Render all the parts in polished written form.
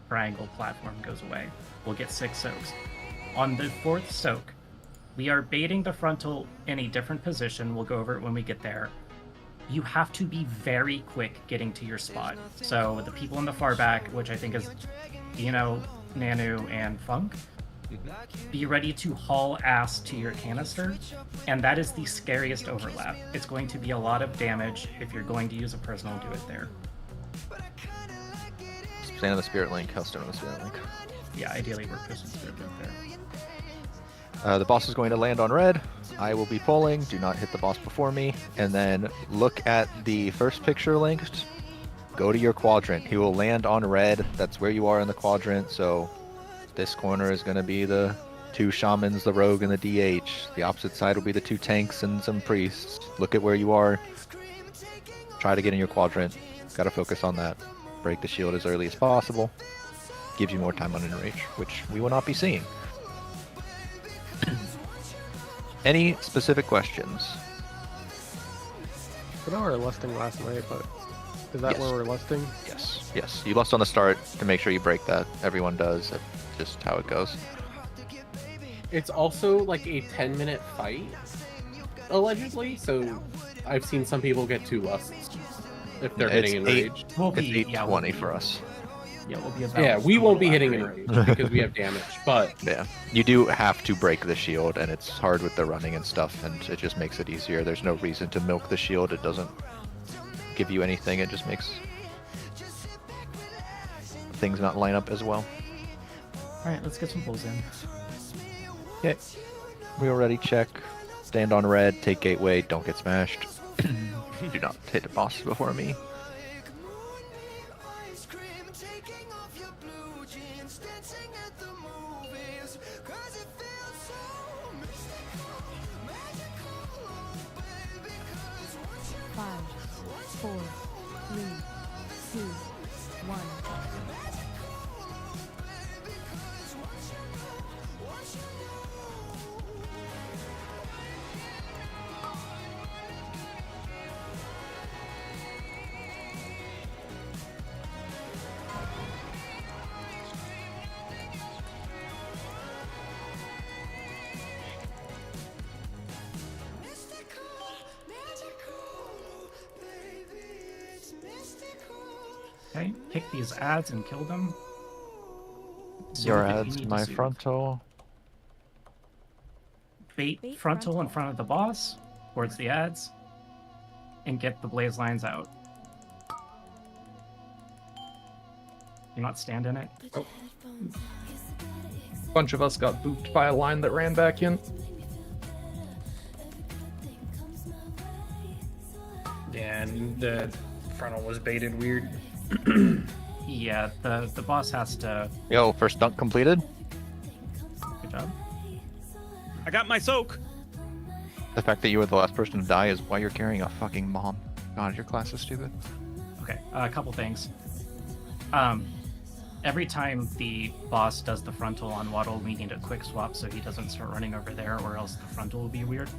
triangle platform goes away. We'll get 6 soaks. On the 4th soak, we are baiting the frontal in a different position. We'll go over it when we get there. You have to be very quick getting to your spot. So the people in the far back, which I think is Dino, Nanu, and Funk, be ready to haul ass to your canister, and that is the scariest overlap. It's going to be a lot of damage. If you're going to use a personal, do it there. Stand on the Spirit Link, I'll stand on the Spirit Link. Yeah, ideally we're pushing Spirit Link there. The boss is going to land on red. I will be pulling. Do not hit the boss before me. And then look at the first picture linked. Go to your quadrant. He will land on red. That's where you are in the quadrant. So this corner is going to be the 2 shamans, the rogue, and the DH. The opposite side will be the 2 tanks and some priests. Look at where you are. Try to get in your quadrant. Got to focus on that. Break the shield as early as possible. Gives you more time on enrage, which we will not be seeing. Any specific questions? I know we were lusting last night, but is that Yes. where we're lusting? Yes, yes. You lust on the start to make sure you break that. Everyone does. That's just how it goes. It's also like a 10-minute fight, allegedly. So I've seen some people get 2 lusts if they're It's hitting eight- enraged. We'll It's be 820 for us. Yeah, we'll be about. Yeah, we won't be hitting enraged. enraged because we have damage. But Yeah, you do have to break the shield, and it's hard with the running and stuff, and it just makes it easier. There's no reason to milk the shield. It doesn't give you anything. It just makes things not line up as well. All right, let's get some pulls in. Okay, we already check. Stand on red. Take gateway. Don't get smashed. Do not hit the boss before me. Five, four, three, two, one. Okay, pick these ads and kill them. So Your if you ads, need to my soothe. frontal. Bait Bait frontal in frontal. front of the boss, towards the ads, and get the blaze lines out. Do not stand in it. A bunch of us got booped by a line that ran back in. Yeah, and the frontal was baited weird. Yeah, the boss has to. Yo, first dunk completed. Good job. I got my soak. The fact that you were the last person to die is why you're carrying a fucking bomb. God, your class is stupid. Okay, a couple things. Every time the boss does the frontal on Waddle, we need a quick swap so he doesn't start running over there, or else the frontal will be weird.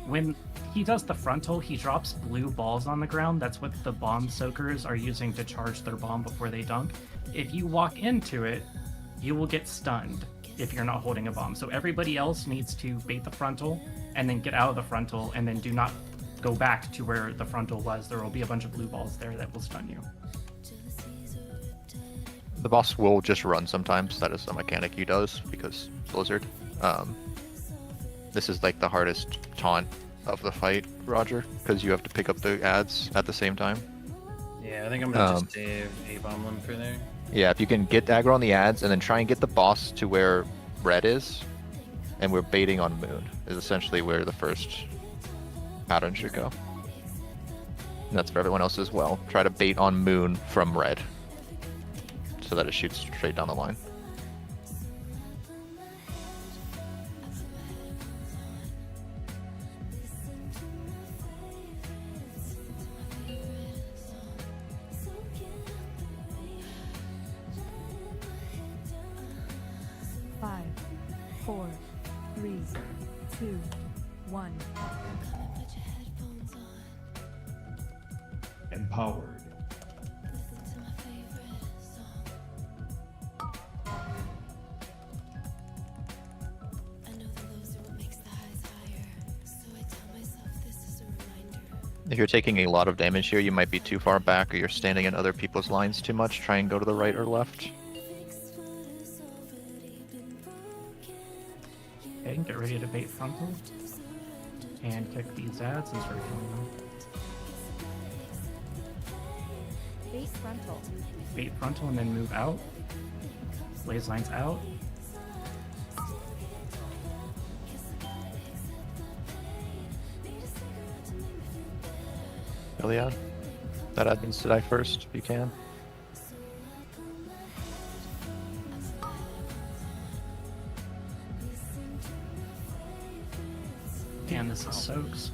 When he does the frontal, he drops blue balls on the ground. That's what the bomb soakers are using to charge their bomb before they dunk. If you walk into it, you will get stunned if you're not holding a bomb. So everybody else needs to bait the frontal and then get out of the frontal, and then do not go back to where the frontal was. There will be a bunch of blue balls there that will stun you. The boss will just run sometimes. That is a mechanic he does because Blizzard. This is like the hardest taunt of the fight, Roger, because you have to pick up the ads at the same time. Yeah, I think I'm gonna just save a bomb limb for there. Yeah, if you can get aggro on the ads and then try and get the boss to where red is, and we're baiting on moon, is essentially where the first pattern should go. And that's for everyone else as well. Try to bait on moon from red, so that it shoots straight down the line. Five, four, three, two, one. Empowered. If you're taking a lot of damage here, you might be too far back, or you're standing in other people's lines too much. Try and go to the right or left. Okay, get ready to bait frontal. And kick these ads and start killing them. Bait frontal. Bait frontal and then move out. Blaze lines out. Iliad. That ad needs to die first, if you can. And this is soaks.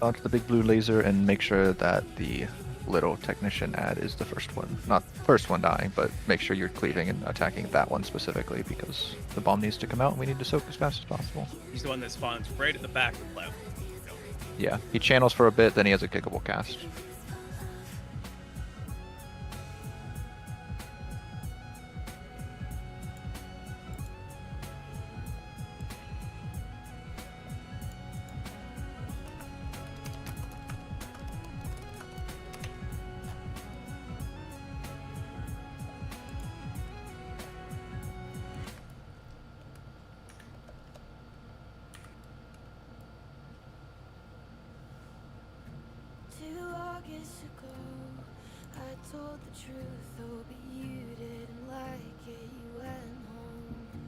Onto the big blue laser and make sure that the little technician ad is the first one. Not first one dying, but make sure you're cleaving and attacking that one specifically because the bomb needs to come out and we need to soak as fast as possible. He's the one that spawns right at the back of left. Go. Yeah, he channels for a bit, then he has a kickable cast.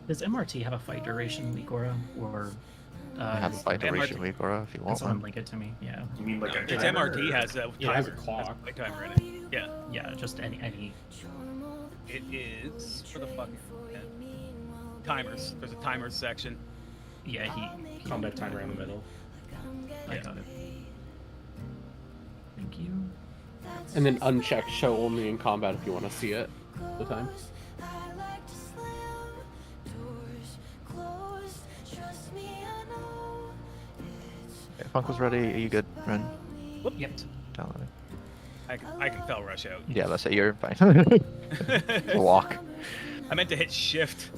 Does MRT have a fight duration, Ligora? Or I have a fight duration, MRT. Igora, if you can want someone one. link it to me? Yeah. You mean like a Its timer, MRT or- has a It has a timer. clock. Has a timer in it. Yeah. Yeah, just any. It is for the fucking timers. There's a timers section. Yeah, he Combat timer in the middle. I got it. Thank you. And then uncheck show only in combat if you want to see it the time. Okay, Funk was ready. Are you good, Ren? Whoop. Yep. Downloading. I can fell rush out. Yeah, let's say you're fine. Walk. I meant to hit shift.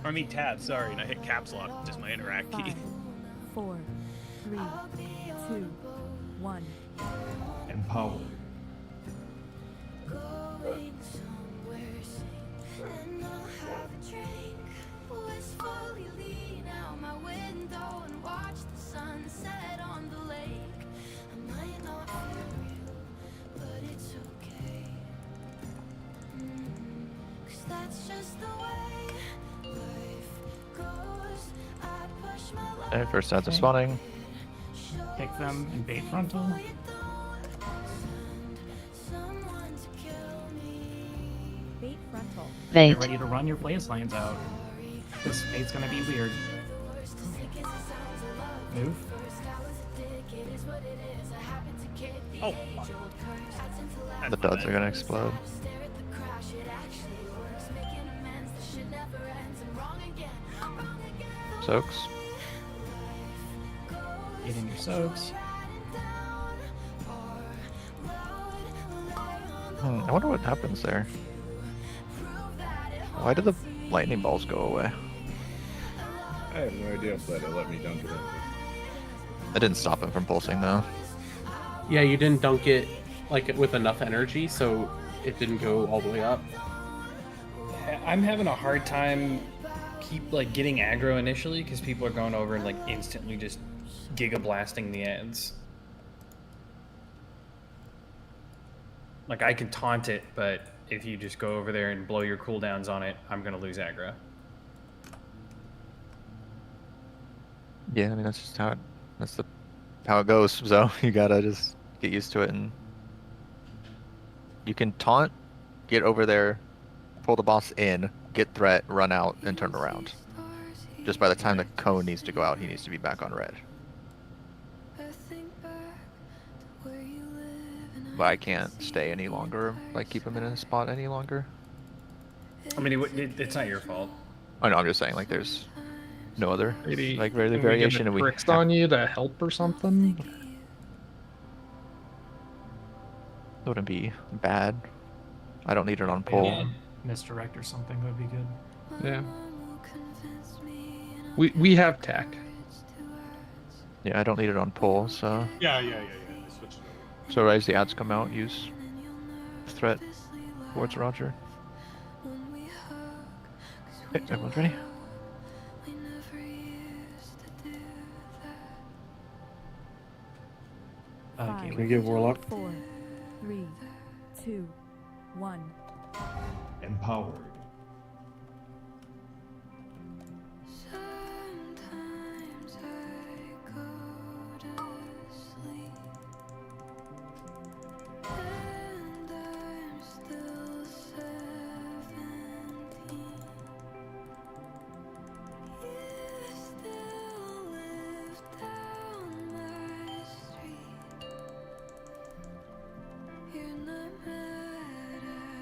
Or I mean tab, sorry, and I hit caps lock, which is my interact key. 5, 4, 3, 2, 1. Empower. Okay, first ads are spawning. Kick them and bait frontal. Bait frontal. Get ready to run your blaze lines out. This fate's gonna be weird. Move. Oh, fuck. The duds are gonna explode. Soaks. Get in your soaks. I wonder what happens there. Why did the lightning balls go away? I have no idea, but it let me dunk it in. That didn't stop him from pulsing though. Yeah, you didn't dunk it like with enough energy, so it didn't go all the way up. I'm having a hard time keep like getting aggro initially because people are going over and like instantly just giga blasting the ads. Like I can taunt it, but if you just go over there and blow your cooldowns on it, I'm gonna lose aggro. Yeah, I mean that's just how it goes. So you gotta just get used to it, and you can taunt, get over there, pull the boss in, get threat, run out, and turn around. Just by the time the cone needs to go out, he needs to be back on red. But I can't stay any longer, like keep him in a spot any longer. I mean, it's not your fault. I know, I'm just saying, like there's no other Maybe like really can we get variation, the and we tricks on you to help or something. Wouldn't be bad. I don't need it on pull. Yeah. Misdirect or something would be good. Yeah. We have tech. Yeah, I don't need it on pull, so. Yeah. I switched it over. So as the ads come out, use threat towards Roger. Okay, everyone's ready? Okay, Five, we give Warlock? 4, 3, 2, 1. Empowered.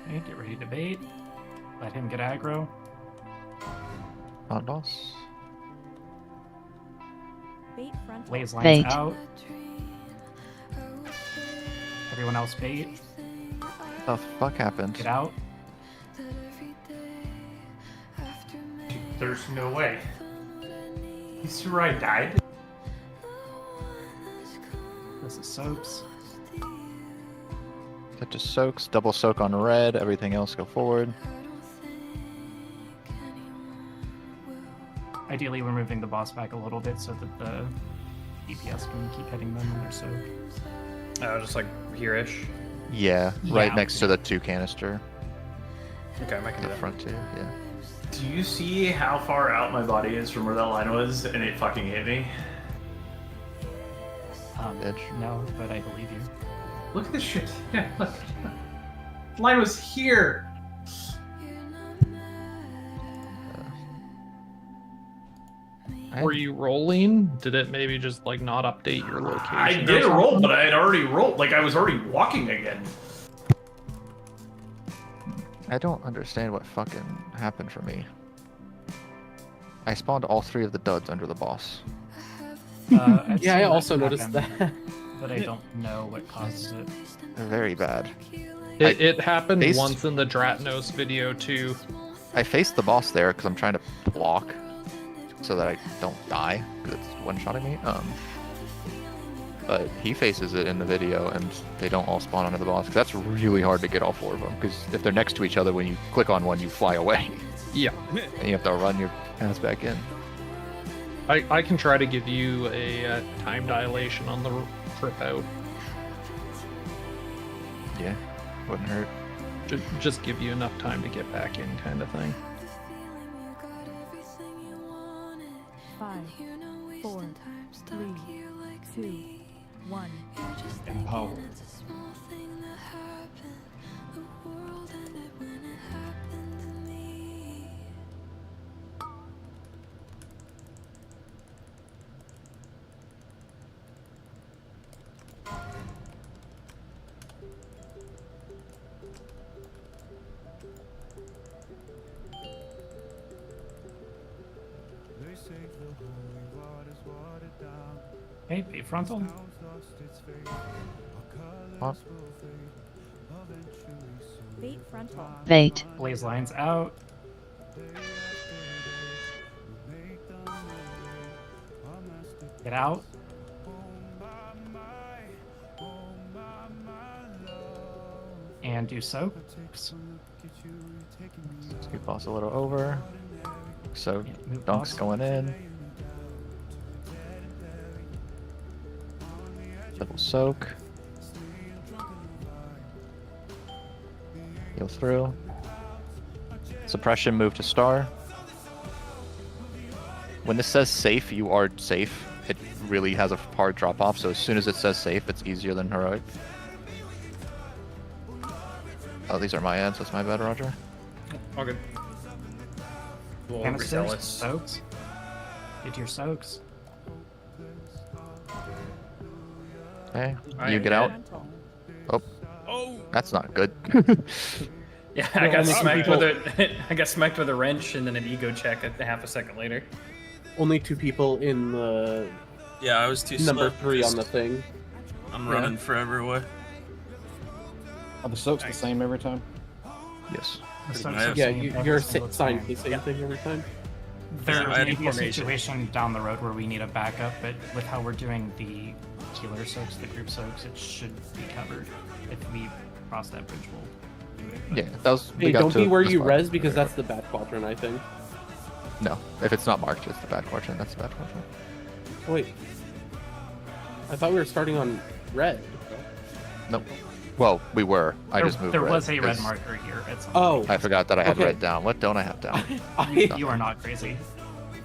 Okay, get ready to bait. Let him get aggro. On boss. Bait frontal. Blaze lines Bait. out. Everyone else bait. What the fuck happened? Get out. There's no way. He's sure I died. This is soaps. That just soaks. Double soak on red. Everything else go forward. Ideally, we're moving the boss back a little bit so that the DPS can keep hitting them when they're soaked. Oh, just like here-ish. Yeah, right Yeah. next to the 2 canister. Okay, I can do The that. front 2, yeah. Do you see how far out my body is from where that line was, and it fucking hit me? Edge. No, but I believe you. Look at this shit. Yeah, look. The line was here. Were you rolling? Did it maybe just like not update your location? I or did a roll, something? but I had already rolled. Like I was already walking again. I don't understand what fucking happened for me. I spawned all 3 of the duds under the boss. I've Yeah, I seen also that noticed happen, that. but I don't know what causes it. They're very bad. It happened Based- once in the Dratnos video too. I faced the boss there because I'm trying to block so that I don't die because it's one-shotting me. But he faces it in the video and they don't all spawn under the boss. 'Cause that's really hard to get all 4 of them because if they're next to each other, when you click on one, you fly away Yeah. and you have to run your ass back in. I can try to give you a time dilation on the trip out. Yeah, wouldn't hurt. Just give you enough time to get back in, kind of thing. 5, 4, 3, 2, 1. Empowered. Okay, bait frontal. Huh? Bait frontal. Bait. Blaze lines out. Get out. And do soaks. Scoop boss a little over. So Yeah, move dunks boss. going in. Double soak. Heal through. Suppression, move to star. When this says safe, you are safe. It really has a hard drop off, so as soon as it says safe, it's easier than heroic. Oh, these are my ads. That's my bad, Roger. All good. We'll Canisters, resell it. soaks. Get your soaks. Okay, I you am get out. Frontal. Oh, that's not good. Yeah, I got only smacked people- with a I got smacked with a wrench and then an ego check a half a second later. Only 2 people in the Yeah, I was too number slow. 3 on the thing. I'm running forever away. Are the soaks the same every time? Yes. The soaks much. are Yeah, same every you're single signing time. the same thing every time. There I had may be a information. situation down the road where we need a backup, but with how we're doing the healer soaks, the group soaks, it should be covered. If we cross that bridge, we'll do it. but- Yeah, that was. we Hey, got don't to be where this you part. res because that's the bad quadrant, I think. No, if it's not marked, it's the bad quadrant. That's the bad quadrant. Wait. I thought we were starting on red. Nope. Well, we were. I just moved There red was a red 'cause marker here at some Oh. point. I forgot that I had Okay. red down. What don't I have down? I, You are not crazy.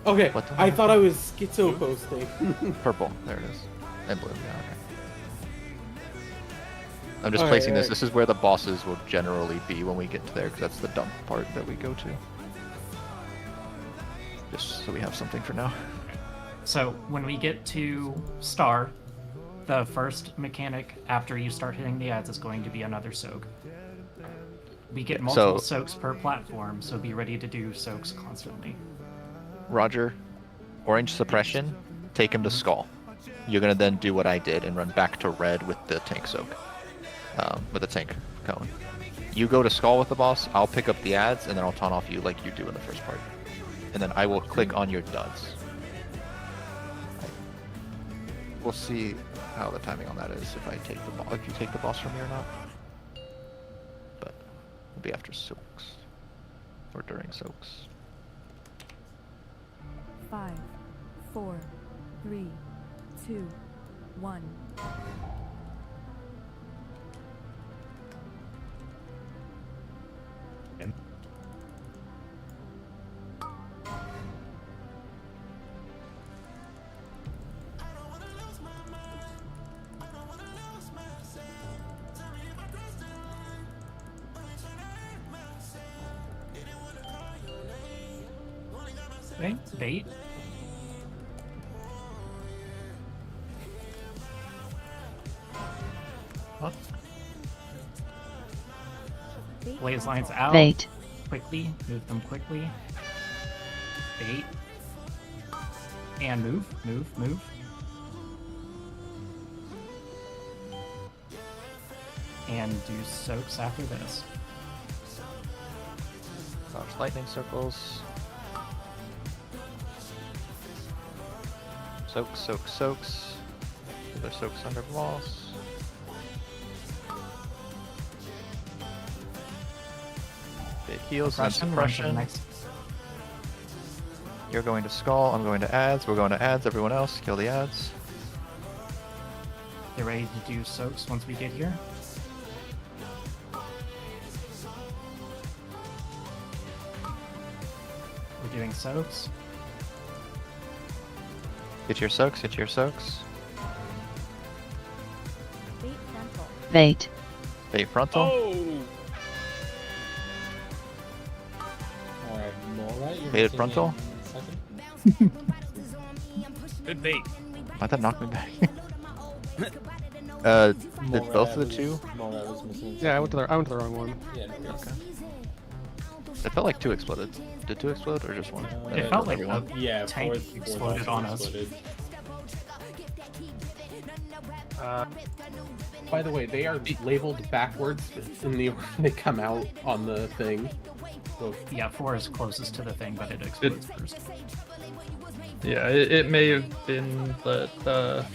okay, What the I heck? thought I was schizo posting. Purple. There it is. And blue. Yeah. Okay. I'm just Alright, placing this. alright. This is where the bosses will generally be when we get to there, because that's the dump part that we go to. Just so we have something for now. So when we get to Star, the first mechanic after you start hitting the ads is going to be another soak. We get multiple soaks per platform, so be ready to do soaks constantly. Roger, orange suppression, take him to skull. You're gonna then do what I did and run back to red with the tank soak, with the tank cone. You go to skull with the boss. I'll pick up the ads and then I'll taunt off you like you do in the first part, and then I will click on your duds. We'll see how the timing on that is if I take the if you take the boss from me or not. But it'll be after soaks or during soaks. 5, 4, 3, 2, 1. Okay, bait. Up. Blaze lines out. Bait. Quickly. Move them quickly. Bait. And move. Move. Move. And do soaks after this. Dodge lightning circles. Soaks, soaks, soaks. Other soaks under boss. Big heals and Suppression, run to the suppression. next. You're going to skull, I'm going to ads, we're going to ads, everyone else, kill the ads. Get ready to do soaks once we get here. We're doing soaks. Get your soaks, get your soaks. Bait frontal. Bait. Bait frontal. Oh! Alright, Mora, you're Baited missing frontal. in second. Good bait. Why'd that knock me back? Did Mora both of the was- two? Mora was missing in Yeah, I second. went to the wrong one. Yeah, no, Okay. It felt like two exploded. Did two explode or just one? It felt like everyone. Yeah, tank fourth exploded on us. exploded. By the way, they are labeled backwards in the order they come out on the thing. So Yeah, 4 is closest to the thing, but it explodes first. Yeah, it may have been that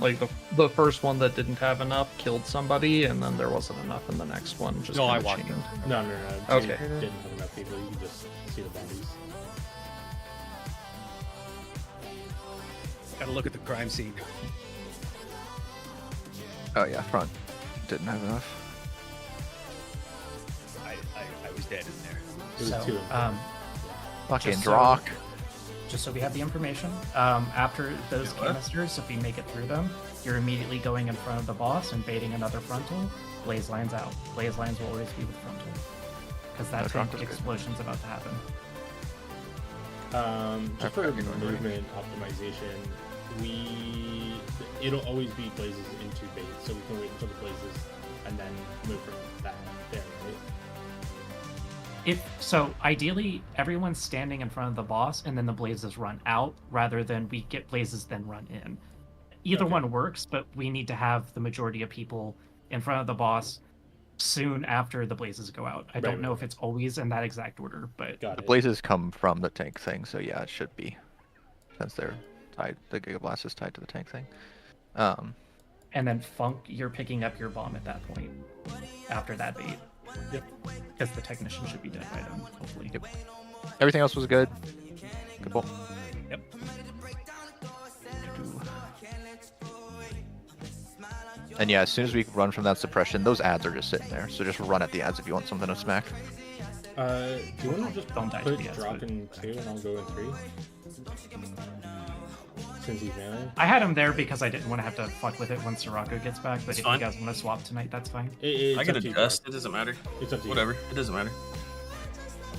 like the first one that didn't have enough killed somebody, and then there wasn't enough in the next one. Just No, I kinda walked chained. in. No. Okay. Didn't have enough people. You can just see the bodies. Gotta look at the crime scene. Oh yeah, front. Didn't have enough. I was dead in there. It was So, two. Fucking Just so- Drock. Just so we have the information, after those canisters, if we make it through them, you're immediately going in front of the boss and baiting another frontal. Blaze lines out. Blaze lines will always be with frontal. Because that No, tank Drock was good. explosion's about to happen. Just for Okay, go ahead. movement optimization, it'll always be blazes into bait, so we can wait until the blazes and then move from that there, right? So ideally, everyone's standing in front of the boss, and then the blazes run out, rather than we get blazes then run in. Either Okay. one works, but we need to have the majority of people in front of the boss soon after the blazes go out. I don't know if it's always in that exact order, but The blazes come from the tank thing, so yeah, it should be, since they're tied. The Giga Blast is tied to the tank thing. And then Funk, you're picking up your bomb at that point after that bait. Yep. Because the technician should be dead by then, hopefully. Yep. Everything else was good. Good pull. Yep. And yeah, as soon as we run from that suppression, those ads are just sitting there. So just run at the ads if you want something to smack. Do you want to just Don't die to put the ads, drop but- in 2 and I'll go in 3? Since he's melee? I had him there because I didn't want to have to fuck with it once Sirocco gets back, but It's if fine. you guys want to swap tonight, that's fine. I can adjust. It doesn't matter. It's up to you. Whatever. It doesn't matter.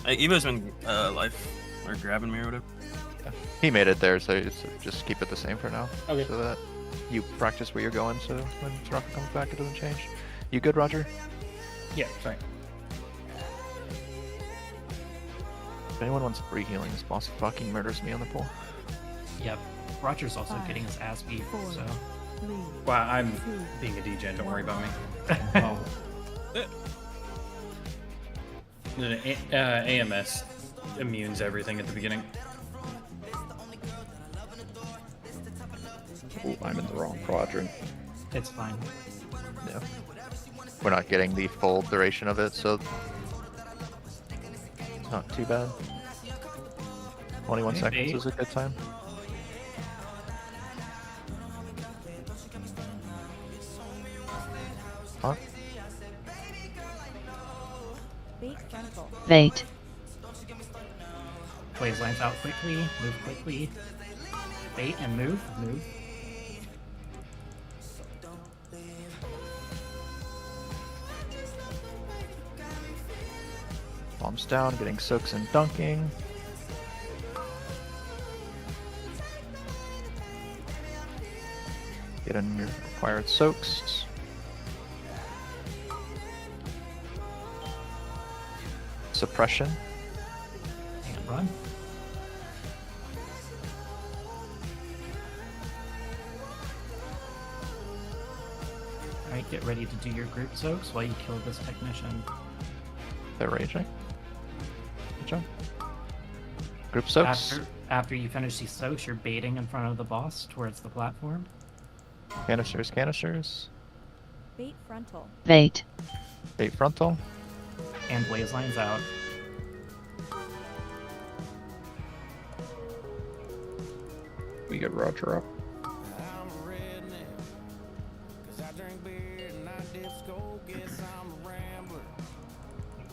Evo's been life or grabbing me or whatever. He made it there, so just keep it the same for now. Okay. So that you practice where you're going, so when Soraka comes back, it doesn't change. You good, Roger? Yeah, fine. If anyone wants free healing, this boss fucking murders me on the pool. Yep. Roger's also getting his ass beat, so. Well, I'm being a degen. Don't worry about me. AMS immunes everything at the beginning. Ooh, I'm in the wrong quadrant. It's fine. Yeah. We're not getting the full duration of it, so it's not too bad. 21 seconds is a good time. Huh? Bait frontal. Bait. Blaze lines out quickly, move quickly. Bait and move, move. Bombs down, getting soaks and dunking. Get in your required soaks. Suppression. And run. Alright, get ready to do your group soaks while you kill this technician. They're raging. Good job. Group soaks. After you finish these soaks, you're baiting in front of the boss towards the platform. Canisters, canisters. Bait frontal. Bait. Bait frontal. And blaze lines out. We get Roger up.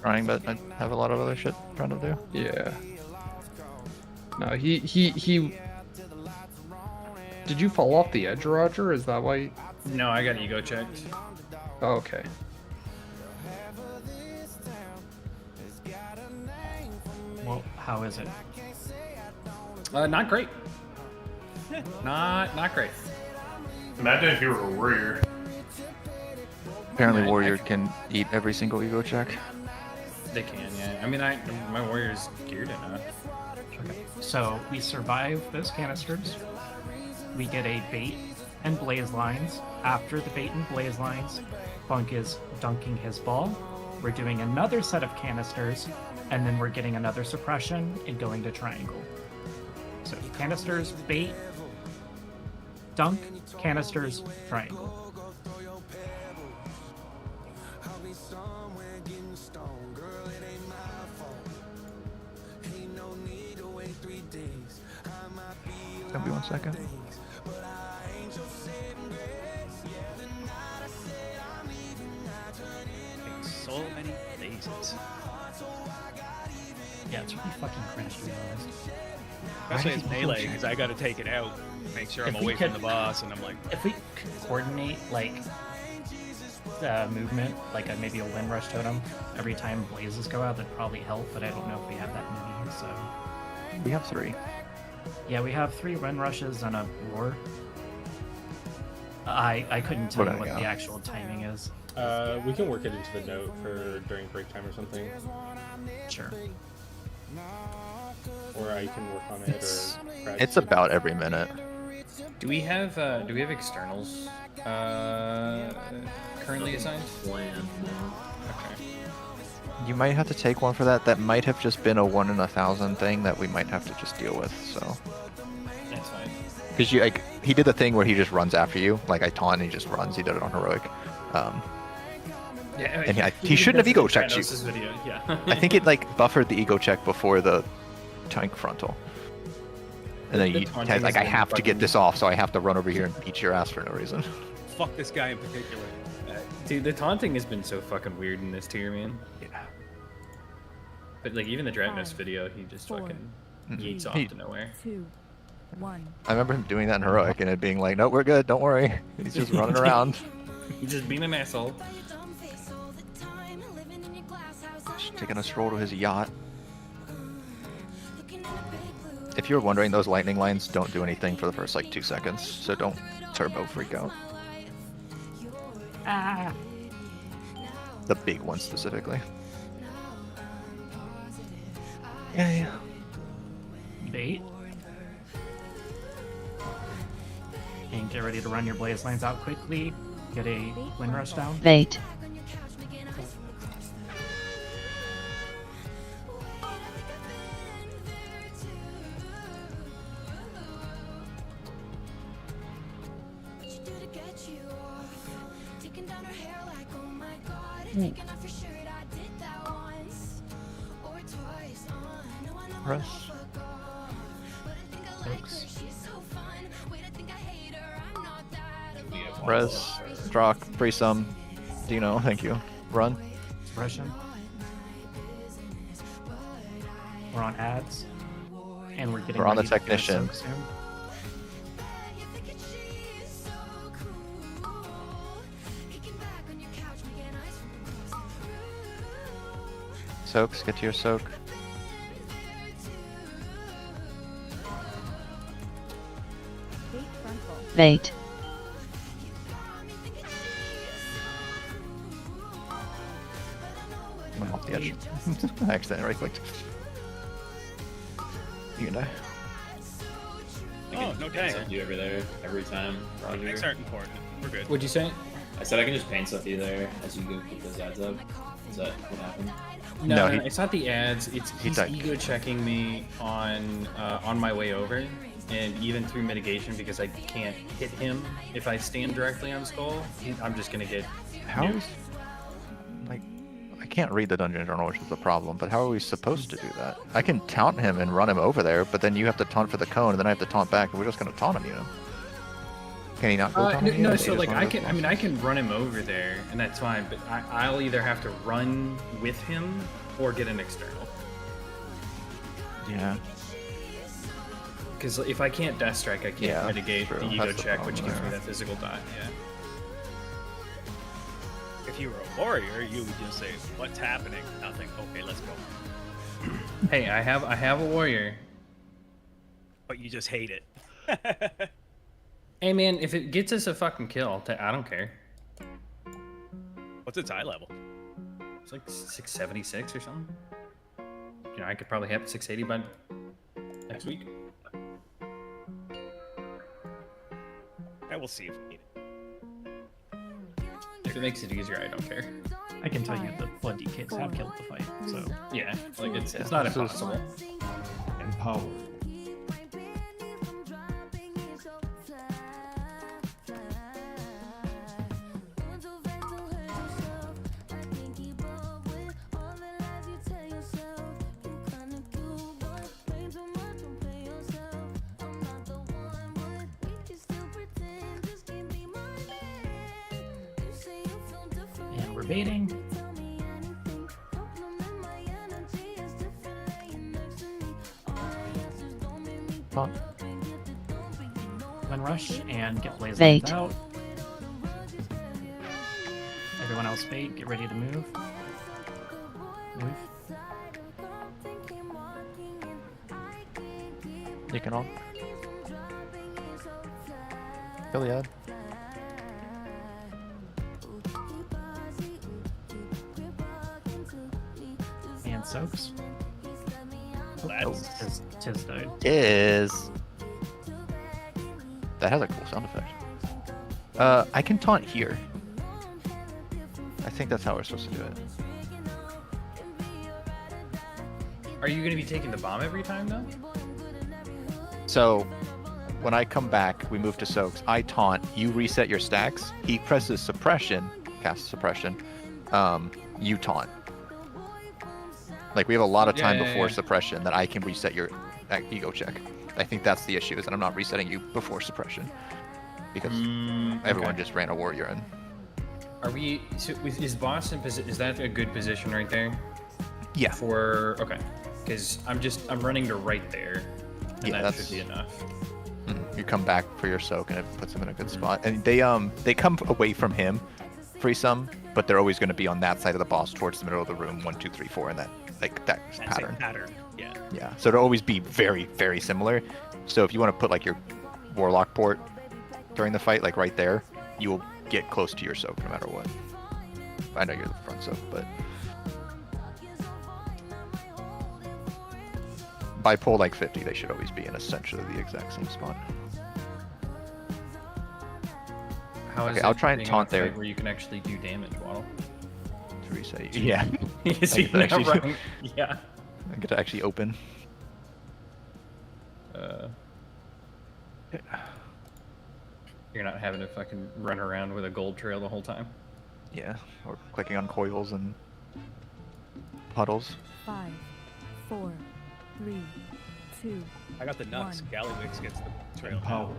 Trying, but I have a lot of other shit trying to do. Yeah. No, he. Did you fall off the edge, Roger? Is that why? No, I got ego checked. Oh, okay. Well, how is it? Not great. Not great. Imagine if you were a warrior. Apparently, Warrior can eat every single ego check. They can, yeah. I mean, my warrior's geared enough. Okay. So we survive those canisters. We get a bait and blaze lines. After the bait and blaze lines, Funk is dunking his ball. We're doing another set of canisters, and then we're getting another suppression and going to triangle. So canisters, bait, dunk, canisters, triangle. Give me 1 second. So many blazes. Yeah, it's really fucking cringe to be honest. Especially as melee, because I gotta take it out. Make sure I'm If we away from could- the boss, and I'm like, If we could coordinate like movement, like maybe a wind rush totem every time blazes go out, that'd probably help. But I don't know if we have that many. So We have 3. yeah, we have 3 wind rushes and a war. I couldn't tell We're you gonna what go. the actual timing is. We can work it into the note for during break time or something. Sure. Or I can work on it or It's about every minute. Do we have externals currently assigned? You might have to take one for that. That might have just been a 1 in 1,000 thing that we might have to just deal with. So. That's fine. Because he did the thing where he just runs after you. Like I taunt and he just runs. He did it on heroic. Yeah, And he shouldn't have ego checked you. Video. Yeah. I think it like buffered the ego check before the tank frontal. And then The you taunting had like is I have to get fucking- this off, so I have to run over here and beat your ass for no reason. Fuck this guy in particular. Dude, the taunting has been so fucking weird in this tier, man. Yeah. But like even the Dreadnoughts 5, video, he just 4, fucking Mhm. yeets off He- to nowhere. 2, 1. I remember him doing that in heroic and it being like, "Nope, we're good. Don't worry." He's just running around, He's just being an asshole. just taking a stroll to his yacht. If you're wondering, those lightning lines don't do anything for the first like 2 seconds, so don't turbo freak out. Ah. The big one specifically. Yeah. Bait. And get ready to run your blaze lines out quickly. Get a wind rush down. Bait. Rush. Folks. Res. Drock. Free sum. Dino. Thank you. Run. Russian. We're on ads. And we're getting We're on the ready to get a technician. soak soon. Soaks. Get to your soak. Bait frontal. Bait. I'm off the edge. I accidentally right clicked. You can die. Oh, no tank. You over there every time, Roger. Tanks aren't important. We're good. What'd you say? I said I can just paint stuff you there as you go keep those ads up. Is that what happened? No, No, he- it's not the ads. It's he's died. ego checking me on my way over, and even through mitigation because I can't hit him if I stand directly on Skull. I'm just gonna get How nuked. is like I can't read the dungeon journal, which is the problem. But how are we supposed to do that? I can taunt him and run him over there, but then you have to taunt for the cone, and then I have to taunt back, and we're just gonna taunt him, you know? Can he not go taunt him? No, He so just like wanna I go can. I taunt mean, him? I can run him over there, and that's fine. But I'll either have to run with him or get an external. Yeah. Because if I can't death strike, I can't Yeah, mitigate true. the ego That's the check, which problem gives me there. that physical dot. Yeah. If you were a warrior, you would just say, "What's happening?" Nothing. Okay, let's go. Hey, I have a warrior. But you just hate it. Hey man, if it gets us a fucking kill, I don't care. What's its eye level? It's like 676 or something. You know, I could probably have 680 by next week. I will see if we need it. If it makes it easier, I don't care. I can tell you the blood kids have killed the fight, so Yeah, like it's not this is- impossible. Empower. and we're baiting. Taunt. Wind rush and get blaze Bait. lines out. Everyone else bait. Get ready to move. Move. You can all. Iliad. And soaks. That's Tis died. Is. That has a cool sound effect. I can taunt here. I think that's how we're supposed to do it. Are you going to be taking the bomb every time though? So when I come back, we move to soaks. I taunt. You reset your stacks. He presses suppression, casts suppression. You taunt. Like we have a lot of time before suppression that I can reset your ego check. I think that's the issue, is that I'm not resetting you before suppression because everyone just ran a warrior in. Are we? So is boss in position? Is that a good position right there? Yeah. For okay, because I'm running to right there, and Yeah, that that's- should be enough. You come back for your soak and it puts him in a good spot. And they come away from him, free some, but they're always going to be on that side of the boss towards the middle of the room, 1, 2, 3, 4, and that pattern. Pattern. Yeah. Yeah. So it'll always be very, very similar. So if you want to put like your warlock port during the fight, like right there, you will get close to your soak no matter what. I know you're the front soak, but by pull like 50, they should always be in essentially the exact same spot. How is Okay, I'll it try and being on a taunt there. fight where you can actually do damage, Waddle? To reset you. Yeah. Is I he get to not actually- wrong? Yeah. I get to actually open. You're not having to fucking run around with a gold trail the whole time. Yeah. Or clicking on coils and puddles. 5, 4, 3, 2. I got the nuts. One. Gallywix gets the trail. Power.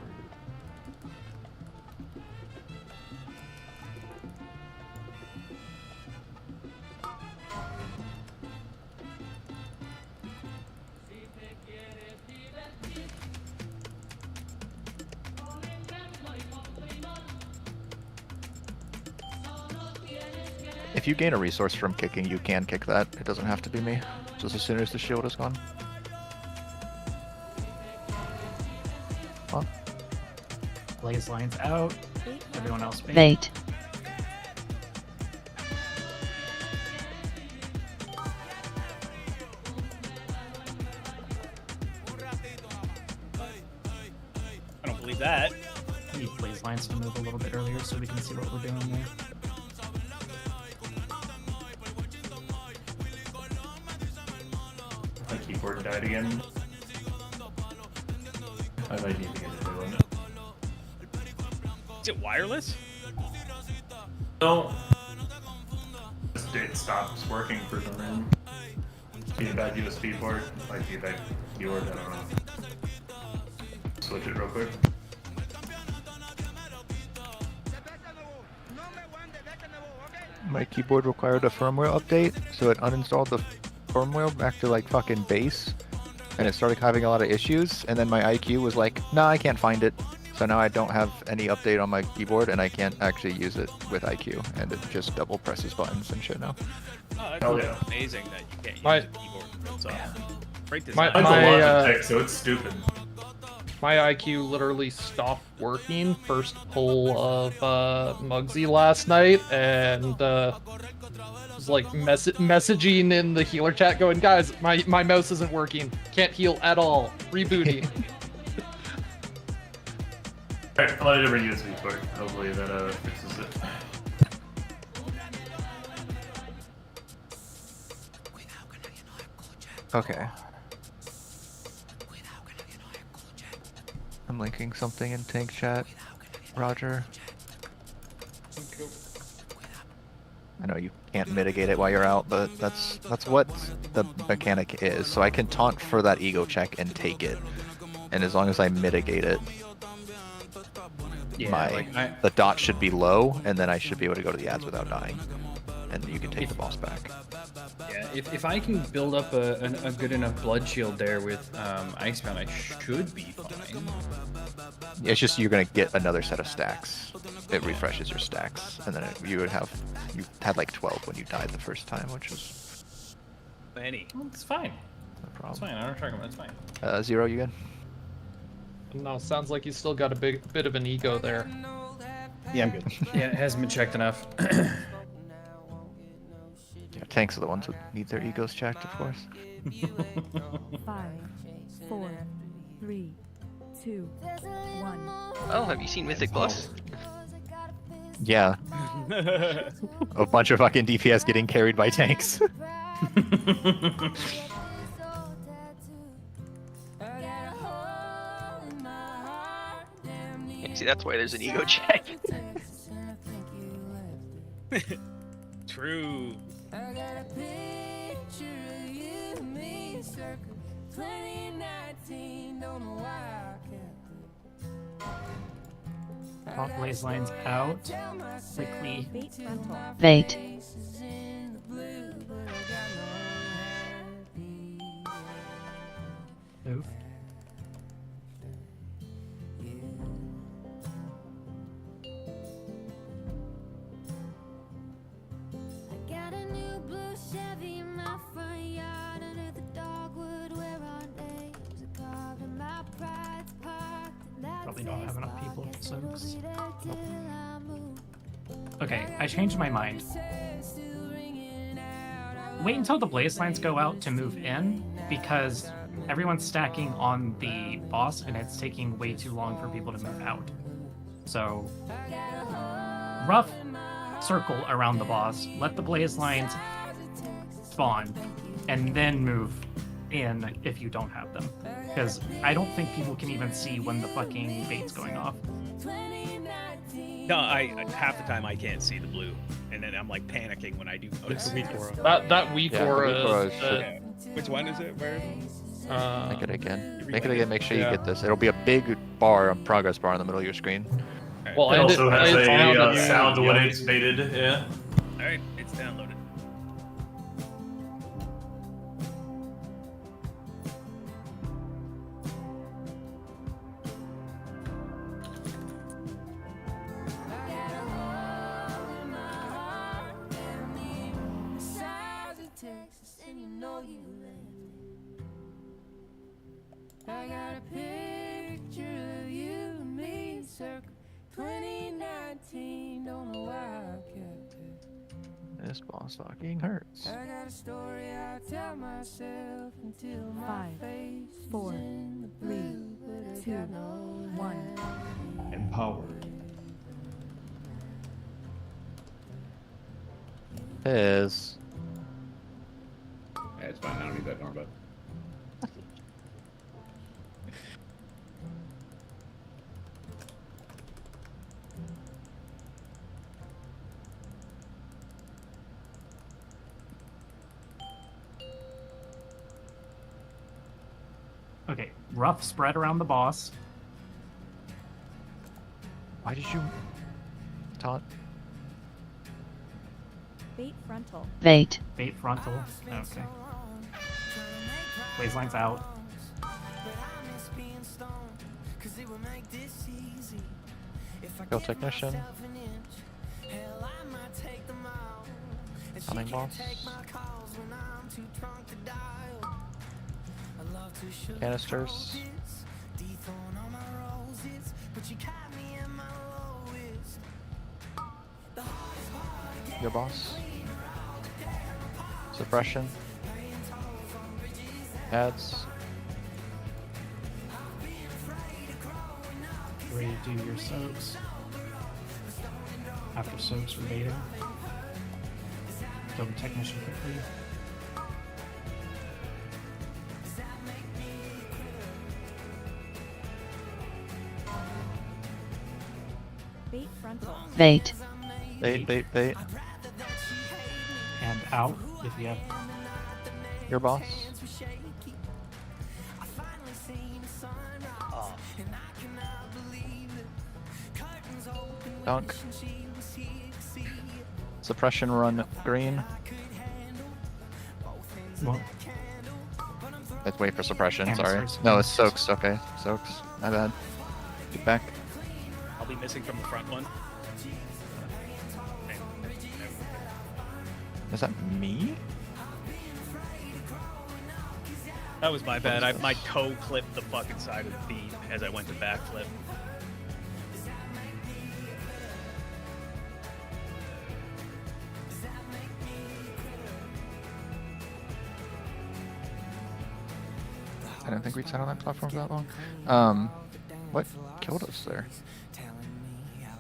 If you gain a resource from kicking, you can kick that. It doesn't have to be me. Just as soon as the shield is gone. Huh? Blaze lines out. Everyone else bait. Bait. I don't believe that. We need blaze lines to move a little bit earlier so we can see what we're doing there. My keyboard died again. I might need to get a new one. Is it wireless? No. It stops working for some reason. Feedback USB port, like feedback keyboard, I don't know. Switch it real quick. My keyboard required a firmware update, so it uninstalled the firmware back to like fucking base, and it started having a lot of issues, and then my IQ was like, nah, I can't find it. So now I don't have any update on my keyboard, and I can't actually use it with IQ, and it just double presses buttons and shit now. Oh, that's Oh, yeah. amazing that you can't use My- the keyboard. So, great design. My- Mine's my, a Logitech, so it's stupid. My IQ literally stopped working first pull of Muggsy last night, and was like messaging in the healer chat going, guys, my mouse isn't working. Can't heal at all. Rebooting. Alright, I'll let it bring USB port. Hopefully that fixes it. Okay. I'm linking something in tank chat. Roger. I know you can't mitigate it while you're out, but that's what the mechanic is. So I can taunt for that ego check and take it. And as long as I mitigate it, the dot should be low, and then I should be able to go to the ads without dying. And you can take the boss back. Yeah, if I can build up a good enough blood shield there with Icebound, I should be fine. It's just you're gonna get another set of stacks. It refreshes your stacks, and then you had like 12 when you died the first time, which was Any. Well, it's fine. no It's problem. fine. I don't talk about it's fine. Zero, you good? No, sounds like you still got a bit of an ego there. Yeah, I'm good. Yeah, it hasn't been checked enough. Yeah, tanks are the ones who need their egos checked, of course. 5, 4, 3, 2, 1. Oh, have you seen Mythic Plus? Yeah, a bunch of fucking DPS getting carried by tanks. See, that's why there's an ego check. True. Top blaze lines out. Quickly. Bait frontal. Bait. Move. Got a new blue Chevy in my front yard under the dogwood where our names are carved and my pride's parked. Probably don't have enough people for soaks. Nope. Okay, I changed my mind. Wait until the blaze lines go out to move in, because everyone's stacking on the boss and it's taking way too long for people to move out. So, rough circle around the boss, let the blaze lines spawn, and then move in if you don't have them. Because I don't think people can even see when the fucking bait's going off. No, I half the time I can't see the blue, and then I'm like panicking when I do notice. It's weak aura. That weak Yeah, the aura. weak aura is, Yeah. Which one is it? Where? Make it again. Every Make it one. again. Make sure you Yeah. get this. It'll be a big bar, a progress bar in the middle of your screen. Well, It and also has it's on a the- sound when it's baited. Yeah. All right, it's downloaded. I got a picture of you and me, circa 2019. Don't know why I kept it. This boss fucking hurts. I got a story I tell myself until my 5, face 4, is in the 3, blue, but I 2, got no 1. Empowered. Is Yeah, it's fine. I don't need that armband. Okay, rough spread around the boss. why did you taunt? Bait frontal. Bait. Bait frontal. Okay. Blaze lines out. Kill technician. Stunning boss. Canisters. Your boss. Suppression. Ads. Ready to do your soaks. After soaks, we're baiting. Kill the technician quickly. Bait frontal. Bait. Bait, bait, bait. And out if you have. Your boss. Dunk. Suppression run green. Well, Let's wait for suppression, sorry. Canisters. No, it's soaks, okay. Soaks. My bad. Get back. I'll be missing from the front one. Is that me? That was my bad. My toe clipped the fucking side of the beam as I went to backflip. I don't think we'd sat on that platform for that long. What killed us there?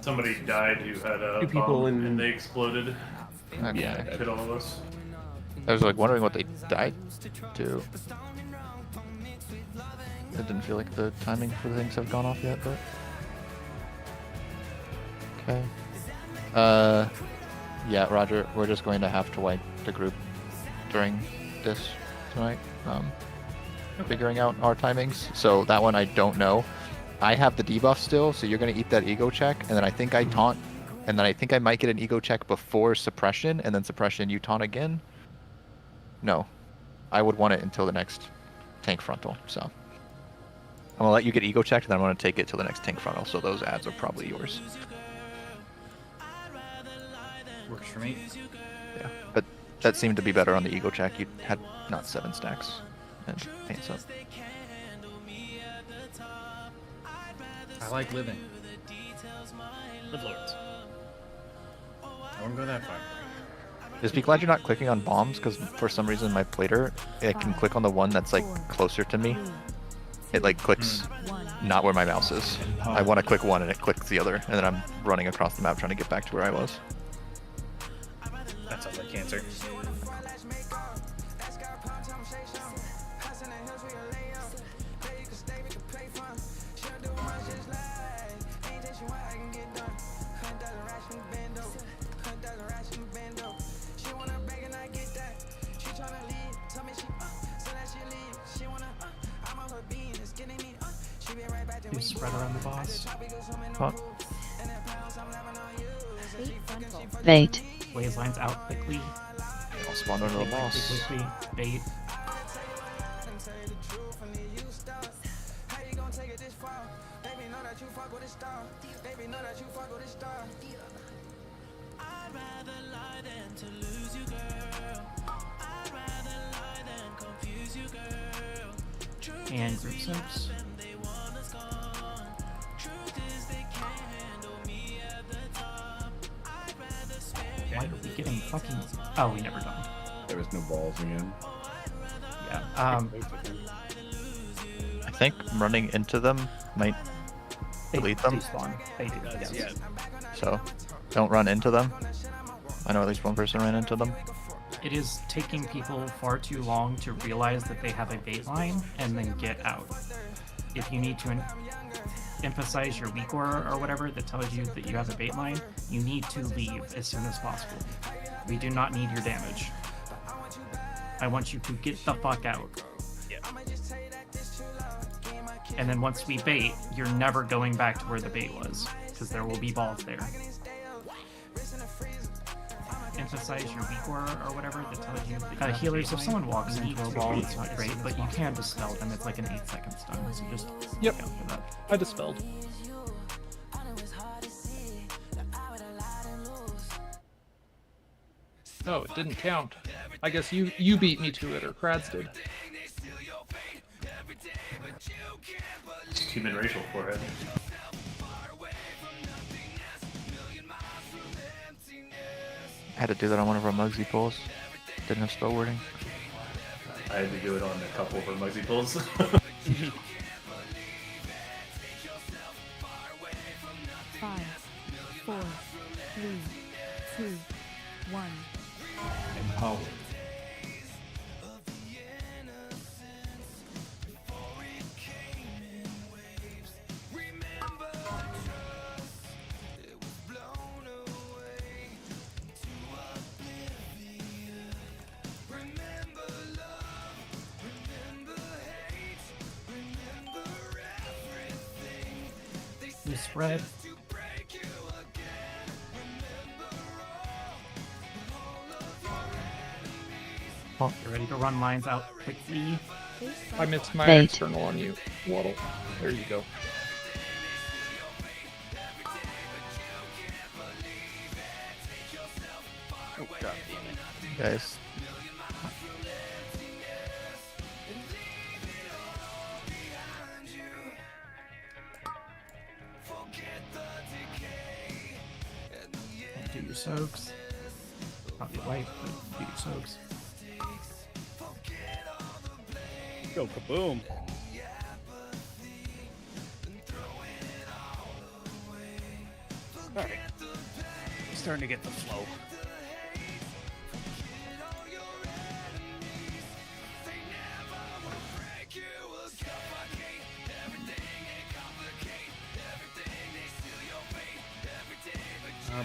Somebody died who had a Two people bomb in- and they exploded. Okay. Yeah, it hit all of us. I was like wondering what they died to. It didn't feel like the timing for things have gone off yet, but okay. Yeah, Roger, we're just going to have to wipe the group during this tonight. Figuring out our timings. So that one I don't know. I have the debuff still, so you're gonna eat that ego check, and then I think I taunt, and then I think I might get an ego check before suppression, and then suppression you taunt again. No, I would want it until the next tank frontal. So I'm gonna let you get ego checked, and then I'm gonna take it till the next tank frontal. So those ads are probably yours. Works for me. Yeah, but that seemed to be better on the ego check. You had not 7 stacks and paints up. I like living. Live lords. I won't go that far. Just be glad you're not clicking on bombs, because for some reason my plater, it can click on the one that's like closer to me. It like clicks not where my mouse is. I want to click one and it clicks the other, and then I'm running across the map trying to get back to where I was. That sounds like cancer. You spread around the boss. Huh? Bait frontal. Bait. Blaze lines out quickly. I'll spawn under the Quickly, boss. quickly. Bait. And group soaps. Why are we getting fucking... Oh, we never done. There was no balls again. Yeah. I think running into them might delete them. Despawn. They do, yes. Yeah. So don't run into them. I know at least one person ran into them. It is taking people far too long to realize that they have a bait line and then get out. If you need to emphasize your weak aura or whatever that tells you that you have a bait line, you need to leave as soon as possible. We do not need your damage. I want you to get the fuck out. Yeah. And then once we bait, you're never going back to where the bait was, because there will be balls there. Emphasize your weak aura or whatever that tells you that you have healers. If someone walks into a ball, it's not great, but you can dispel them. It's like an 8-second stun, so just Yep. look out for that. I dispelled. Oh, it didn't count. I guess you beat me to it, or Krads did. Human racial forehead. I had to do that on one of our Mugsy pulls. Didn't have spell wording. I had to do it on a couple of our Mugsy pulls. 5, 4, 3, 2, 1. Empowered. We spread. Oh. You're ready to run lines out quickly. I missed my Bait. external on you, Waddle. There you go. Oh, God damn it. Guys. Do your soaks. Not your wife, but do your soaks. Go kaboom. starting to get the flow.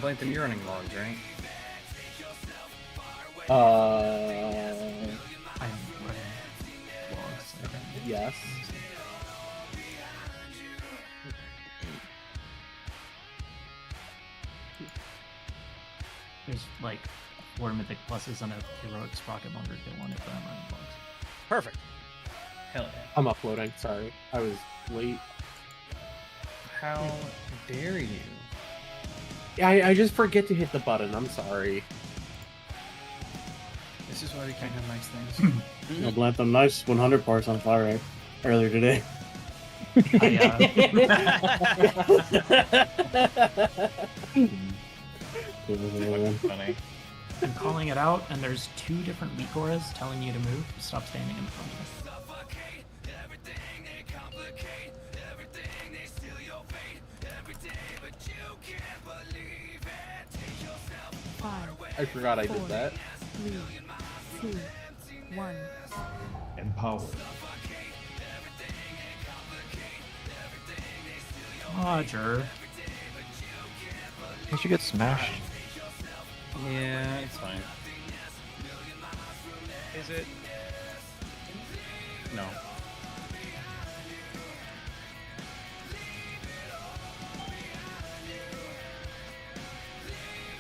Blake, you're running logs, right? I'm running logs. Okay. Yes. There's like 4 mythic pluses and a heroic sprocket longer if they want it, but I'm running logs. Perfect. Hell yeah. I'm uploading. Sorry, I was late. How dare you? I just forget to hit the button. I'm sorry. This is why we can't have nice things. I blamed them nice 100 parts on fire rate earlier today. Funny. I'm calling it out, and there's 2 different weak auras telling you to move. Stop standing in front of me. I forgot I did that. 3, 2, 1. Empowered. Roger. Did you get smashed? Yeah, it's fine. Is it? No.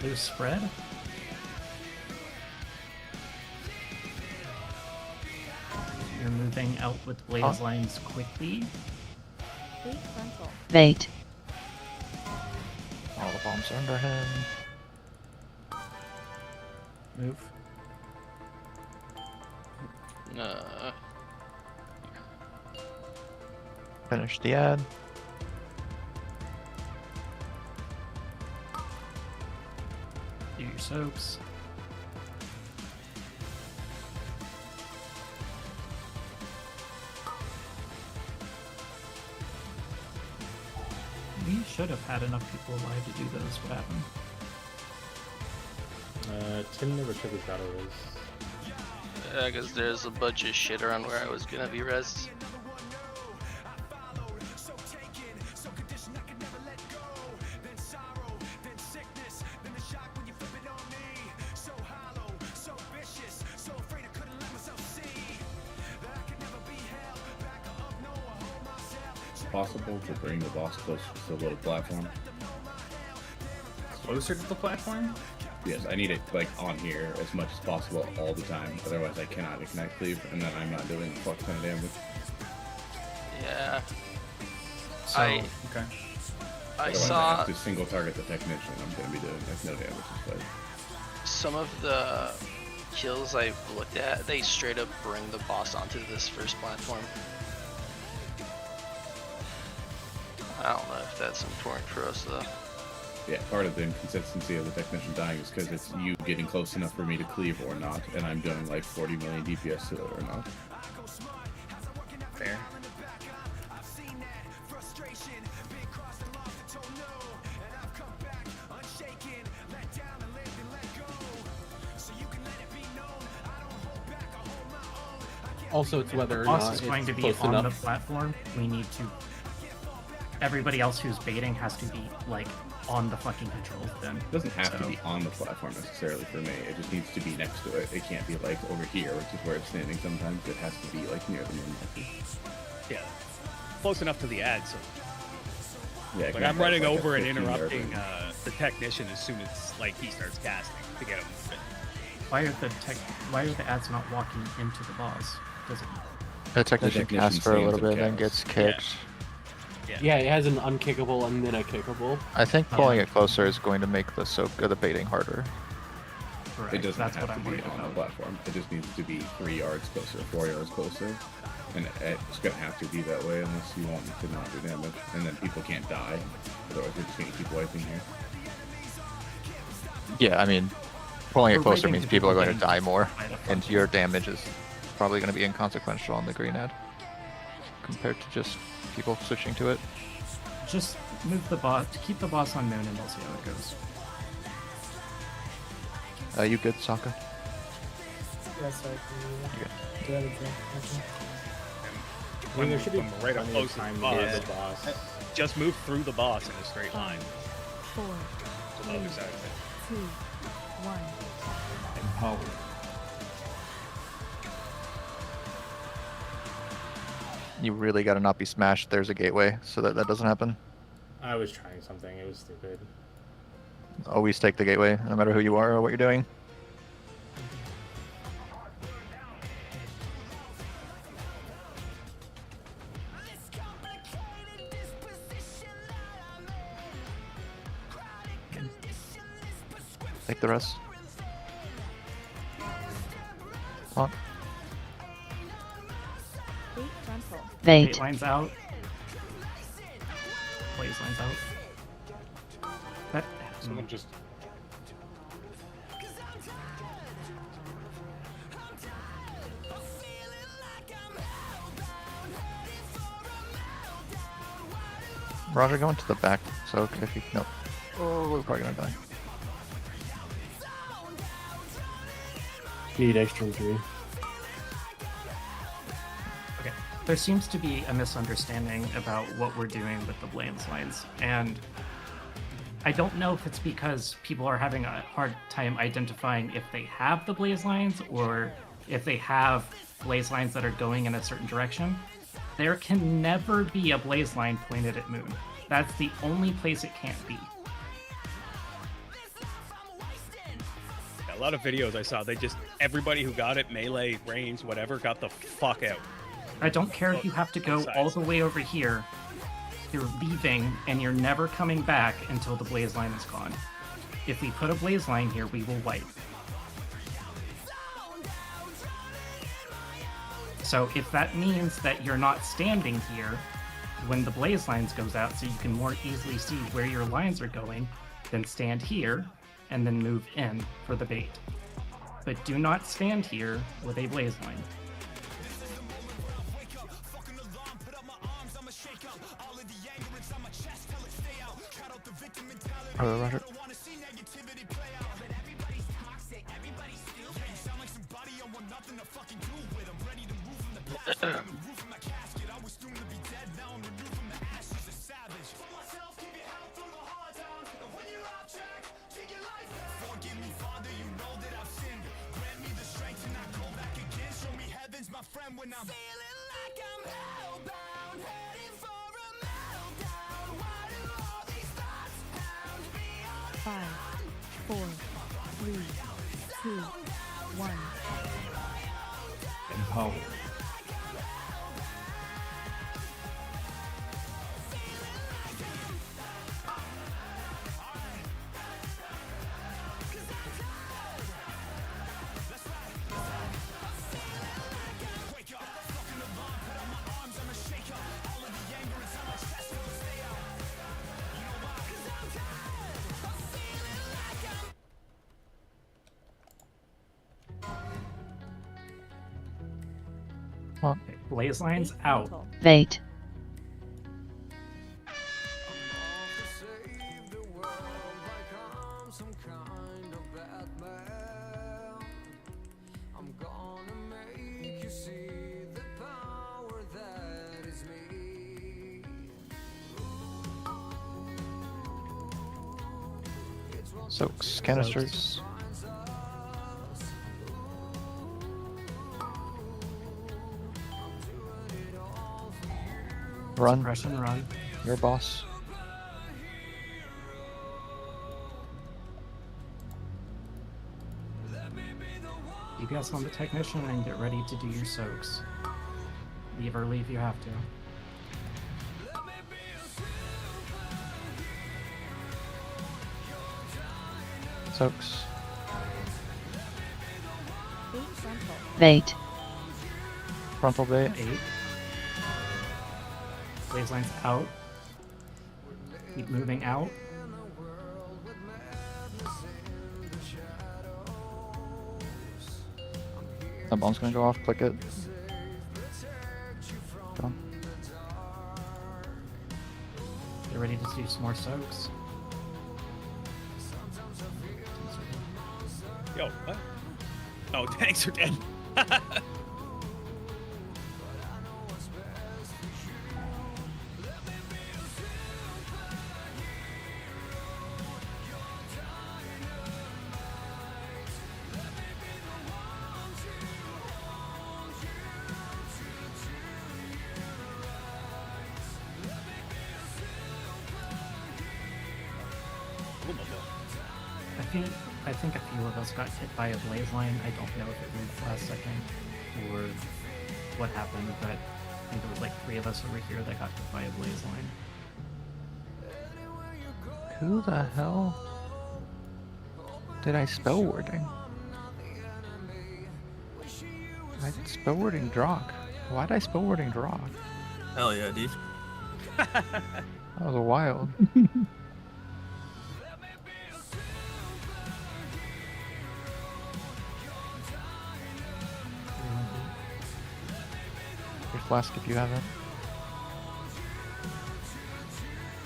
There's spread. You're moving out with blaze lines quickly. Bait frontal. Bait. All the bombs are under him. Move. Finish the ad. Do your soaps. We should have had enough people alive to do those. What happened? Tim never took his battle race. Yeah, because there's a bunch of shit around where I was gonna be rezzed. Possible to bring the boss closer to the little platform. Closer to the platform? Yes, I need it like on here as much as possible all the time. Otherwise, I cannot ignite cleave, and then I'm not doing a fuck ton of damage. Yeah. So, I Otherwise, I saw have to single target the technician. I'm gonna be doing like no damage instead. some of the kills I've looked at. They straight up bring the boss onto this first platform. I don't know if that's important for us though. Yeah, part of the inconsistency of the technician dying is because it's you getting close enough for me to cleave or not, and I'm doing like 40 million DPS to it or not. Fair. Also, it's whether or boss not is going it's to be close on enough. the platform. We need to. Everybody else who's baiting has to be like on the fucking controls. Then It doesn't have to be on the platform necessarily for me. It just needs to be next to it. It can't be like over here, which is where it's standing sometimes. It has to be like near the moon marker. Yeah. Close enough to the ad, so Yeah, like can I'm have, running like, a over and 15 yard interrupting range. the technician as soon as like he starts casting to get him moving. why are the ads not walking into the boss? Does it? The technician technician casts for a little stands bit, and then casts. gets kicked. Yeah, it has an unkickable and then a kickable. I think pulling it closer is going to make the the baiting harder. Correct. It doesn't That's have what to I'm be worried on the about. platform. It just needs to be 3 yards closer, 4 yards closer. And it's going to have to be that way unless you want it to not do damage. And then people can't die. Otherwise, we're just going to keep wiping here. Yeah, I mean, pulling it We're closer waiting means to people are people going to getting die more, by the and front. your damage is probably going to be inconsequential on the green ad compared to just people switching to it. Just move the boss. Keep the boss on moon, and we'll see how it goes. You good, Sokka? Yes, I You do that again. I When, mean, there should be when we're right up plenty of close to time the to boss, get the boss. just move through the boss in a straight line 4, to the other side of it. 2, 1. Empower. You really gotta not be smashed. There's a gateway, so that doesn't happen. I was trying something. It was stupid. Always take the gateway, no matter who you are or what you're doing. Take the rest. Come on. Bait frontal. Bait lines out. Blaze lines out. That, Someone just. Roger, going to the back. So if you no. Oh, we're probably gonna die. Need extra 3. Okay. There seems to be a misunderstanding about what we're doing with the blaze lines, and I don't know if it's because people are having a hard time identifying if they have the blaze lines or if they have blaze lines that are going in a certain direction. There can never be a blaze line pointed at Moon. That's the only place it can't be. A lot of videos I saw, they just, everybody who got it, melee, range, whatever, got the fuck out. I don't care if you have to go all the way over here. You're leaving and you're never coming back until the blaze line is gone. If we put a blaze line here, we will wipe. So if that means that you're not standing here when the blaze lines goes out so you can more easily see where your lines are going, then stand here and then move in for the bait. But do not stand here with a blaze line. Roger. Five, 4, 3, 2, 1. Empower. Blaze lines out. Bait. Soaks, canisters. Run. Suppression, run. Your boss. DPS on the technician and get ready to do your soaks. Leave early if you have to. Soaks. Bait. Frontal bait. 8. Blaze lines out. Keep moving out. That bomb's gonna go off. Click it. Go. Get ready to do some more soaks. Yo, what? Oh, tanks are dead. I think a few of us got hit by a blaze line. I don't know if it moved last second or what happened, but I think there was like 3 of us over here that got hit by a blaze line. Who the hell did I spell wording? I spell wording Drock. Why did I spell wording Drock? Hell yeah, dude. That was wild. Your flask if you have it.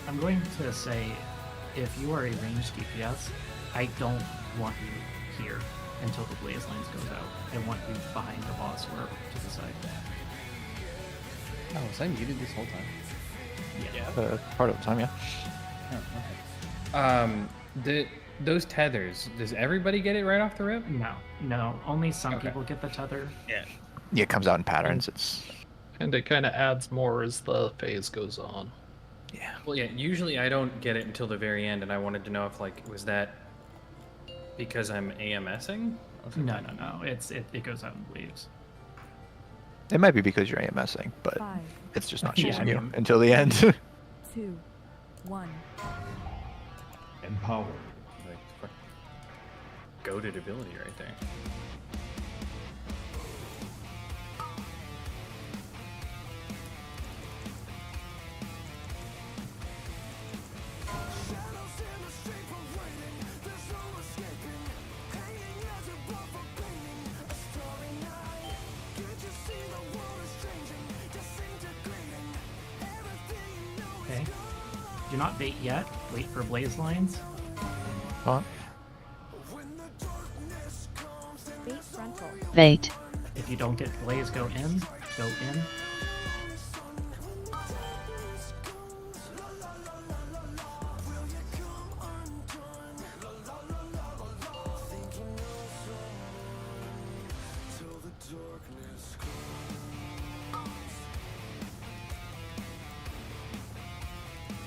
I'm going to say, if you are a ranged DPS, I don't want you here until the blaze lines goes out. I want you behind the boss or to the side. Oh, was I muted this whole time? Yeah. Part of the time, yeah. Oh, okay. Those tethers, does everybody get it right off the rip? No. Only some people get the tether. Yeah. Yeah, it comes out in patterns. It's And it kind of adds more as the phase goes on. Yeah. Well, yeah, usually I don't get it until the very end, and I wanted to know if, like, was that because I'm AMSing? No. It goes out in waves. It might be because you're AMSing, but 5, it's just not Yeah, choosing I you mean- until the end. 2, 1. Empower. Like, goated ability right there. Okay. Do not bait yet. Wait for blaze lines. Huh? Bait frontal. Bait. If you don't get blaze, go in. Go in.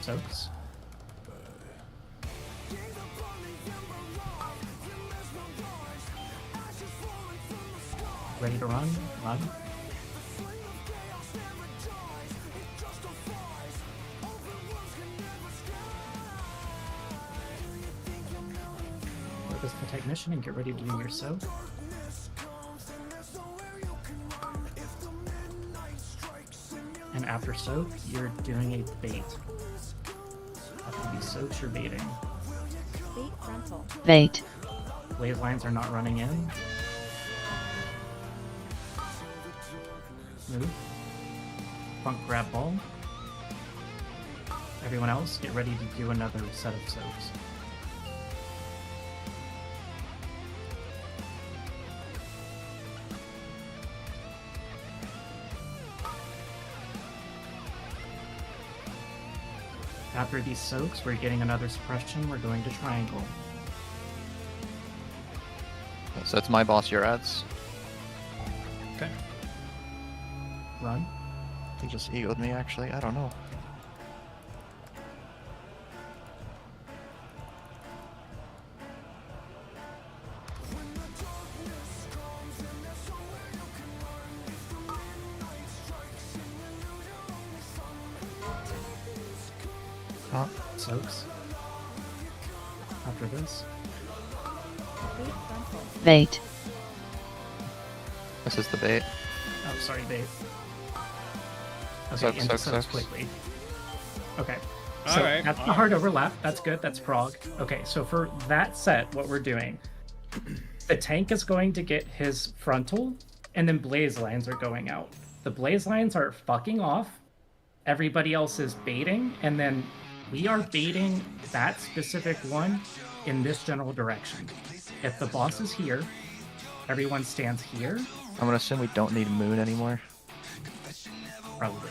Soaks. Ready to run? Run. Focus the technician and get ready to do your soak. And after soak, you're doing a bait. After these soaks, you're baiting. Bait frontal. Bait. Blaze lines are not running in. Move. Funk grab ball. Everyone else, get ready to do another set of soaks. After these soaks, we're getting another suppression. We're going to triangle. So that's my boss, your ads. Okay. Run. He just egoed me, actually. I don't know. Huh? Soaks. After this. Bait frontal. Bait. This is the bait. Oh, sorry, bait. Okay, Soak, into soak, soaks soaks. quickly. Okay. All So right, that's all the hard overlap. That's good. That's prog. Okay, so for that set, what we're doing, the tank is going to get his frontal, and then blaze lines are going out. The blaze lines are fucking off. Everybody else is baiting, and then we are baiting that specific one in this general direction. If the boss is here, everyone stands here. I'm gonna assume we don't need moon anymore. Probably.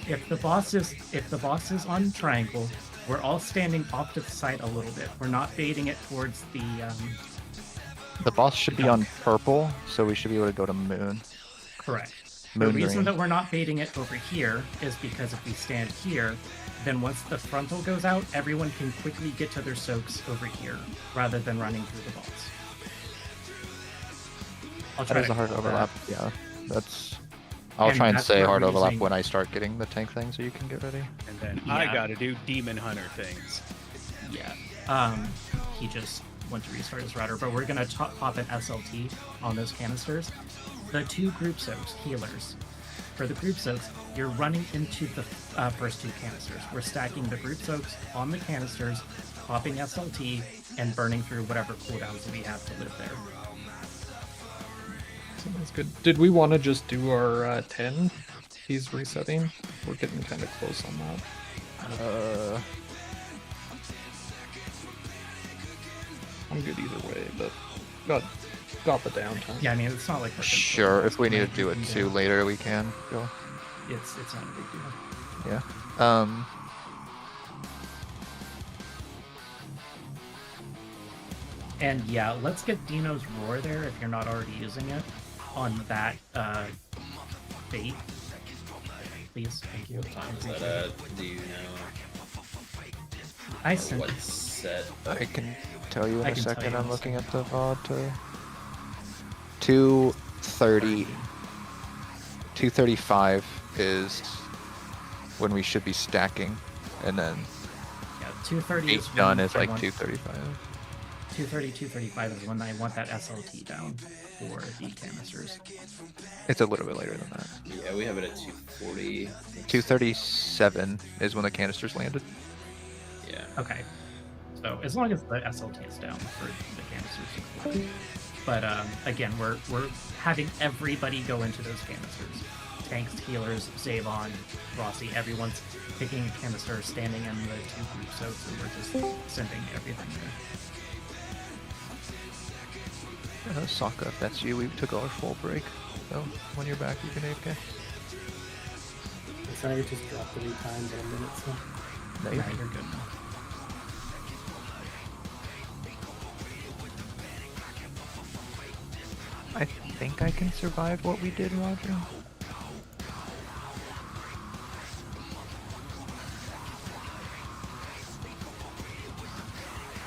If the boss is on triangle, we're all standing off to the side a little bit. We're not baiting it towards the. The boss should be on purple, so we should be able to go to moon. Correct. Moon the reason green. that we're not baiting it over here is because if we stand here, then once the frontal goes out, everyone can quickly get to their soaks over here, rather than running through the boss. I'll try That is to a hard call overlap. that. Yeah, that's. I'll And try and that's say where hard we're overlap using- when I start getting the tank thing, so you can get ready. And then Yeah. I gotta do demon hunter things. Yeah. He just went to restart his router, but we're gonna pop an SLT on those canisters. The two group soaks, healers. For the group soaks, you're running into the first two canisters. We're stacking the group soaks on the canisters, popping SLT, and burning through whatever cooldowns we have to live there. Sounds good. Did we want to just do our 10? He's resetting. We're getting kind of close on that. I'm good either way, but got the downtime. Yeah, I mean, it's not like we're Sure, if we need to do it too later, we can go. It's not a big deal. Yeah. And yeah, let's get Dino's Roar there if you're not already using it on that bait. Please, thank you. What time is that at? Do you know? I Or sent what set? I can tell you in I a can tell second. you in I'm a looking at the VOD to 2:30. 2:35 is when we should be stacking, and then Yeah, 2:30 is done when is I like want- 2:35. 2:30, 2:35 is when I want that SLT down for the canisters. It's a little bit later than that. Yeah, we have it at 2:40. 2:37 is when the canisters landed. Yeah. Okay. So as long as the SLT is down for the canisters. But again, we're having everybody go into those canisters. Tanks, healers, Zavon, Rossi, everyone's picking a canister, standing in the two group soaks, and we're just sending everything there. Sokka, if that's you, we took our full break. So when you're back, you can AFK. Sorry, it just dropped 3 times in a minute, so. No, Yeah, you're good now. I think I can survive what we did, Roger.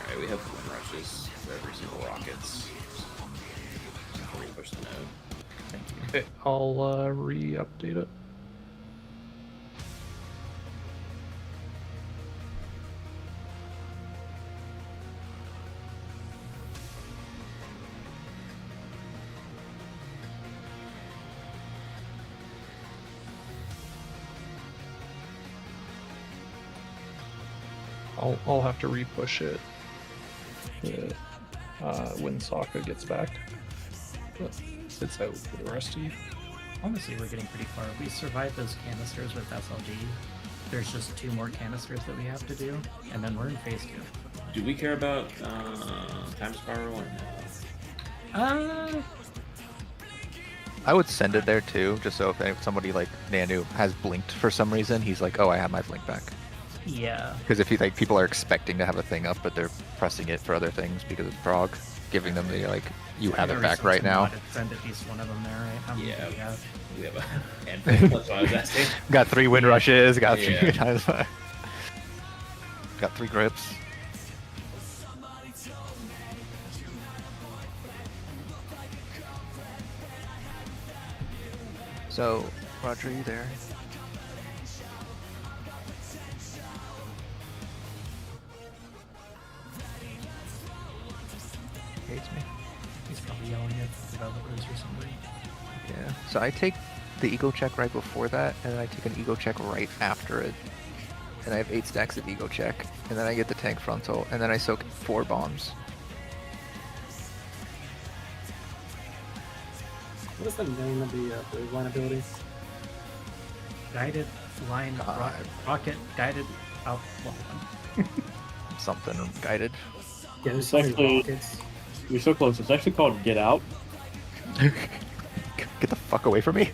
Alright, we have wind rushes for every single rockets. So before we push the node. Thank you. Okay, I'll re-update it. I'll have to re-push it when Sokka gets back. But it's out for the rest of you. Honestly, we're getting pretty far. We survived those canisters with SLG. There's just 2 more canisters that we have to do, and then we're in phase 2. Do we care about time spiral or no? I would send it there too, just so if somebody like Nanu has blinked for some reason, he's like, oh, I have my blink back. Yeah. Because if you like, people are expecting to have a thing up, but they're pressing it for other things because it's Frog, giving them the like, you have it back right now. Send at least one of them there, right? How many do we have? We have a handful. That's what I was asking. Got 3 wind rushes, got Yeah. 3 times 5. Got 3 grips. So, Roger, are you there? Hates me. He's probably yelling at developers or something. Yeah. So I take the ego check right before that, and then I take an ego check right after it. And I have 8 stacks of ego check, and then I get the tank frontal, and then I soak 4 bombs. What is the name of the blue line ability? Guided line rocket guided out. Something guided. Yeah, there's It's so many actually rockets. you're so close. It's actually called Get Out. Get the fuck away from me.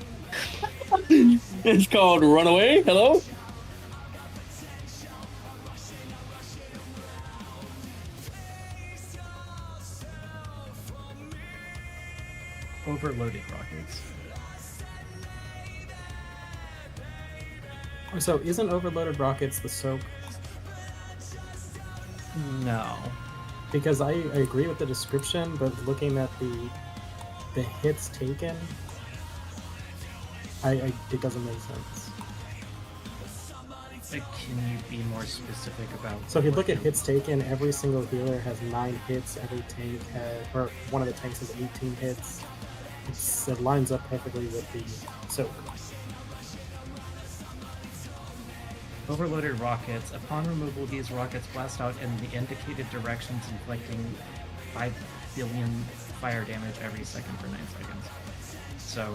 It's called Runaway. Hello. Overloaded rockets. So isn't overloaded rockets the soak? No. Because I agree with the description, but looking at the hits taken, it doesn't make sense. Can you be more specific about? So if you look at hits taken, every single healer has 9 hits. Every tank has, or one of the tanks has 18 hits. It lines up perfectly with the soak. Overloaded rockets. Upon removal, these rockets blast out in the indicated directions, inflicting 5 billion fire damage every second for 9 seconds. So,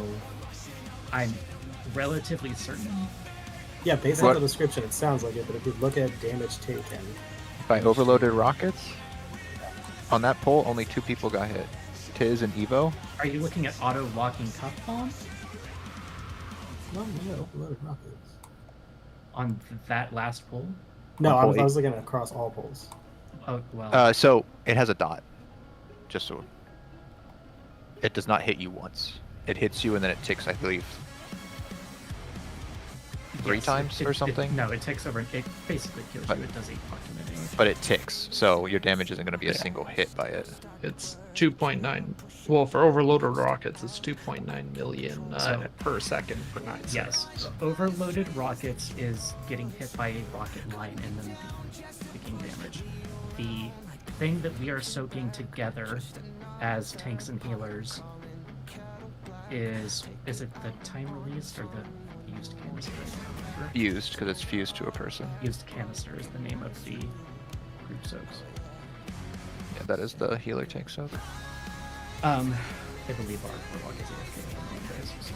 I'm relatively certain. Yeah, based on the description, it sounds like it, but if you look at damage taken... By overloaded rockets, on that poll, only 2 people got hit. Tiz and Evo. Are you looking at auto-locking cuff bomb? No, overloaded rockets. On that last poll? No, I was looking at across all polls. Oh, well. So, it has a dot. Just so... It does not hit you once. It hits you and then it ticks, I believe, 3 times or something? No, it ticks over. It basically kills you. It does 8 fucking damage. But it ticks, so your damage isn't going to be a single hit by it. It's 2.9. Well, for overloaded rockets, it's 2.9 million per second for 9 Yes. seconds. So overloaded rockets is getting hit by a rocket line and then taking damage. The thing that we are soaking together as tanks and healers is it the time released or the fused canister? I don't remember. Fused, because it's fused to a person. Fused canister is the name of the group soaks. Yeah, that is the healer tank soak. I believe our warlock is AFK on the guys. So.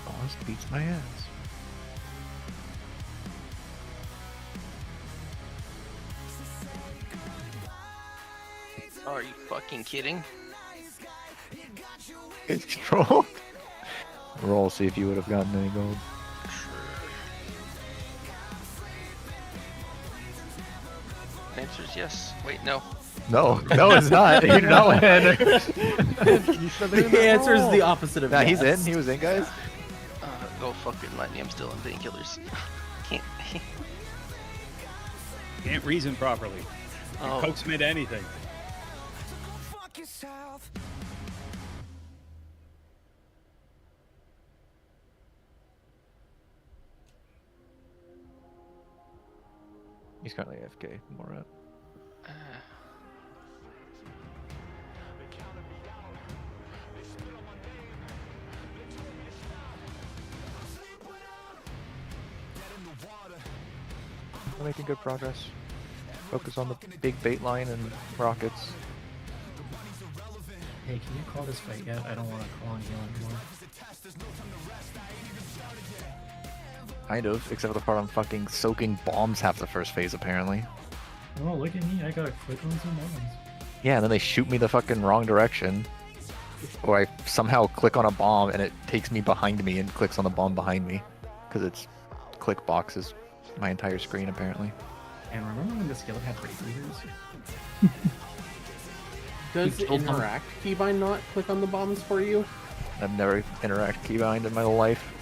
Boss beats my ass. Are you fucking kidding? It's troll. Roll, see if you would have gotten any gold. Answer is yes. Wait, no. No, it's not. You do not win. The answer is the opposite of Nah, yes. he's in. He was in, guys. Go fucking let me. I'm still in painkillers. Can't reason properly. Oh. Coax him into anything. He's currently AFK. More up. We're making good progress. Focus on the big bait line and rockets. Hey, can you call this fight yet? I don't want to call on you anymore. Kind of, except for the part I'm fucking soaking bombs half the first phase, apparently. Oh, look at me. I got quick ones and ones. Yeah, and then they shoot me the fucking wrong direction. Or I somehow click on a bomb and it takes me behind me and clicks on the bomb behind me. Because its click box is my entire screen, apparently. And remember when the skill had rate readers? Does interact keybind not click on the bombs for you? I've never interacted keybind in my life.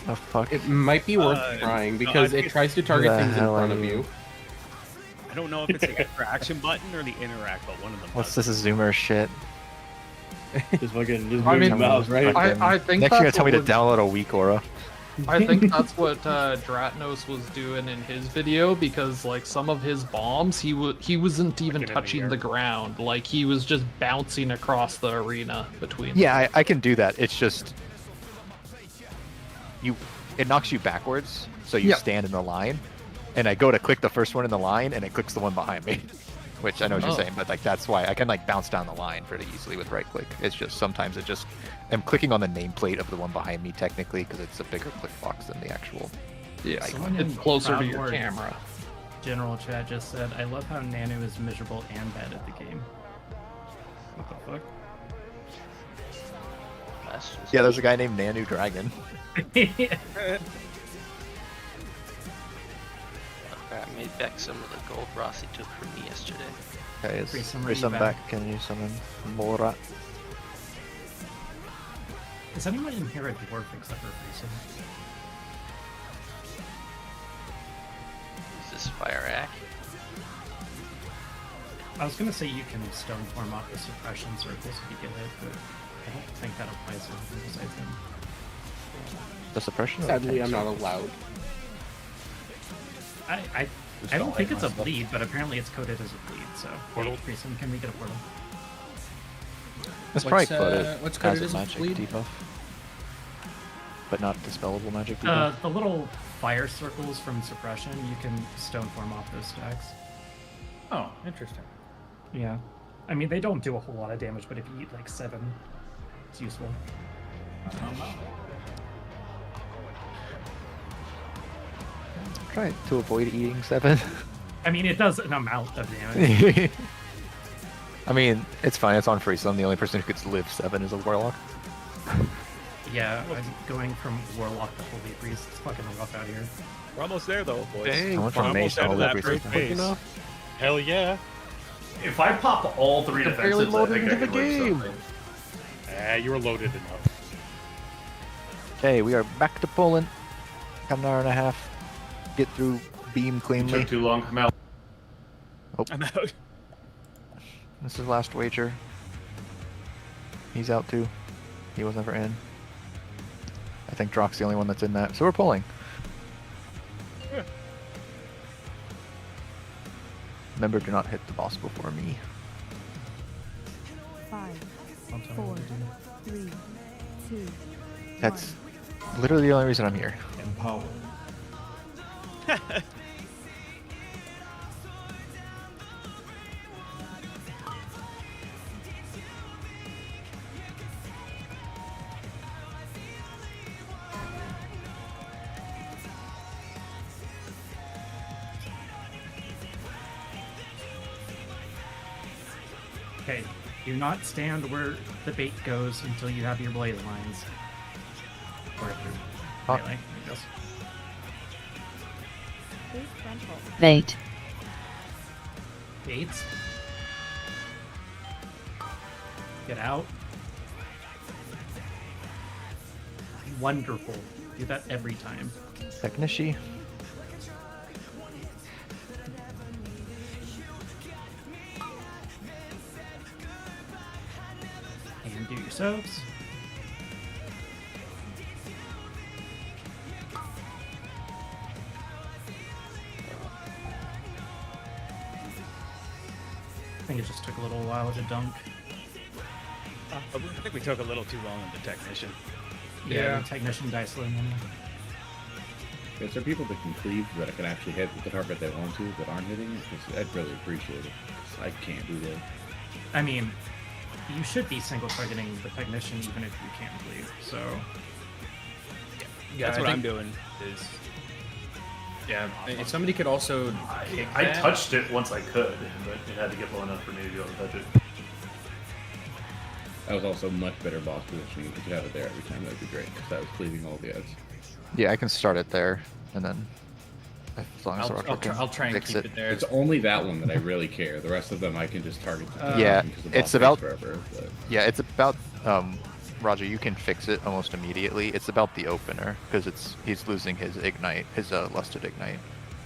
Oh fuck. It might be worth trying because it tries to target Who the things in hell front are of you? you. I don't know if it's the interaction button or the interact, but one of them. What's this Zoomer shit? Just fucking just I move mean, your mouse, right? I think Next you're gonna that's tell me what to was- download a weak aura. I think that's what Dratnos was doing in his video because like some of his bombs he wasn't even touching the ground, like he was just bouncing across the arena between them. Yeah, I can do that. It's just it knocks you backwards, so you Yep. stand in the line, and I go to click the first one in the line, and it clicks the one behind me. Which I know what you're Oh. saying, but like that's why I can like bounce down the line pretty easily with right click. It's just sometimes I'm clicking on the nameplate of the one behind me technically because it's a bigger click box than the actual. Yeah, Someone it's in closer to your Cloudboard camera. General chat just said, I love how Nanu is miserable and bad at the game. What the fuck? Yeah, there's a guy named Nanu Dragon. I made back some of the gold Rossi took from me yesterday. Okay, is Free some Grissom back. back? Can you summon Mora? Is anyone in here a dwarf except for Freeson? Is this fire act? I was gonna say you can stone form off the suppression circles if you get it, but I don't think that applies to anything besides him. The suppression? or Sadly, tank I'm not circles? allowed. I don't think it's a bleed, but apparently it's coded as a bleed, so portal Freeson, can we get a portal? That's probably coded what's as coded a as a magic bleed? debuff. But not dispellable magic debuff. The little fire circles from suppression, you can stone form off those stacks. Oh, interesting. Yeah. I mean, they don't do a whole lot of damage, but if you eat like 7, it's useful. Try to avoid eating 7. I mean, it does an amount of damage. I mean, it's fine. It's on free, so I'm the only person who could live 7 is a warlock. Yeah, I'm going from Warlock to Holy Priest. It's fucking rough out here. We're almost there though, boys. I went We're from mace almost to out of Holy that Priest. first Quick phase. Hell yeah. If I pop all 3 You're barely defenses, I loaded think I into can the live game. something. You were loaded enough. Okay, we are back to Poland. Got an hour and a half. Get through beam It cleanly. took too long to come out. I'm out. This is last wager. He's out too. He was never in. I think Drock's the only one that's in that. So we're pulling. Yeah. Remember, do not hit the boss before me. 5, 4, 3, 2. That's literally the only reason I'm here. Empower. Okay, do not stand where the bait goes until you have your blaze lines. Or if you're melee, I guess. Bait frontal. Bait. Baits. Get out. Wonderful. Do that every time. Technici. And do your soaps. I think it just took a little while to dunk. I think we took a little too long on the technician. Yeah, the technician dice slow. Is there people that can cleave that can actually hit the target they want to that aren't hitting it? 'Cause I'd really appreciate it. 'Cause I can't do that. I mean, you should be single targeting the technician even if you can't bleed, so. Yeah, That's I what I'm think- doing. Is Yeah, if somebody could also kick I that- touched it once I could, but it had to get low enough for me to be able to touch it. That was also much better boss positioning. If you could have it there every time, that'd be great. Because that was cleaving all the ads. Yeah, I can start it there, and then as long as I'll try and fix keep it there. It's only that one that I really care. The rest of them I can just target. Yeah, because the boss it's about takes forever. But... Yeah, it's about Roger. You can fix it almost immediately. It's about the opener because he's losing his ignite, his lusted ignite.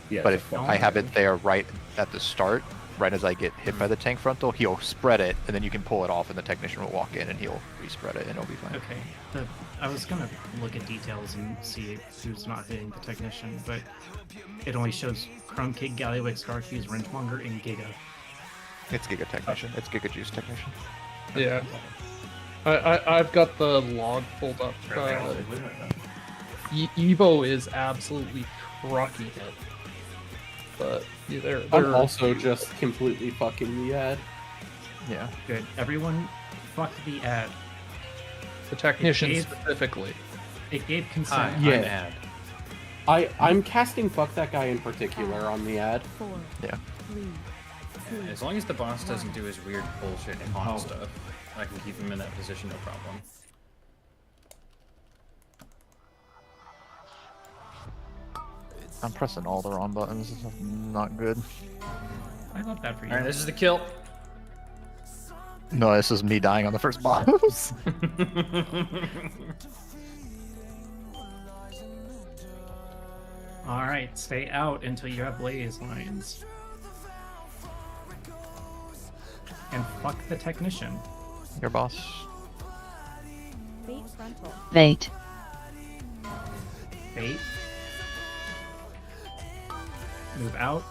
Yeah, but it's if a I have it there right at the start, right as I get hit by the tank frontal, he'll spread it, and then you can pull it off, and the technician will walk in, and he'll respread it, and it'll be fine. Okay. I was gonna look at details and see who's not hitting the technician, but it only shows Chrome Kid, Gallywix, Garfuse, Wrenchmonger, and Giga. It's Giga Technician. It's Giga Juice Technician. Yeah. I've got the log pulled up. Evo is absolutely trucking it. But yeah, they're I'm also just completely fucking the ad. Yeah. Good. Everyone fuck the ad. The technician It gave- specifically. It gave consent. Yeah. I'm casting fuck that guy in particular on the ad. 4, Yeah. 3, 2, As long as the boss doesn't do his weird bullshit con stuff, I can keep him in that position, no problem. I'm pressing all the wrong buttons. This is not good. I love that for you. Alright, this is the kill. No, this is me dying on the first boss. Alright, stay out until you have blaze lines. And fuck the technician. Your boss. Fate frontal. Wait. Bait. Move out.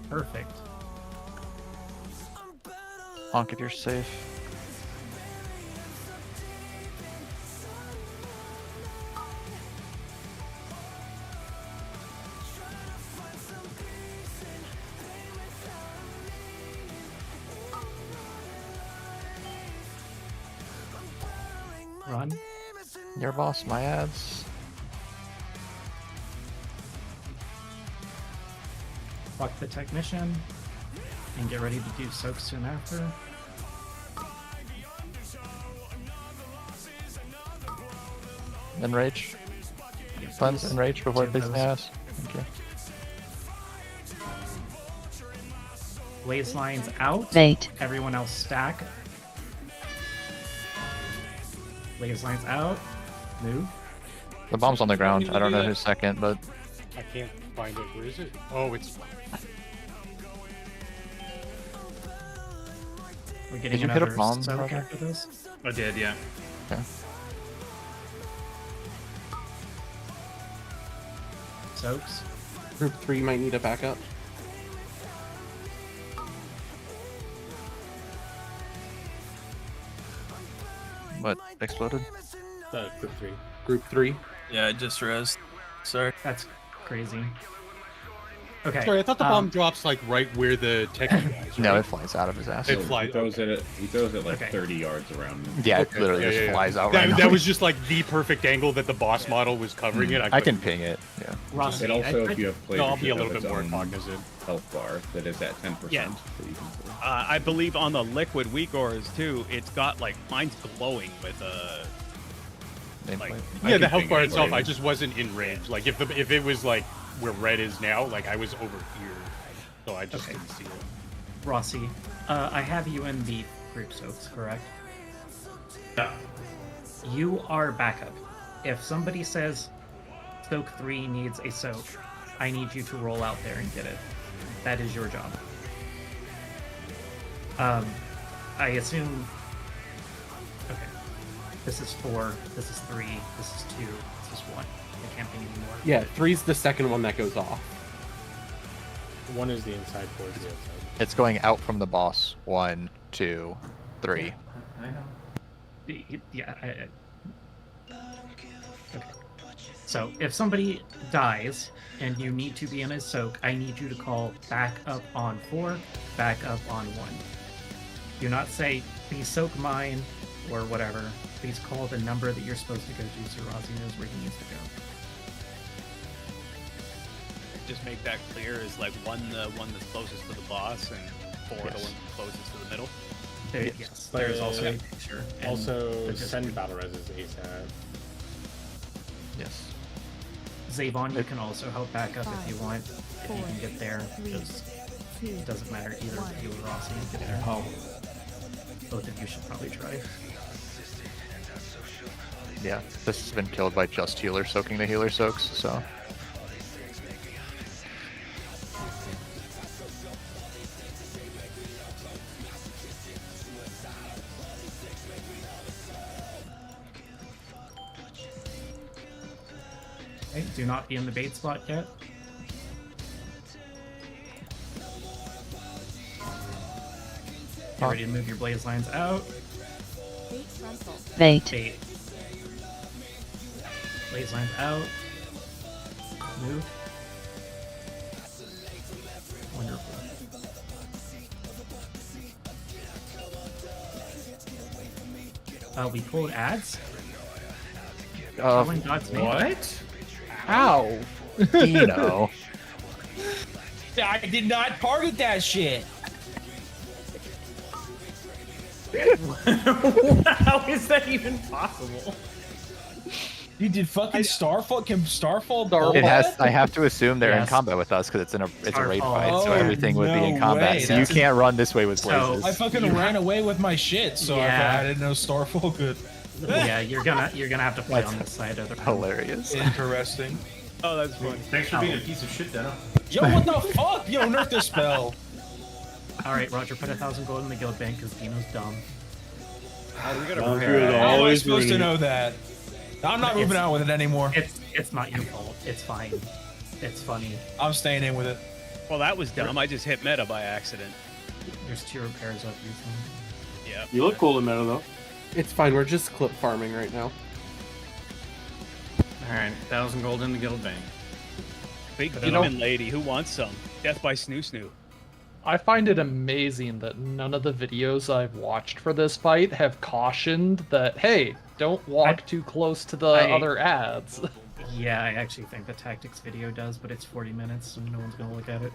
Perfect. Honk if you're safe. Run. Your boss, my ads. Fuck the technician. And get ready to do soak soon after. Enrage. Yes, Cleanse, please. enrage before Two it of plays the those. ass. Thank you. Blaze lines out. Wait. Everyone else stack. Blaze lines out. Move. The bomb's on the ground. You I don't do know that. who's second, but I can't find it. Where is it? Oh, it's. We're getting Did you hit a another bomb, soak Roger? after this. I did, yeah. okay. Soaks. Group 3 might need a backup. What exploded? Group 3. Group 3. Yeah, I just rezzed. Sorry. That's crazy. Okay. Sorry, I thought the bomb drops like right where the tech guys. Right? No, it flies out of his ass. It He flies. throws it. He throws it like Okay. 30 yards around. Yeah, Okay, it literally yeah, just yeah, yeah. flies out That, right that now. was just like the perfect angle that the boss model was covering it. I can ping it. Yeah. Rossi, And also, I- if you have played, No, I'll be a little bit more cognizant. Health bar that is at 10%. Yeah. That you can pull. I believe on the liquid weak ores too, it's got like mine's glowing with like I Yeah, can the health ping bar it. itself, I just wasn't in range. Like if it was like where red is now, like I was over here, so I just didn't see it. Rossi, I have you in the group soaks, correct? Yeah. You are backup. If somebody says soak 3 needs a soak, I need you to roll out there and get it. That is your job. I assume. Okay. This is 4. This is 3. This is 2. This is 1. I can't think anymore. Yeah, 3's the second one that goes off. 1 is the inside, 4 is the outside. It's going out from the boss. 1, 2, 3. I know. Yeah. Okay. So if somebody dies and you need to be in a soak, I need you to call back up on 4, back up on 1. Do not say, please soak mine, or whatever. please call the number that you're supposed to go to so Rossi knows where he needs to go. Just make that clear is like one the one that's closest to the boss and 4 the one closest to the middle. Yes, there's also a picture. and Also, the send battle reses ASAP. Yes. Zavon, you can also help back up if you want. If you can get there, just it doesn't matter either if you or Rossi get there. Oh. Both of you should probably try. Yeah, this has been killed by just healer soaking the healer soaks, so. Okay, do not be in the bait spot yet. Get ready to move your blaze lines out. Bait. Bait. Blaze lines out. Move. Wonderful. We pulled ads. Calling God's name. What? How? Dino. I did not target that shit. How is that even possible? You did fucking Starfall? Can Starfall? It pull has. that? I have to assume they're in Yes. combat with us because it's a raid Starfall. fight, so Oh, everything would be in no combat. way. So you That's- can't run this way with So- blazes. I fucking You ran have- away with my shit, so Yeah. I didn't know Starfall could. Yeah, you're gonna have to play That's on this side of the room. Hilarious. Interesting. Oh, that's funny. Thanks for being a piece of shit, Dano. Yo, what the fuck? Yo, nerf this spell. All right, Roger, put 1,000 gold in the guild bank because Dino's dumb. Oh, we gotta Roger prepare. is How am I always supposed to ruining it. know that? I'm not It's- moving out with it anymore. It's not your fault. It's fine. It's funny. I'm staying in with it. Well, that was dumb. I just hit meta by accident. There's 2 repairs up here. Yeah. You look cool in meta though. It's fine. We're just clip farming right now. Alright, 1,000 gold in the guild bank. Big You know- demon lady. Who wants some? Death by snoo snoo. I find it amazing that none of the videos I've watched for this fight have cautioned that, hey, don't walk too close to the other ads. Yeah, I actually think the tactics video does, but it's 40 minutes, so no one's gonna look at it.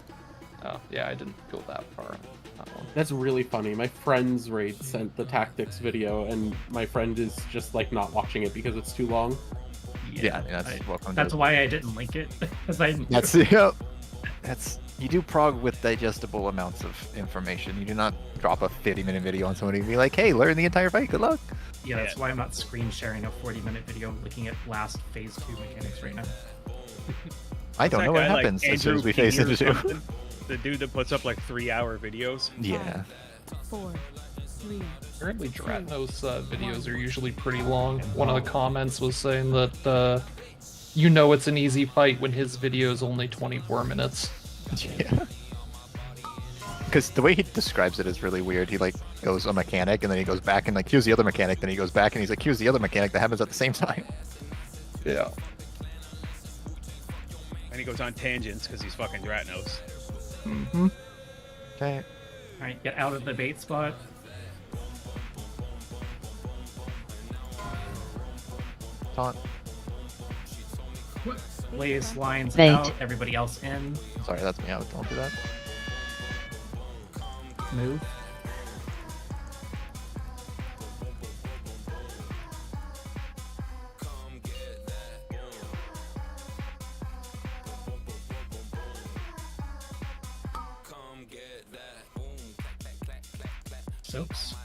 Oh, yeah, I didn't go that far on that one. That's really funny. My friend's raid sent the tactics video, and my friend is just like not watching it because it's too long. Yeah, I mean, that's welcome. That's why I didn't link it, because I. That's yep. That's you do prog with digestible amounts of information. You do not drop a 50-minute video on somebody and be like, "Hey, learn the entire fight. Good luck." Yeah, that's why I'm not screen sharing a 40-minute video looking at last phase 2 mechanics right now. I don't know what happens as soon as we face into 2. The dude that puts up like 3-hour videos. Yeah. 4, 3. Apparently, Dratnos videos are usually pretty long. One of the comments was saying that you know it's an easy fight when his video is only 24 minutes. Yeah. Because the way he describes it is really weird. He like goes a mechanic and then he goes back and like here's the other mechanic. Then he goes back and he's like here's the other mechanic that happens at the same time. Yeah. And he goes on tangents because he's fucking Dratnos. Mm-hmm. Okay. Alright, get out of the bait spot. Taunt. Blaze lines Bait. out, everybody else in. Sorry, that's me out. Don't do that. Move. Soaps.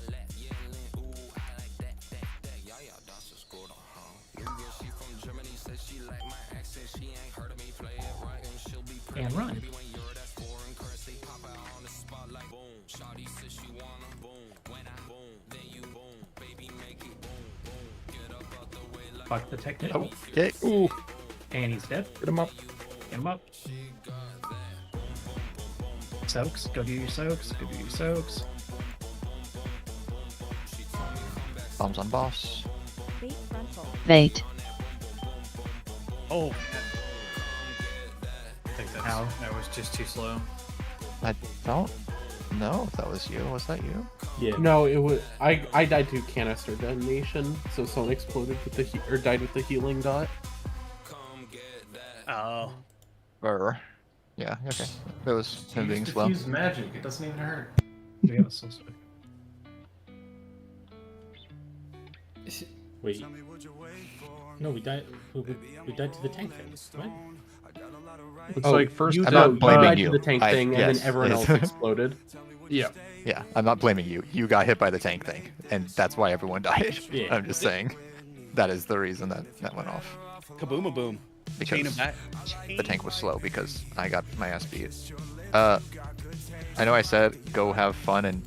And run. Fuck the technique. Oh, okay. Ooh. And he's dead. Get him up. Get him up. Soaks. Go do your soaks. Go do your soaks. Bombs on boss. Bait. Oh. I think Ow. that was just too slow. I don't No, that was you. Was that you? Yeah. No, it was I died to canister detonation, so someone exploded with the or died with the healing dot. Oh. Or, yeah, okay. It was him being slow. Diffuse magic. It doesn't even hurt. We have a soul spec. Wait. No, we died. We died to the tank thing. What? Looks like first. I'm not blaming died you. to the tank thing, and then everyone else exploded. Yeah. Yeah, I'm not blaming you. You got hit by the tank thing, and that's why everyone died. Yeah. I'm just saying that is the reason that went off. Kaboom a boom. Because Chain of that. the tank was slow because I got my ass beat. I know I said go have fun and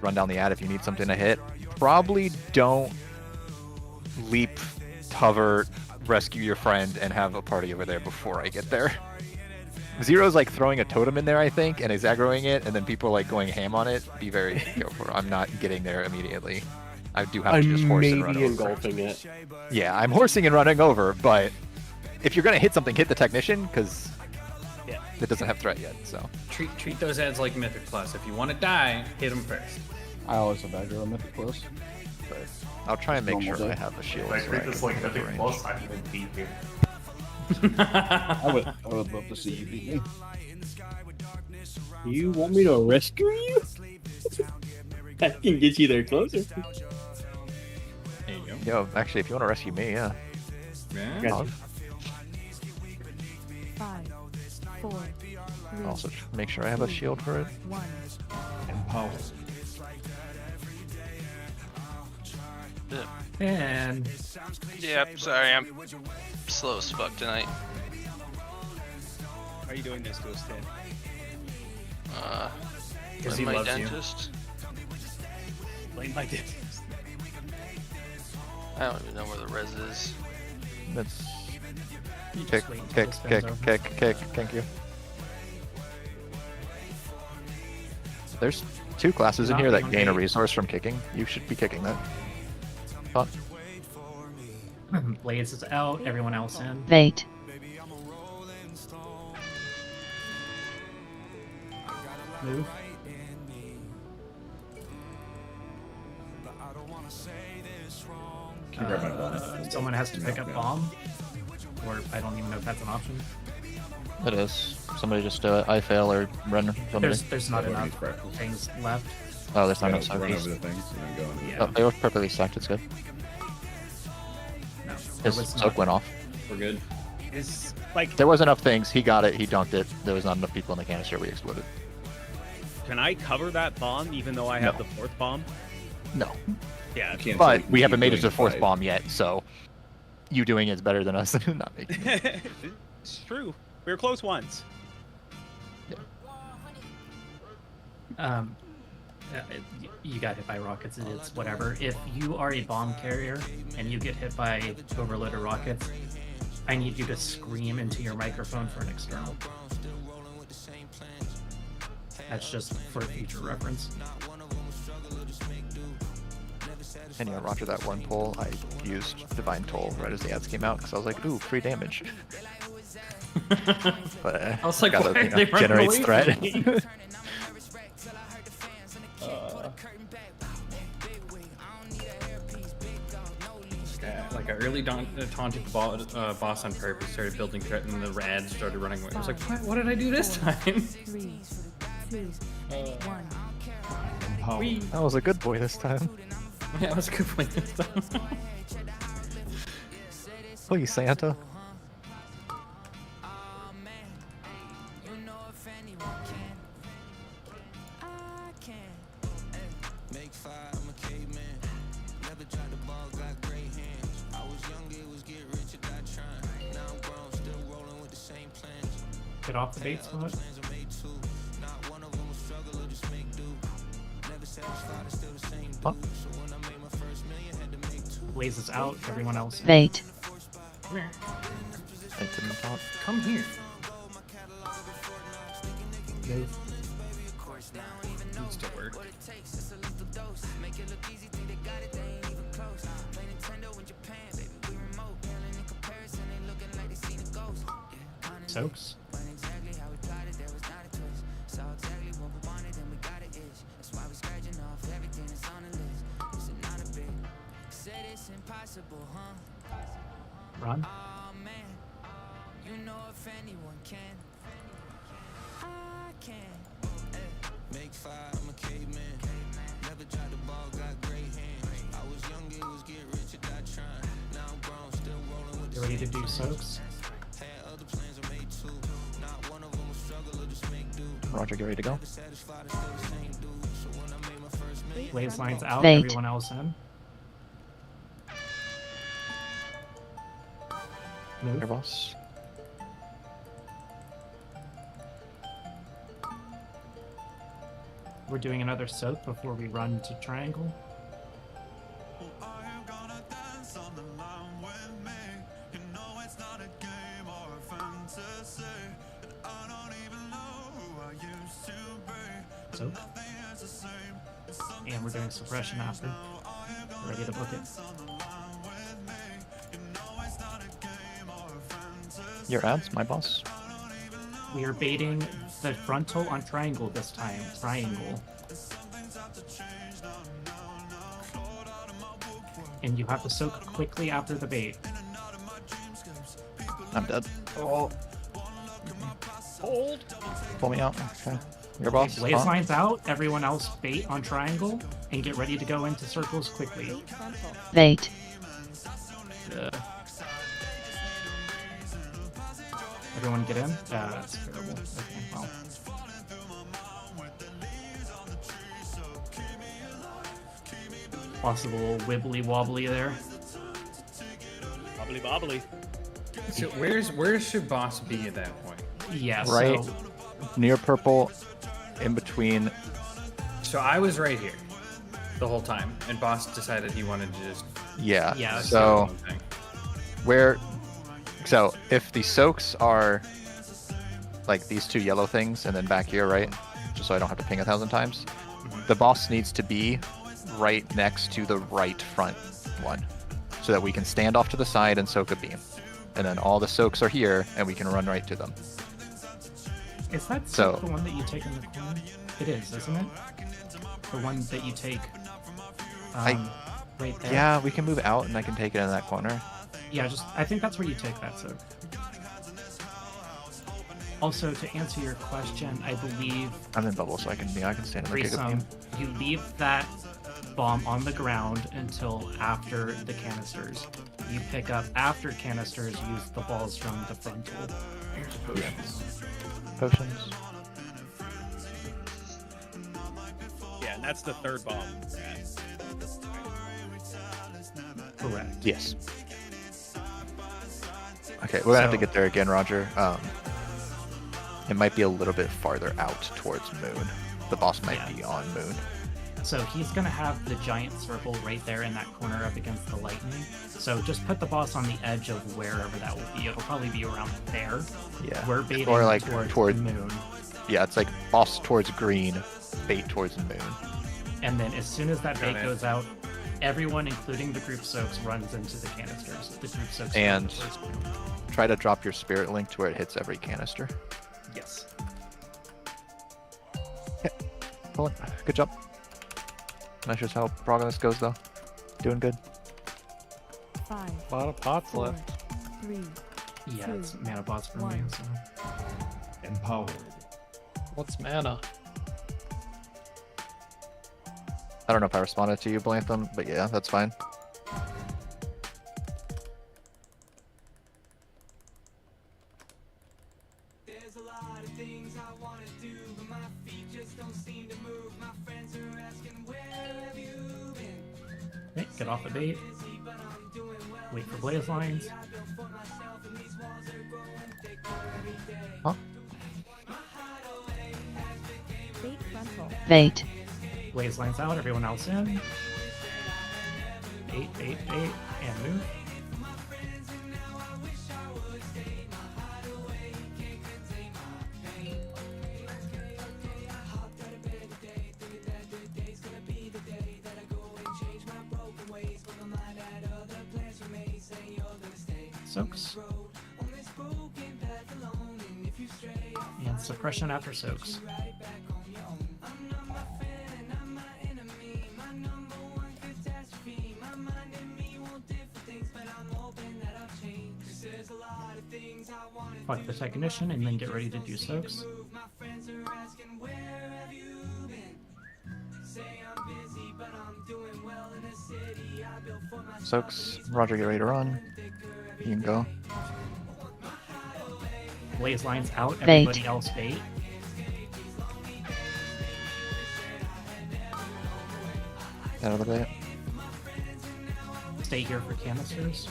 run down the ad if you need something to hit. Probably don't leap, hover, rescue your friend, and have a party over there before I get there. Zero's like throwing a totem in there, I think, and is aggroing it, and then people are like going ham on it. Be very careful. I'm not getting there immediately. I do have to just horse and run over. Engulfing it. Yeah, I'm horsing and running over, but if you're gonna hit something, hit the technician, because it doesn't have threat yet. So Treat those ads like Mythic Plus. If you want to die, hit them first. I always have aggro Mythic Plus. but I'll try and make Normal sure day. I have a shield. If I so treat I this can like hit the Mythic range. Plus, I'm gonna beat you. I would love to see you beat me. You want me to rescue you? I can get you there closer. There you go. Yo, actually, if you want to rescue me, yeah. Yeah. I'll 5, 4, 3, also make sure I have a shield for it. 1. Empower. And Yep, sorry, I'm slow as fuck tonight. How are you doing this to us, Ted? Because with he my loves you. dentist. Blame my dentist. I don't even know where the res is. That's you kick, just wait until kick, this kick, spins over. kick. Thank you. There's 2 classes in Not here that being gain a made. resource from kicking. You should be kicking that. Thought. Blades is out, everyone else in. Bait. Move. Can grab my bomb. Someone has to pick up bomb. Or I don't even know if that's an option. It is. Somebody just do it. I fail or run somebody. There's not Yeah, enough he's practice. things left. Oh, there's not Gotta enough run sockies. over the things and then go into Yeah. Oh, they were perfectly stacked. It's good. No, there His was soak not. went off. We're good. Is like, There was enough things. He got it. He dunked it. There was not enough people in the canister. We exploded. can I cover that bomb even though I have No. the 4th bomb? No. Yeah. You can't But say we keep haven't made it to doing the 4th fight. bomb yet, so you doing it is better than us not making it. It's true. We were close once. You got hit by rockets, it's whatever. If you are a bomb carrier and you get hit by overloaded rockets, I need you to scream into your microphone for an external. That's just for future reference. And yeah, roger that one pull. I used Divine Toll right as the ads came out because I was like, ooh, free damage. But I was like, gotta, why are you know, they running generates away threat. from me? Like I early taunted boss on purpose, started building threat, and the rads started running away. I was like, what did I do this time? 3, 2, 1. Empower. I was a good boy this time. Yeah, it was a good point this time. Please, Santa. Get off the bait spot. Huh? Blaze is out, everyone else in. Bait. Come here. I didn't thought. Come here. Move. Needs to work. Soaks. Run. You ready to do soaks? Roger, get ready to go. Blaze lines out, Wait. everyone else in. Your Move. boss. We're doing another soak before we run to triangle. Soak. And we're doing suppression after. Ready to book it. Your ads, my boss. We are baiting the frontal on triangle this time. Triangle. And you have to soak quickly after the bait. I'm dead. Oh. Hold. Pull me out. Okay. Your boss. Blaze Huh? lines out, everyone else bait on triangle, and get ready to go into circles quickly. Bait. Everyone get in? That's terrible. Okay, well. Possible wibbly wobbly there. Bobbly bobbly. So where should boss be at that point? Yeah, Right so near purple, in between. So I was right here the whole time, and boss decided he wanted to just. Yeah. Yeah, So thing. where? So if the soaks are like these two yellow things, and then back here, right? Just so I don't have to ping 1,000 times. The boss needs to be right next to the right front one, so that we can stand off to the side and soak a beam, and then all the soaks are here, and we can run right to them. is that So- the one that you take in the corner? It is, isn't it? The one that you take right there? Yeah, we can move out, and I can take it in that corner. Yeah, I think that's where you take that soak. Also, to answer your question, I believe I'm in bubble, so I can stand in the giga Threesome, beam. you leave that bomb on the ground until after the canisters. You pick up after canisters, use the balls from the frontal. Potions. Yeah, and that's the third bomb. Correct. Yes. Okay, we're gonna have to So- get there again, Roger. It might be a little bit farther out towards Moon. The boss might Yeah. be on Moon. So he's gonna have the giant circle right there in that corner up against the lightning. So just put the boss on the edge of wherever that will be. It'll probably be around there. Yeah. We're baiting Or like towards Moon. Yeah, it's like boss towards green, bait towards Moon. And then as soon as that bait Got it. goes out, everyone, including the group soaks, runs into the canisters. The group soaks And run towards Moon. try to drop your spirit link to where it hits every canister. Yes. Pull it. Good job. Not sure how progress goes though. Doing good. 5, A lot of pots 4, left. 3, Yeah, 2, it's mana bots for me. 1. So. Empowered. What's mana? I don't know if I responded to you, Blantham, but yeah, that's fine. Okay, get off the bait. Wait for blaze lines. Huh? Bait frontal. Bait. Blaze lines out, everyone else in. Bait, bait, bait, and move. Soaks. And suppression after soaks. Fuck the technician and then get ready to do soaks. Soaks. Roger, get ready to run. You can go. Blaze lines out, Bait. everybody else bait. Out of the bait. Stay here for canisters.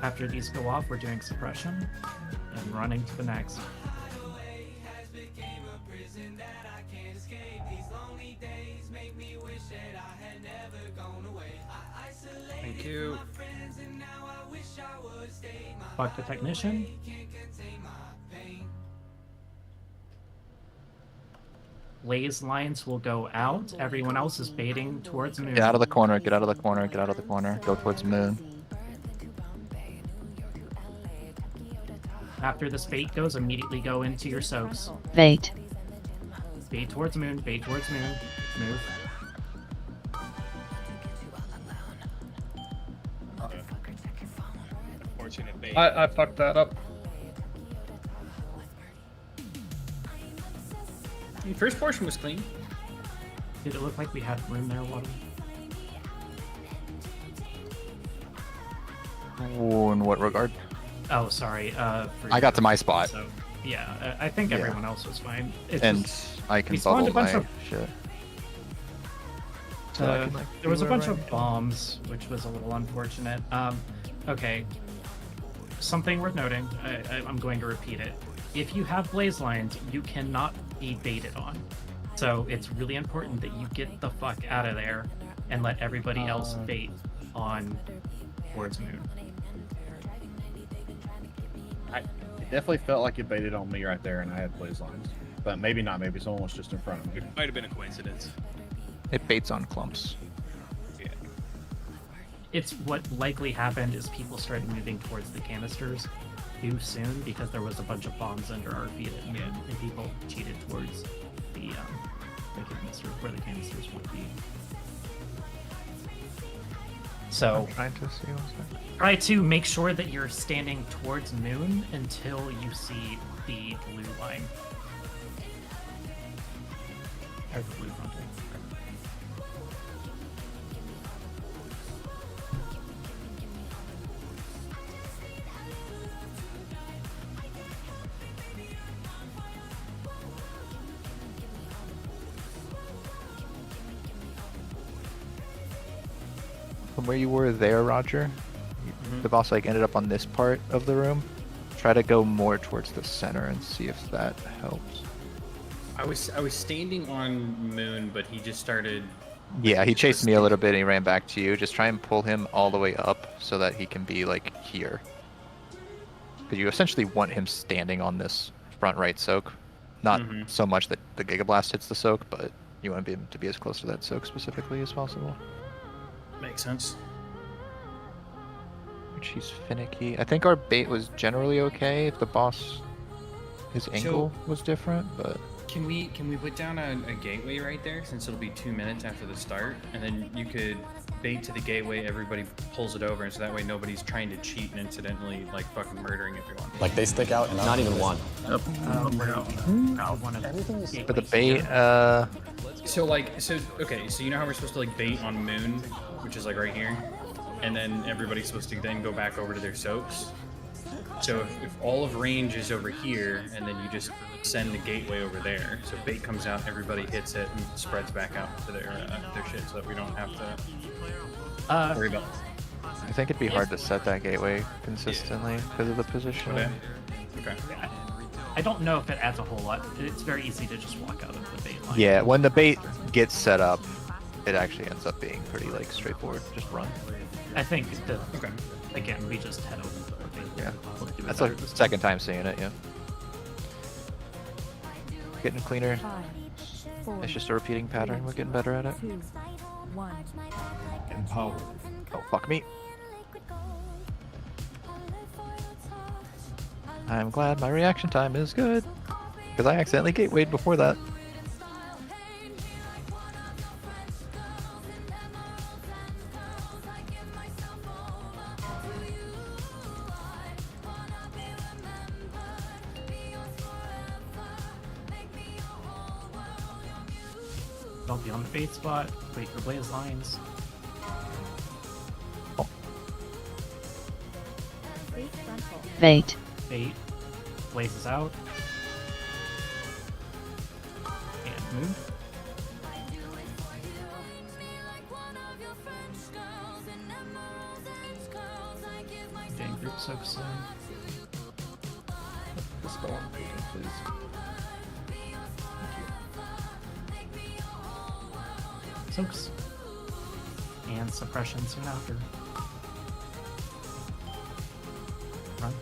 After these go off, we're doing suppression and running to the next. Thank you. Fuck the technician. Blaze lines will go out. Everyone else is baiting towards moon. Get out of the corner, get out of the corner, get out of the corner. Go towards moon. After this bait goes, immediately go into your soaks. Bait. Bait towards moon, bait towards moon. Move. Unfortunate bait. I fucked that up. The first portion was clean. Did it look like we had room there, Waddle? Ooh, in what regard? Oh, sorry. I got to my spot. So, yeah, I think Yeah. everyone else was fine. It's And just- I can we spawned bubble a bunch my of shit. So I can, there was a do bunch whatever of bombs, which was a little unfortunate. Okay. Something worth noting, I'm going to repeat it. If you have blaze lines, you cannot be baited on. So it's really important that you get the fuck out of there and let everybody else bait on towards moon. It definitely felt like it baited on me right there, and I had blaze lines. But maybe not. Maybe someone was just in front of me. Might have been a coincidence. It baits on clumps. Yeah. It's what likely happened is people started moving towards the canisters too soon because there was a bunch of bombs under our feet and people cheated towards the canisters where the canisters would be. So I'm trying to see what's that. try to make sure that you're standing towards moon until you see the blue line. Or the blue frontal. From where you were there, Roger, the boss like ended up on this part of the room. Try to go more towards the center and see if that helps. I was standing on moon, but he just started. Yeah, he chased me a little bit and he ran back to you. Just try and pull him all the way up so that he can be like here. Because you essentially want him standing on this front right soak. Not so much that the Giga Blast hits the soak, but you want him to be as close to that soak specifically as possible. Makes sense. Which he's finicky. I think our bait was generally okay if the boss, his angle was different, but... Can we put down a gateway right there, since it'll be 2 minutes after the start, and then you could bait to the gateway, everybody pulls it over, and so that way nobody's trying to cheat and incidentally like fucking murdering everyone. Like they stick out and not even one. For the bait, Okay, so you know how we're supposed to like bait on moon, which is like right here, and then everybody's supposed to then go back over to their soaps. So if all of range is over here, and then you just send the gateway over there, so bait comes out, everybody hits it, and spreads back out to their shit, so that we don't have to worry about. I think it'd be hard to set that gateway consistently because of the position. Okay. I don't know if it adds a whole lot. It's very easy to just walk out of the bait line. Yeah, when the bait gets set up, it actually ends up being pretty like straightforward. Just run. I think that again we just head over. Yeah, that's the second time seeing it. Yeah, getting cleaner. It's just a repeating pattern. We're getting better at it. Empower. Oh fuck me. I'm glad my reaction time is good. Because I accidentally gatewayed before that. Don't be on the bait spot. Wait for blaze lines. Bait frontal. Bait. Bait. Blazes out. And move. Doing group soak soon. Just go on baiting, please. Soaks. And suppression soon after. Run.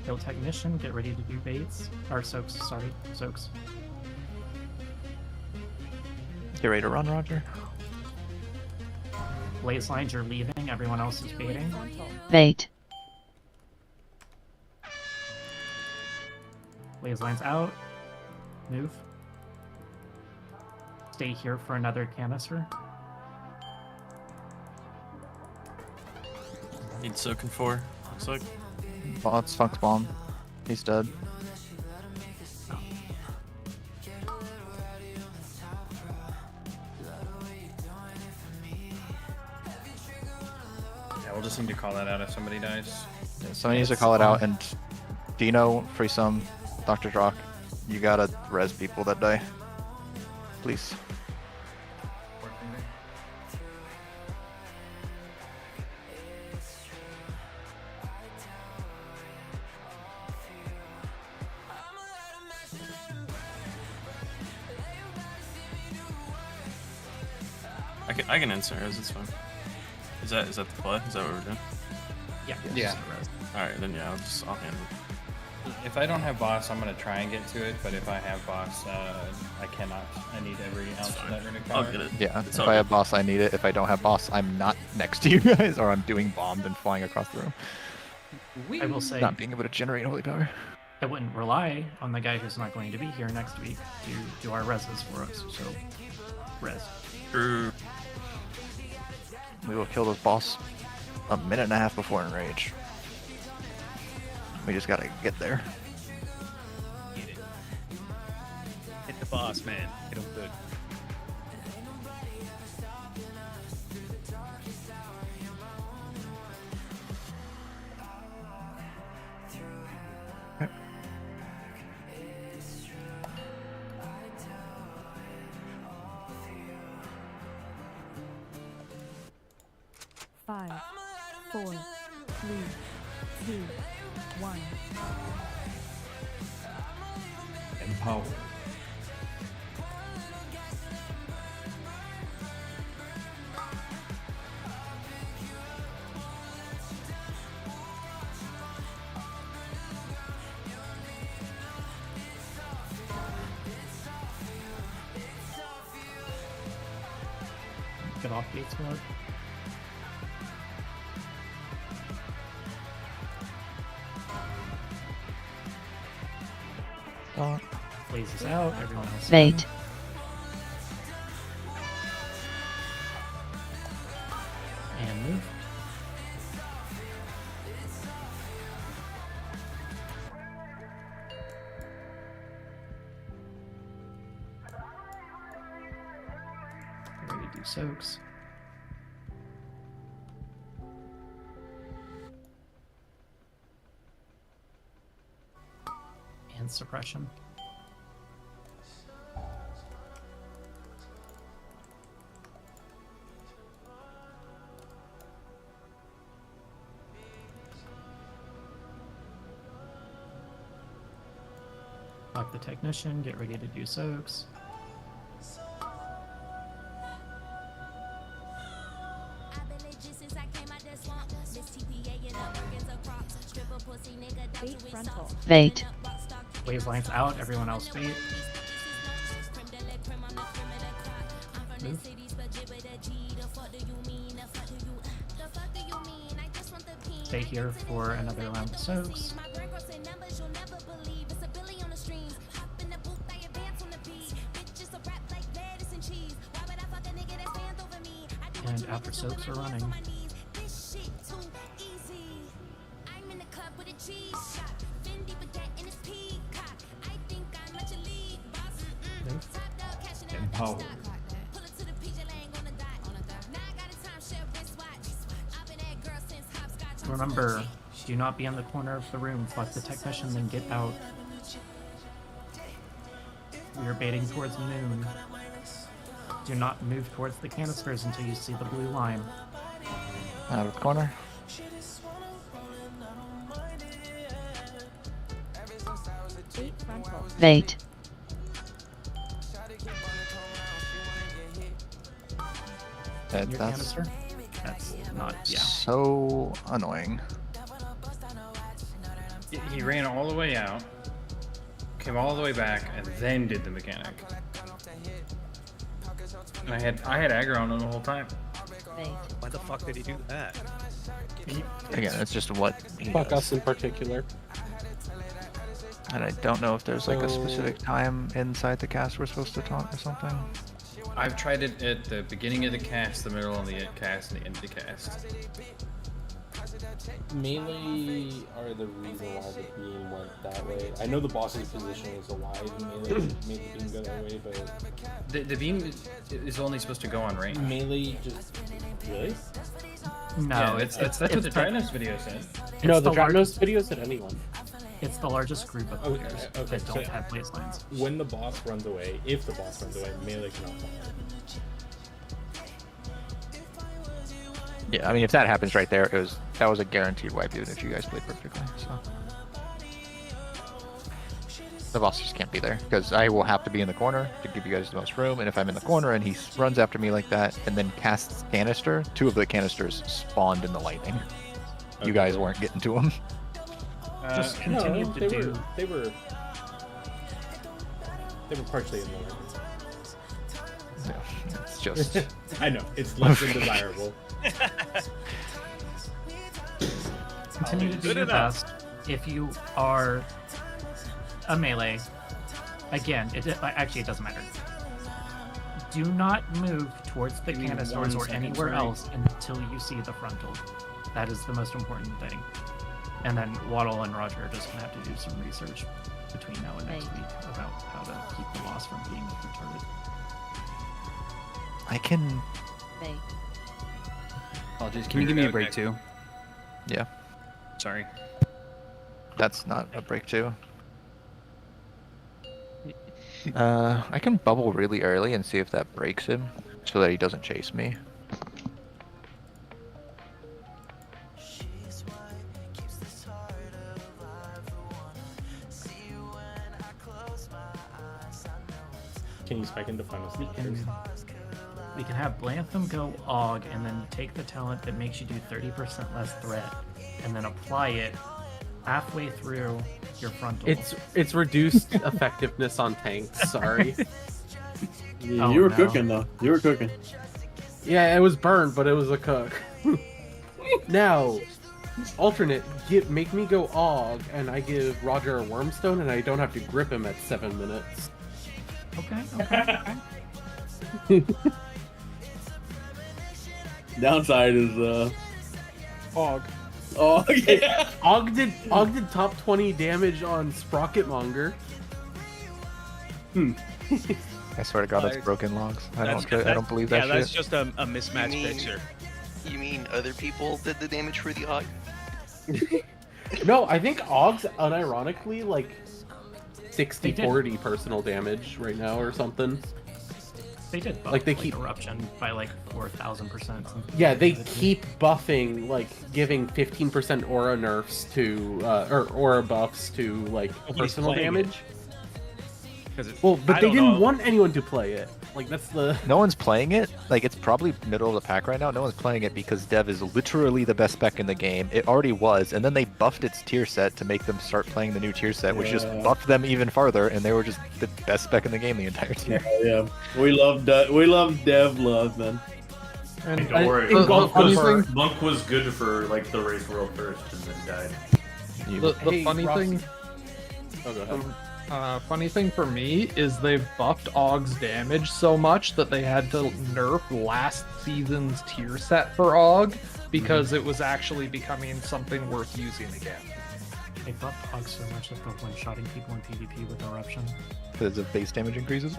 Kill technician, get ready to do baits. Or soaks, sorry. Soaks. Get ready to run, Roger. Blaze lines, you're leaving, everyone else is baiting. Bait. Blaze lines out. Move. Stay here for another canister. Need soaking for, looks like. Bots, Funk's bomb. He's dead. Yeah, we'll just need to call that out if somebody dies. Yeah, somebody needs to call it out, and Dino, Freesum, Dr. Drock, you gotta res people that die. Please. I can insert res, it's fine. Is that the play? Is that what we're doing? Yeah. Yeah. Alright, then yeah, I'll handle it. If I don't have boss, I'm gonna try and get to it. But if I have boss, I cannot. I need every ounce of that runic power. I'll get it. Yeah, It's if all I good. have boss, I need it. If I don't have boss, I'm not next to you guys, or I'm doing bombed and flying across the room. I will say, Not being able to generate holy power. I wouldn't rely on the guy who's not going to be here next week to do our reses for us, so res. True. We will kill this boss a minute and a half before enrage. We just gotta get there. Get it. Hit the boss, man. Hit him good. Five, 4, 3, 2, 1. Empower. Get off gate spot. Blazes out, everyone else. Bait. And move. Get ready to do soaks. And suppression. Lock the technician, get ready to do soaks. Bait frontal. Bait. Waves lines out, everyone else bait. Move. Stay here for another round of soaks. And after soaks are running. Empowered. Remember, do not be in the corner of the room. Fuck the technician, then get out. We are baiting towards Moon. Do not move towards the canisters until you see the blue line. Out of the corner. Bait. That's Canister? That's not, yeah. so annoying. He ran all the way out, came all the way back, and then did the mechanic. And I had aggro on him the whole time. Why the fuck did he do that? Again, it's just what he Fuck does. us in particular. And I don't know if there's like a specific time inside the cast we're supposed to taunt or something. I've tried it at the beginning of the cast, the middle of the cast, and the end of the cast. Melee are the reason why the beam went that way. I know the boss's position is alive and melee made the beam go that way, but The beam is only supposed to go on range. melee just really? No, Yeah, that's what the Drynos video said. No, It's the the Drynos video said anyone. It's the largest group of players Okay, that don't have blaze lines. When the boss runs away, if the boss runs away, melee cannot follow. Yeah, I mean if that happens right there, that was a guaranteed wipe even if you guys played perfectly. So the boss just can't be there because I will have to be in the corner to give you guys the most room. And if I'm in the corner and he runs after me like that and then casts canister, 2 of the canisters spawned in the lightning. You guys weren't getting to them. Just continue to do. They were partially in the way. Yeah, it's just. I know it's less than desirable. Continue to do Good your enough. best. If you are a melee, again, actually it doesn't matter. Do not move towards the Give me canisters 1 or second, anywhere sorry. else until you see the frontal. That is the most important thing. And then Waddle and Roger are just gonna have to do some research between now and next week about how to keep the boss from being retarded. I can. Apologies. Can you give me a break too? Yeah, Sorry. that's not a break too. I can bubble really early and see if that breaks him, so that he doesn't chase me. Can you spike into final speed? We can have Blantham go Og and then take the talent that makes you do 30% less threat and then apply it halfway through your frontal. It's reduced effectiveness on tanks. Sorry. Oh, You were no. cooking though. You were cooking. Yeah, it was burned, but it was a cook. Now, alternate, make me go Og, and I give Roger a Wormstone, and I don't have to grip him at 7 minutes. Okay. Downside is Og. Oh yeah. Og did top 20 damage on Sprocketmonger. I swear to God, that's broken logs. I don't believe that Yeah, shit. that's just a mismatched You mean- picture. You mean other people did the damage for the Og? No, I think Og's unironically like They 60-40 personal damage right now or something. They did buff Like, they keep- eruption by like 4,000%. Yeah, they keep buffing, like giving 15% aura nerfs to, or aura buffs to like Nobody's personal playing damage. Well, but I they don't didn't know. want anyone to play it. Like that's the. No one's playing it. Like it's probably middle of the pack right now. No one's playing it because Dev is literally the best spec in the game. It already was, and then they buffed its tier set to make them start playing the new tier set, which just Yeah. buffed them even farther, and they were just the best spec in the game the entire tier. Yeah, we love Dev love, man. Hey, And don't worry. the Monk funny was, thing- Monk was good for like the race world first and then died. The Hey, funny Rossi. thing, Oh, go ahead. funny thing for me is they've buffed Aug's damage so much that they had to nerf last season's tier set for Aug because it was actually becoming something worth using again. They buffed Hog so much that they're one-shotting people in PvP with Eruption. Because of base damage increases.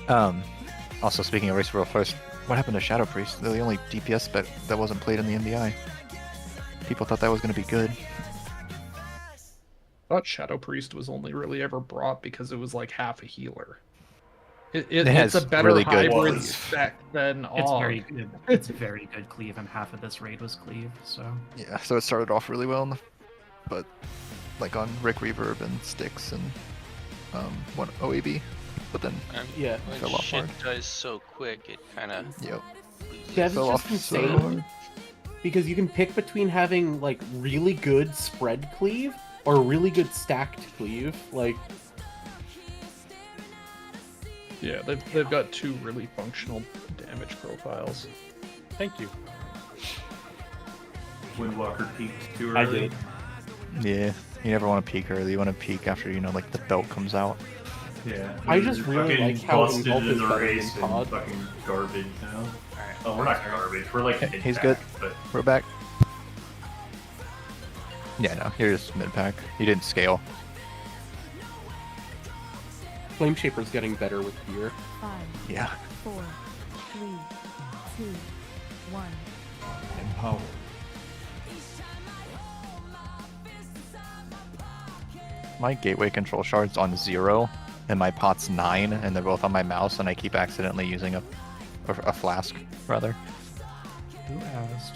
Also, speaking of race world first, what happened to Shadow Priest? They're the only DPS spec that wasn't played in the MDI. People thought that was going to be good. I thought Shadow Priest was only really ever brought because it was like half a healer. It It's has a better really good hybrid cleave. spec than It's Aug. very good. It's very good cleave, and half of this raid was cleave. So Yeah, so it started off really well, but like on Rick Reverb and Styx and what OAB, but then Yeah. When fell off shit hard. dies so quick, it kind of. Yep. Dev is fell just off so insane hard. because you can pick between having like really good spread cleave or really good stacked cleave. Like Yeah, they've got two really functional damage profiles. Thank you. Windwalker peaked too I early. did. Yeah, you never want to peek early. You want to peek after like the belt comes out. Yeah. I just really Fucking like how busted Engulf in is the better race than and Pod. fucking garbage now. alright. Oh, we're not garbage. We're like Okay, he's mid-pack, good. But We're back. Yeah, no, you're just mid pack. You didn't scale. Flame Shaper's getting better with gear. 5, Yeah. 4, 3, 2, 1. Empower. My gateway control shard's on 0, and my pot's 9, and they're both on my mouse, and I keep accidentally using a flask, rather. Who asked?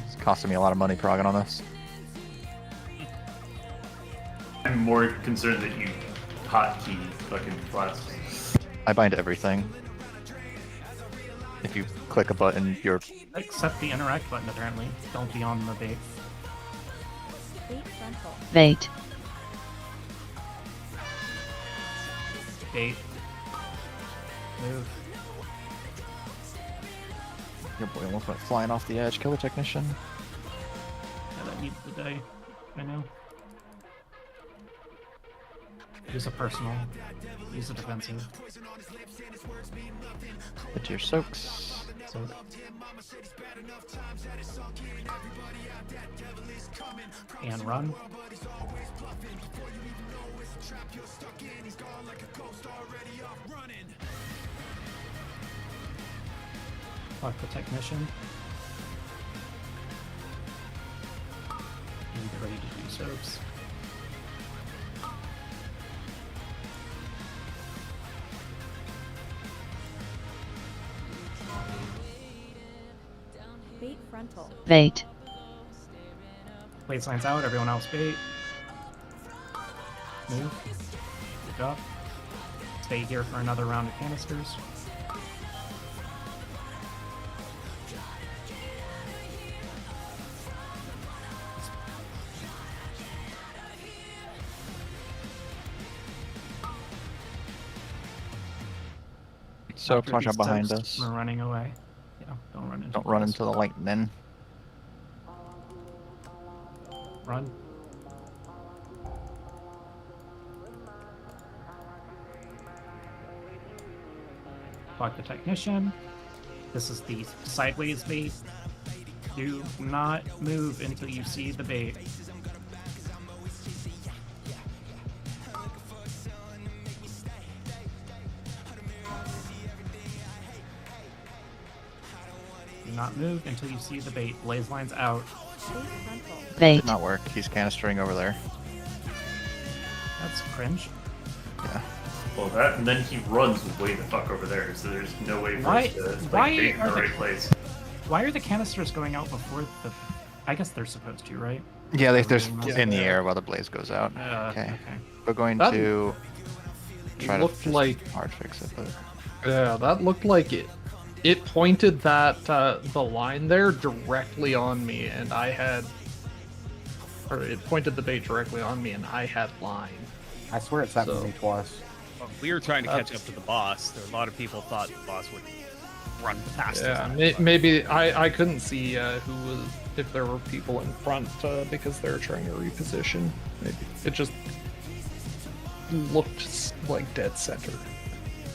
It's costing me a lot of money progging on this. I'm more concerned that you hotkey fucking flasks. I bind everything. If you click a button, you're... Except the interact button, apparently. Don't be on the bait. Bait frontal. Bait. Bait. Move. Your boy almost went flying off the edge. Kill the technician. Yeah, that needs to die. I know. Use a personal. Use a defensive. Hit your soaks. So and run. Fuck the technician. And get ready to do soaps. Bait frontal. Bait. Blade signs out, everyone else bait. Move. Good job. Stay here for another round of canisters. Soaks, After watch these out behind soaks, us. We're running away. Yeah, don't run into Don't run us. into the lightning. Run. Fuck the technician. This is the sideways bait. Do not move until you see the bait. Do not move until you see the bait. Blaze lines out. Bait frontal. Bait. Did not work. He's canistering over there. That's cringe. Yeah. Well, that and then he runs way the fuck over there, so there's no way for Why- us to like, why bait in are the the- right place. Why are the canisters going out before the... I guess they're supposed to, right? Yeah, they're Yeah. in the air while the blaze goes out. Okay. We're going That- to try to looked just like hard fix it, but yeah, that looked like it. It pointed that the line there directly on me, and I had, or it pointed the bait directly on me, and I had line. I swear it's happened to me twice. Well, we were trying to catch up to the boss. There were a lot of people thought the boss would run past Yeah, us. maybe I couldn't see who was, if there were people in front because they were trying to reposition. Maybe it just looked like dead center.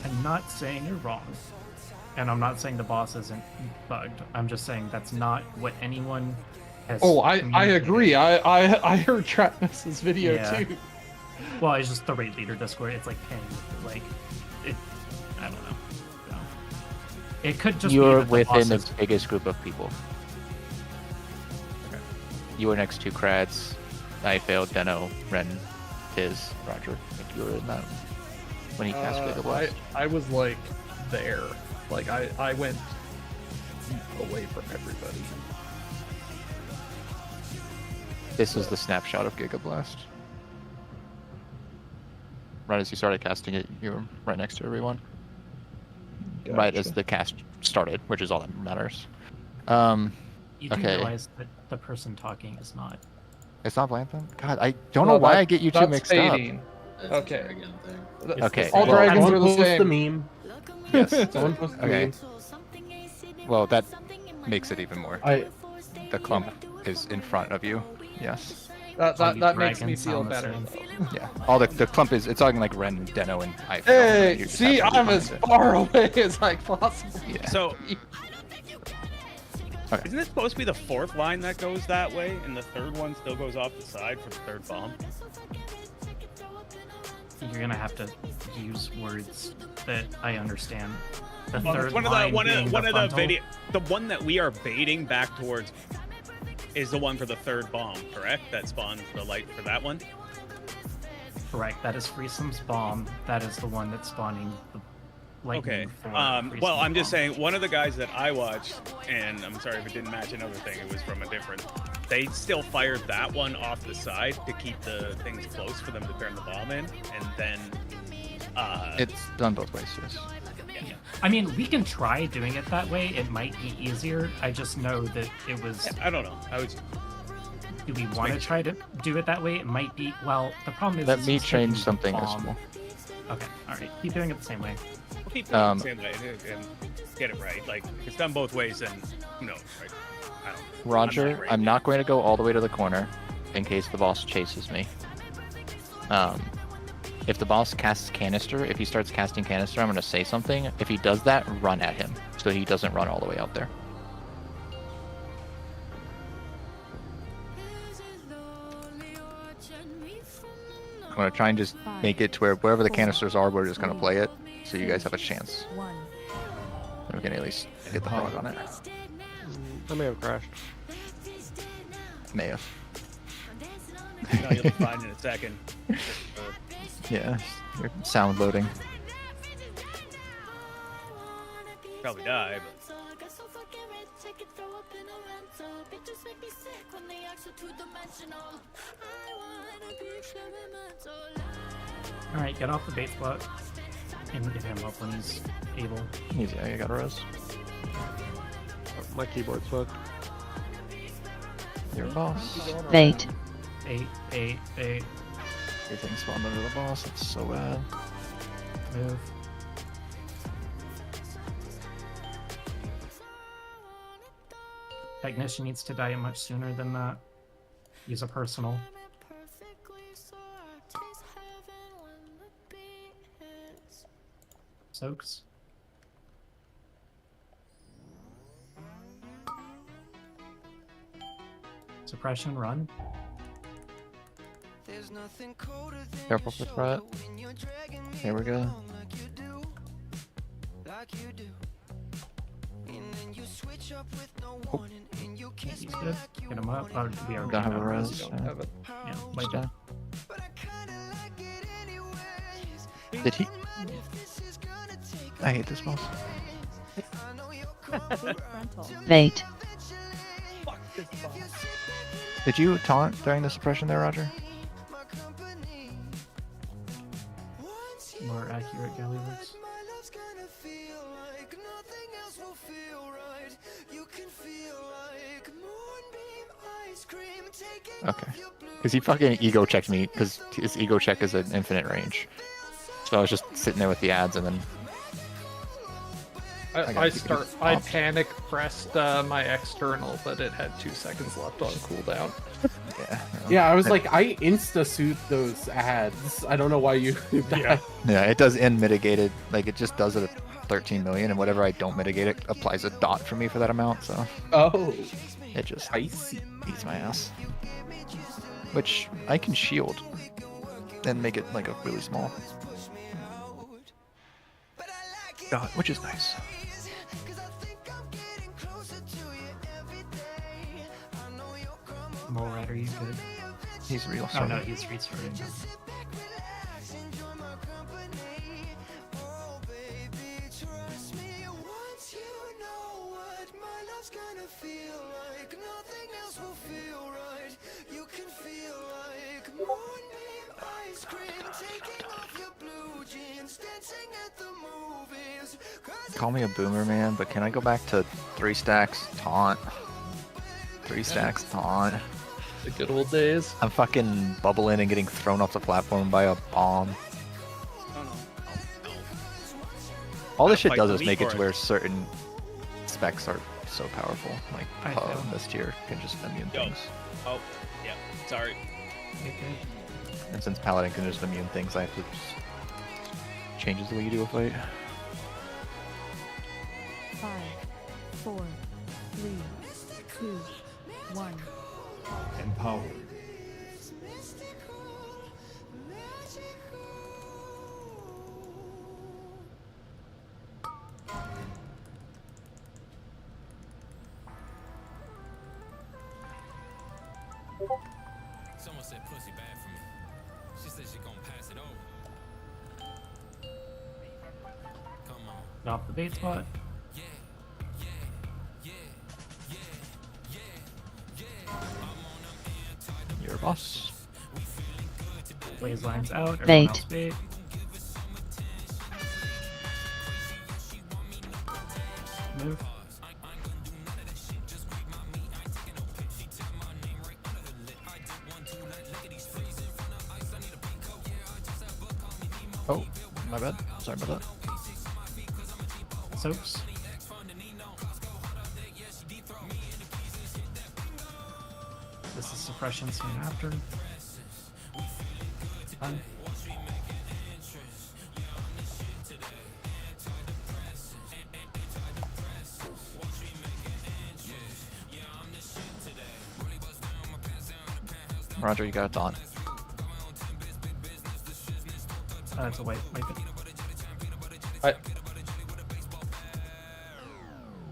I'm not saying you're wrong, and I'm not saying the boss isn't bugged. I'm just saying that's not what anyone has. Oh, I communicated. agree. I heard Travis's video Yeah. too. Well, it's just the raid leader Discord. It's like pinned. Like, it. I don't know. No. It could just you're be that the within the boss is- biggest group of people. Okay. You were next to Krads, I failed, Deno, Ren, Tiz, Roger. I think you were in that when he cast Giga Blast. I was like there. Like I went away from everybody. This is the snapshot of Giga Blast. Right as you started casting it, you were right next to everyone. Right as the cast started, which is all that matters. You do Okay. realize that the person talking is not. It's not Blanton? God, I don't know why I get you two that's mixed fading. up. Okay. Okay. All well, dragons are the Someone post same. the meme. Yes. Someone post the Okay. meme. Well, that makes it even more. I- The clump is in front of you. Yes. That makes me feel better. Yeah. All the clump is it's talking like Ren, Deno, and I. Hey, You just see, have to I'm find as it. far away as I possibly. Yeah. So, Okay. isn't it supposed to be the fourth line that goes that way, and the third one still goes off the side for the third bomb? You're gonna have to use words that I understand. The Well, third one of line the one being of, one of the frontal. video, the one that we are baiting back towards, is the one for the third bomb, correct? That spawns the light for that one. Correct. That is Freesome's bomb. That is the one that's spawning the lightning. Okay. For Well, Freesome's I'm just bomb. saying one of the guys that I watched, and I'm sorry if it didn't match another thing. It was from a different. They still fired that one off the side to keep the things close for them to turn the bomb in, and then. It's done both ways. Yes. Yeah. I mean, we can try doing it that way. It might be easier. I just know that it was. I don't know. I was. Do we want to try to do it that way? It might be. Well, the problem is. Let it's me just taking change the something bomb. small. Okay. All right. Keep doing it the same way. We'll keep doing it the same way and get it right. Like if it's done both ways, then no, right? I don't. Roger, I'm not going to go all the way to the corner in case the boss chases me. If the boss casts canister, if he starts casting canister, I'm going to say something. If he does that, run at him so he doesn't run all the way out there. I'm going to try and just make it to where wherever the canisters are, we're just going to play it so you guys have a chance. And we can at least get the frog on it. I may have crashed. May have. No, you'll be fine in a second. Yeah, your sound loading. Probably die, but. All right. Get off the bait spot and get him up when he's able. Easy, I got a res. My keyboard's fucked. Your boss. Bait. Bait. Everything spawned under the boss, that's so bad. Move. Technician needs to die much sooner than that. Use a personal. Soaks. Suppression, run. Careful with threat. Here we go. Oh. He's good. Get him up. Oh, we are Don't have a res. Don't have it. Yeah, like that. Did he? I hate this boss. Bait. Did you taunt during the suppression there, Roger? More accurate Gallywix. Okay. Because he fucking ego checked me, because his ego check is an infinite range. So I was just sitting there with the ads, and then I panic pressed my external, but it had 2 seconds left on cooldown. Yeah, I was like, I insta-suit those ads. I don't know why you did that. Yeah, it does end mitigated. Like, it just does it at 13 million, and whatever I don't mitigate, it applies a dot for me for that amount, so. Oh. It just eats my ass. Which I can shield and make it like a really small. God, which is nice. Mole Rat, are you good? He's real. Oh no, he's restarting. Call me a boomer, man, but can I go back to 3 stacks taunt? 3 stacks taunt. The good old days. I'm fucking bubbling and getting thrown off the platform by a bomb. All this shit does is make it to where certain specs are so powerful. Like Pub and this tier can just immune things. Oh, yeah. Sorry. And since Paladin can just immune things, I have to just changes the way you do a fight. 5, 4, 3, 2, 1. Empowered. Someone said pussy bad for me. She said she gonna pass it over. Come on. Off the bait spot. You're a boss. Blaze lines out. Everyone Bait. else bait. Move. Oh, my bad. Sorry about that. Soaps. This is suppression soon after. Done. Roger, you got a taunt. It's a wipe it.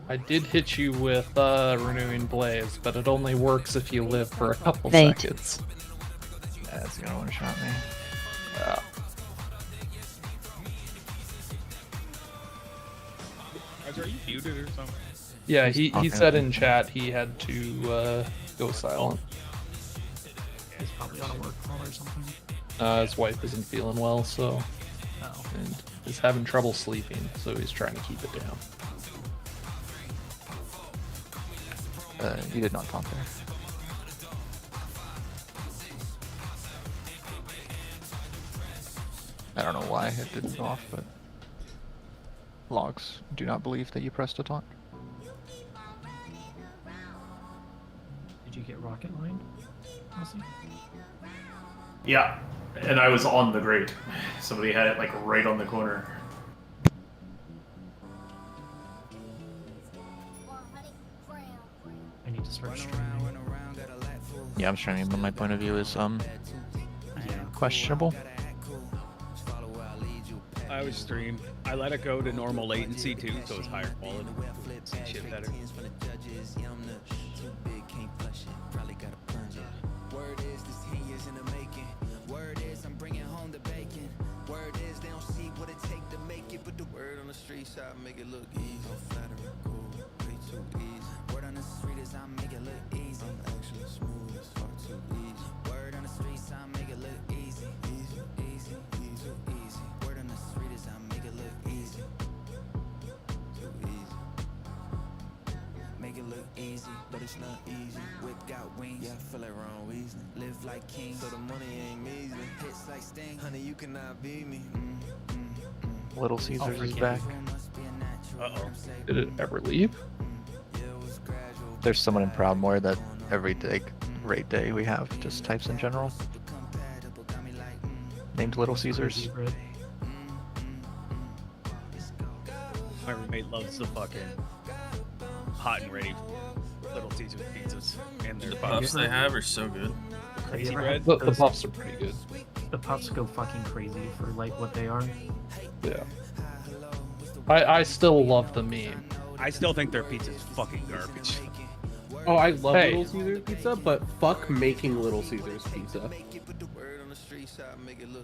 I did hit you with Renewing Blaze, but it only works if you live for a couple Bait. seconds. That's gonna one-shot me. Are you muted or something? Yeah, he Okay. said in chat he had to go silent. He's probably on a work call or something. His wife isn't feeling well, so Oh. and is having trouble sleeping, so he's trying to keep it down. You did not taunt there. I don't know why it didn't go off, but logs do not believe that you pressed a taunt. Did you get rocket line? Aussie? Yeah, and I was on the grate. Somebody had it like right on the corner. I need to start streaming. Yeah, I'm streaming, but my point of view is questionable. I would stream. I let it go to normal latency too, so it's higher quality. See shit better. Word is this 10 years in the making. Word is I'm bringing home the bacon. Word is they don't see what it take to make it, but the word on the street side make it look easy. I'm flattering, cool, way too easy. Word on the street is I make it look easy. I'm actually smooth, it's far too easy. Word on the street side make it look easy, easy, easy, easy, easy. feel like Ron Weasley. Live like king, so the money ain't measly. Hits like Sting, honey, you cannot beat me. Little Caesars is back. Uh-oh. Did it ever leave? There's someone in Proudmoore that every day, raid day we have just types in general. Named Little Caesars. My roommate loves the fucking hot and ready Little Caesars pizzas. And The puffs they have are so good. Crazy bread. The puffs are pretty good. The puffs go fucking crazy for like what they are. Yeah. I still love the meme. I still think their pizza's fucking garbage. Oh, I love Hey. Little Caesars pizza, but fuck making Little Caesars pizza.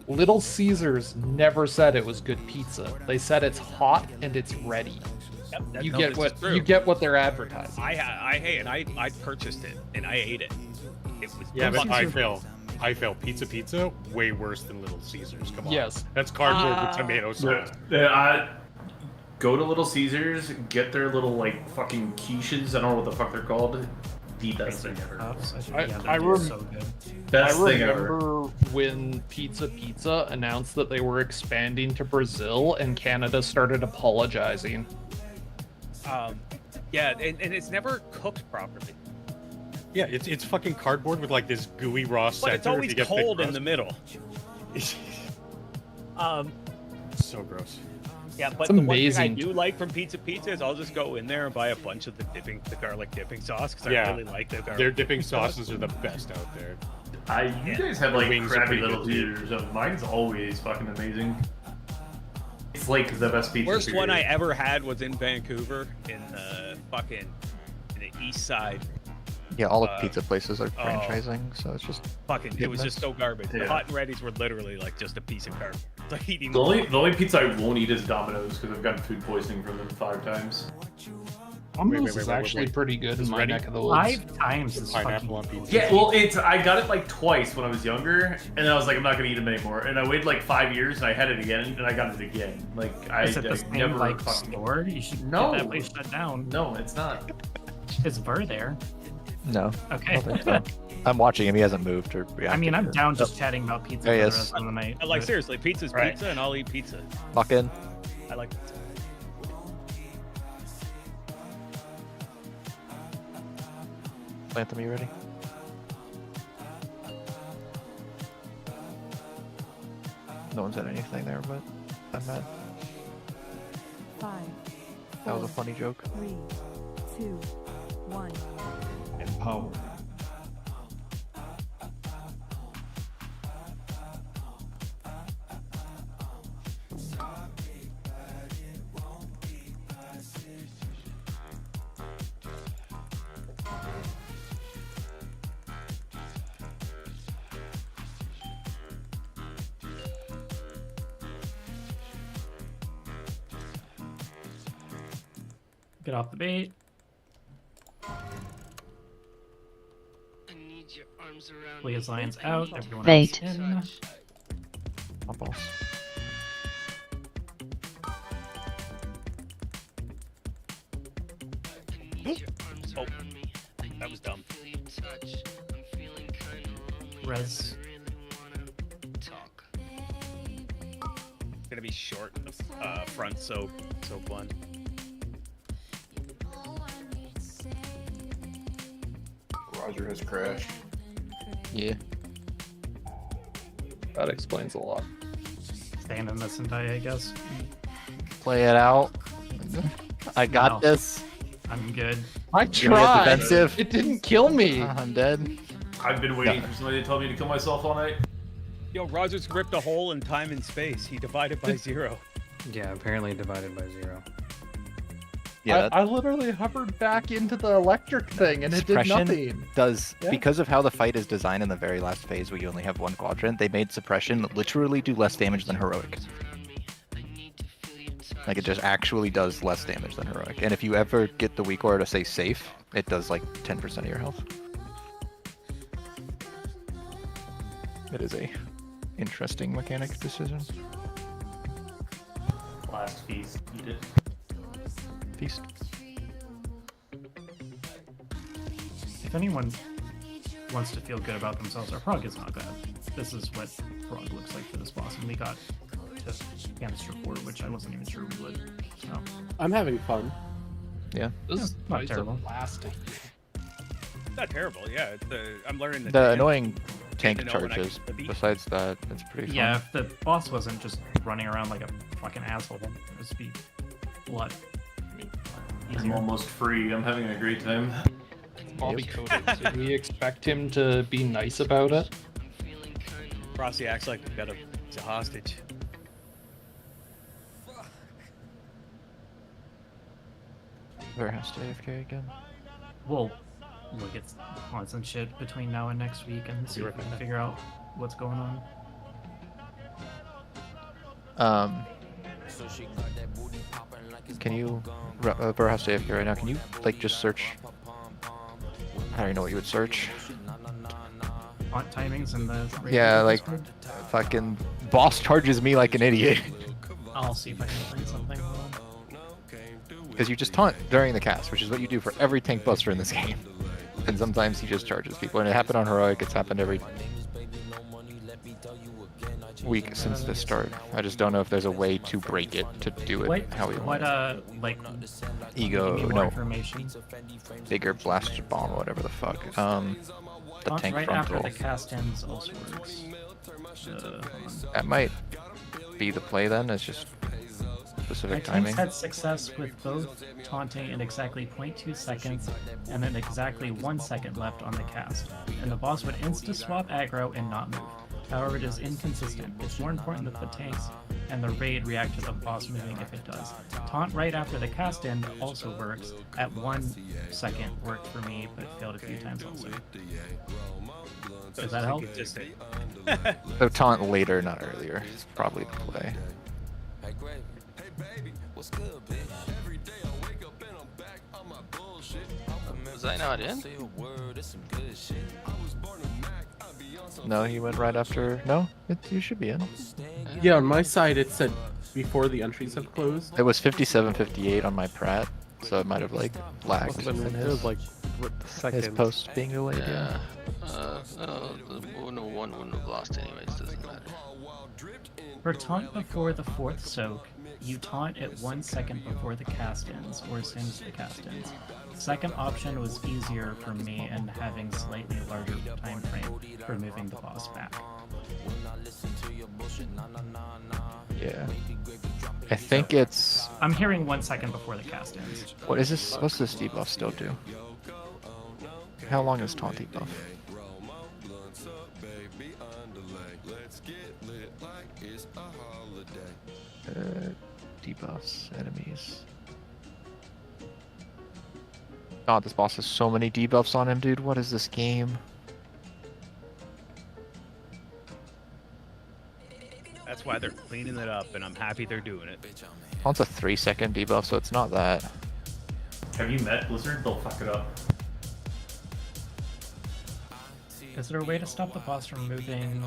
Little Caesars never said it was good pizza. They said it's hot and it's ready. Yep, that- You no, get this what is true. you get what they're advertising. I purchased it and I ate it. It was Yeah, but fucking- I fail. Pizza, way worse than Little Caesars. Come on. Yes. That's cardboard with tomato sauce. Go to Little Caesars, get their little like fucking quiches. I don't know what the fuck they're called. The best thing ever. Best I thing ever. remember when Pizza announced that they were expanding to Brazil and Canada started apologizing. Yeah, and it's never cooked properly. Yeah, it's fucking cardboard with like this gooey raw center. But it's always if you get thick cold in crust. the middle. So gross. Yeah, but It's the one amazing. thing I do like from Pizza is I'll just go in there and buy a bunch of the garlic dipping sauce because Yeah, I really like the garlic. their dipping sauces are the best out there. You guys have like Wings are crappy pretty Little good, too. Caesars. Mine's always fucking amazing. It's like the best pizza. Worst one I period. ever had was in Vancouver in the east side. Yeah, all the pizza places are franchising, so it's just Fucking, it was goodness. just so garbage. The Yeah. hot and readys were literally like just a piece of garbage. It's like eating The only pizza I won't eat is Domino's because I've gotten food poisoning from them 5 times. Domino's is actually pretty good in my neck of the woods. 5 times is Pineapple on fucking... pizza. Yeah, well, I got it like twice when I was younger, and then I was like, I'm not gonna eat them anymore. And I waited like 5 years, and I had it again, and I got it again. Like Is it the same never like fucking. store? You should No. get that place shut down. No, it's not. Is Burr there? no. Okay. I don't think so. I'm watching him. He hasn't moved or reacted. I mean, I'm to- down just chatting about pizza There for he the is. rest of the night. Like but- seriously, pizza's Right. pizza, and I'll eat pizza. Fucking. I like pizza. Phantom, you ready? No one said anything there, but I'm mad. 5, That was a funny joke. 3, 2, 1. Empower. Get off the bait. Leah's lion's out. Everyone Bait. else in. My boss. Oh, that was dumb. Res. Gonna be short in the front soap one. Roger has crashed. Yeah. That explains a lot. Staying in this entire, I guess. Play it out. I got No. this. I'm good. I Give me a tried. defensive. It didn't kill me. I'm dead. I've been waiting for somebody to tell me to kill myself all night. Yo, Rogers ripped a hole in time and space. He divided by 0. Yeah, apparently divided by 0. Yeah, I literally hovered back into the electric thing and it did suppression nothing. does Yeah. because of how the fight is designed in the very last phase where you only have one quadrant. They made suppression literally do less damage than heroic. Like it just actually does less damage than heroic. And if you ever get the weak aura to say safe, it does like 10% of your health. It is a interesting mechanic decision. Last feast. Eat it. Feast. If anyone wants to feel good about themselves. Our prog is not bad. This is what prog looks like for this boss, and we got to Canister 4, which I wasn't even sure we would. So I'm having fun. Yeah. This is not terrible. Blasting. Not terrible. Yeah, I'm learning The annoying tank to know when I charges. can beat. Besides that, it's pretty fun. yeah, if the boss wasn't just running around like a fucking asshole, it would be a lot I'm easier. almost free. I'm having a great time. Bobby coded. So do we expect him to be nice about it? Frosty acts like he's got he's a hostage. Where has to AFK again? We'll look at haunts and shit between now and next week and see if we can figure out what's going on. Can you, Burr has to AFK right now, can you, like, just search, I don't even know what you would search. Haunt timings and the... Yeah, like, fucking boss charges me like an idiot. I'll see if I can find something. Because you just taunt during the cast, which is what you do for every tank buster in this game. And sometimes he just charges people, and it happened on Heroic, it's happened every week since the start. I just don't know if there's a way to break it, to do it how we want it. Like... Ego, give me more no. information. Bigger blaster bomb, whatever the fuck. The Haunt tank right frontal. after the cast ends also works. That might be the play then, it's just specific My timing. tanks had success with both taunting in exactly 0.2 seconds and then exactly 1 second left on the cast, and the boss would insta-swap aggro and not move. However, it is inconsistent. It's more important that the tanks and the raid react to the boss moving if it does. Taunt right after the cast end also works. At 1 second worked for me, but failed a few times also. Does that help? So taunt later, not earlier, is probably the play. Was I not in? No, he went right after. No, you should be in. Yeah, on my side it said before the entries have closed. It was 57:58 on my Pratt, so it might have like lagged. Must have been- it was, like, with the his second. post being delayed. Yeah. No, one wouldn't have lost anyways, doesn't matter. For taunt before the 4th soak, you taunt at 1 second before the cast ends, or as soon as the cast ends. Second option was easier for me and having slightly larger time frame for moving the boss back. Yeah. I think it's. I'm hearing 1 second before the cast ends. What is this? What's this debuff still do? How long is taunt debuff? Debuffs, enemies. God, this boss has so many debuffs on him, dude. What is this game? That's why they're cleaning it up, and I'm happy they're doing it. Taunt's a 3-second debuff, so it's not that. Have you met Blizzard? They'll fuck it up. Is there a way to stop the boss from moving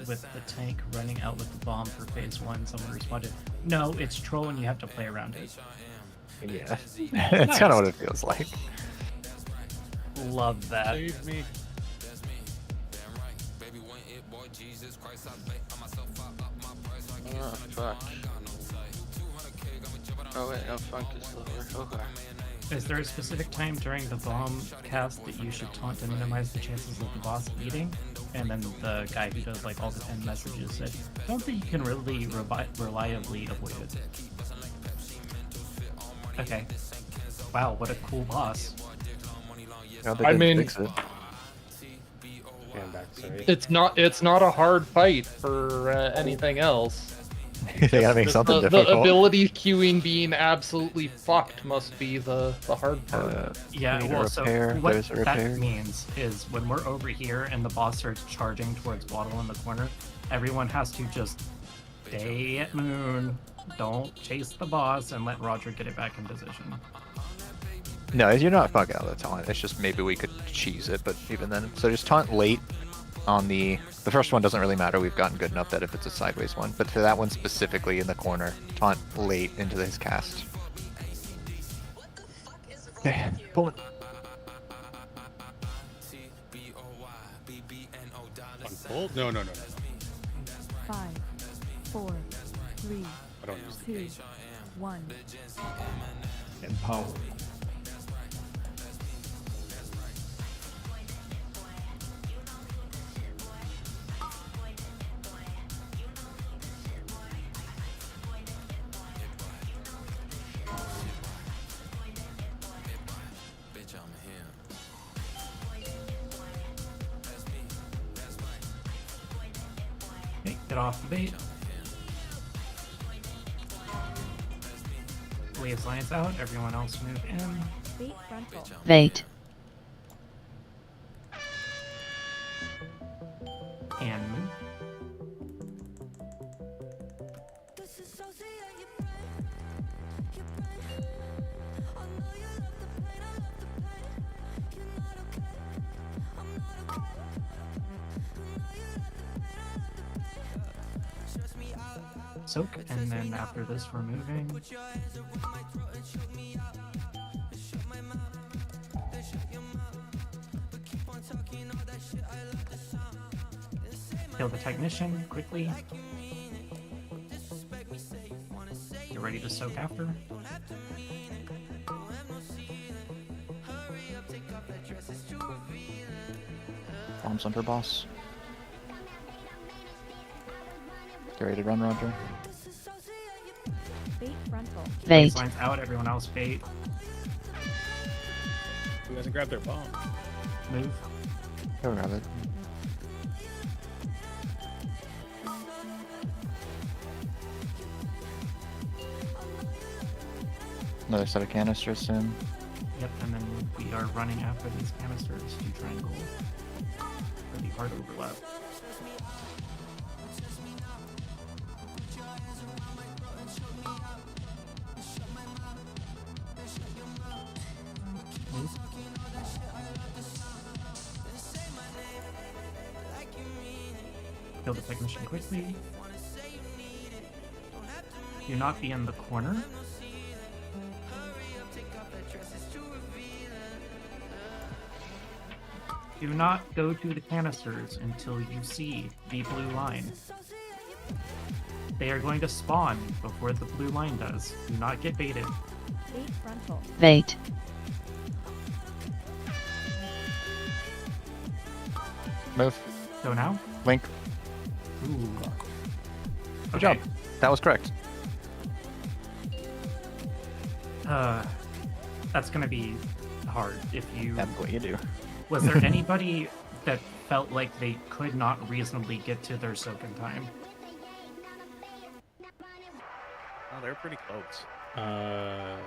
with the tank running out with the bomb for phase 1? Someone responded, no, it's troll and you have to play around it. Yeah. That's kind of what it feels like. Love that. Save me. Oh, fuck. Oh wait, no, Funk is still here. Okay. Is there a specific time during the bomb cast that you should taunt to minimize the chances of the boss eating? And then the guy who does like all the 10 messages said, don't think you can really reliably avoid it. Okay. Wow, what a cool boss. I mean, it's not a hard fight for anything else. They gotta make something the difficult. ability queuing being absolutely fucked must be the hard part. Yeah, need a well, so repair, what there's a repair. that means is when we're over here and the boss starts charging towards Waddle in the corner, everyone has to just stay at Moon, don't chase the boss, and let Roger get it back in position. No, you're not fucking out of the taunt. It's just maybe we could cheese it, but even then. So just taunt late on the first one doesn't really matter. We've gotten good enough that if it's a sideways one. But for that one specifically in the corner, taunt late into his cast. Okay, pull it. Hold? No. 5, 4, 3, I don't use the 2, gate. 1. Empower. Okay, get off the bait. Leaves lines out. Everyone else move in. Bait frontal. Bait. And move. Soak, and then after this we're moving. Kill the technician quickly. Get ready to soak after. Bombs under boss. Get ready to run, Roger. Bait frontal. Bait. Lines out, everyone else bait. Who hasn't grabbed their bomb? Move. Go grab it. Another set of canisters soon. Yep, and then we are running after these canisters to try and go for the hard overlap. Move. Kill the technician quickly. Do not be in the corner. Do not go to the canisters until you see the blue line. They are going to spawn before the blue line does. Do not get baited. Bait frontal. Bait. Move. Go now. Link. Ooh. Good job. That was correct. That's gonna be hard if you. That's what you do. Was there anybody that felt like they could not reasonably get to their soak in time? Oh, they're pretty close. I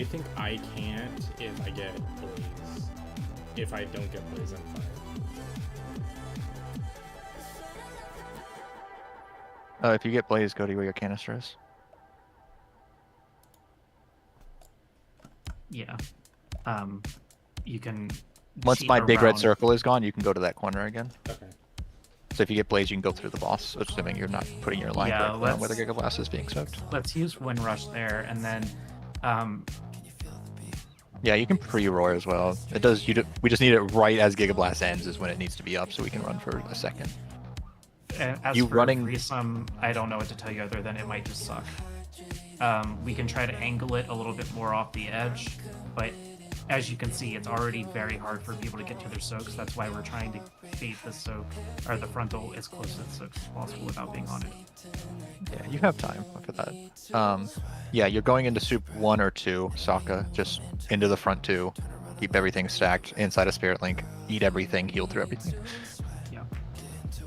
think I can't if I get Blaze. If I don't get Blaze, I'm fine. If you get Blaze, go to where your canister is. Yeah. You can. Once cheat my big red around. circle is gone, you can go to that corner again. Okay. So if you get Blaze, you can go through the boss, assuming you're not putting your line Yeah, right around where the let's- Giga Blast is being soaked. Let's use Wind Rush there, and then Yeah, you can pre-roar as well. It does. We just need it right as Giga Blast ends is when it needs to be up, so we can run for a second. as You for running- threesome, I don't know what to tell you other than it might just suck. We can try to angle it a little bit more off the edge, but as you can see, it's already very hard for people to get to their soaks. That's why we're trying to bait the soak or the frontal as close to the soak as possible without being on it. Yeah, you have time for that. Yeah, you're going into soup 1 or 2, Sokka, just into the front 2. Keep everything stacked inside a Spirit Link. Eat everything, heal through everything. Yeah.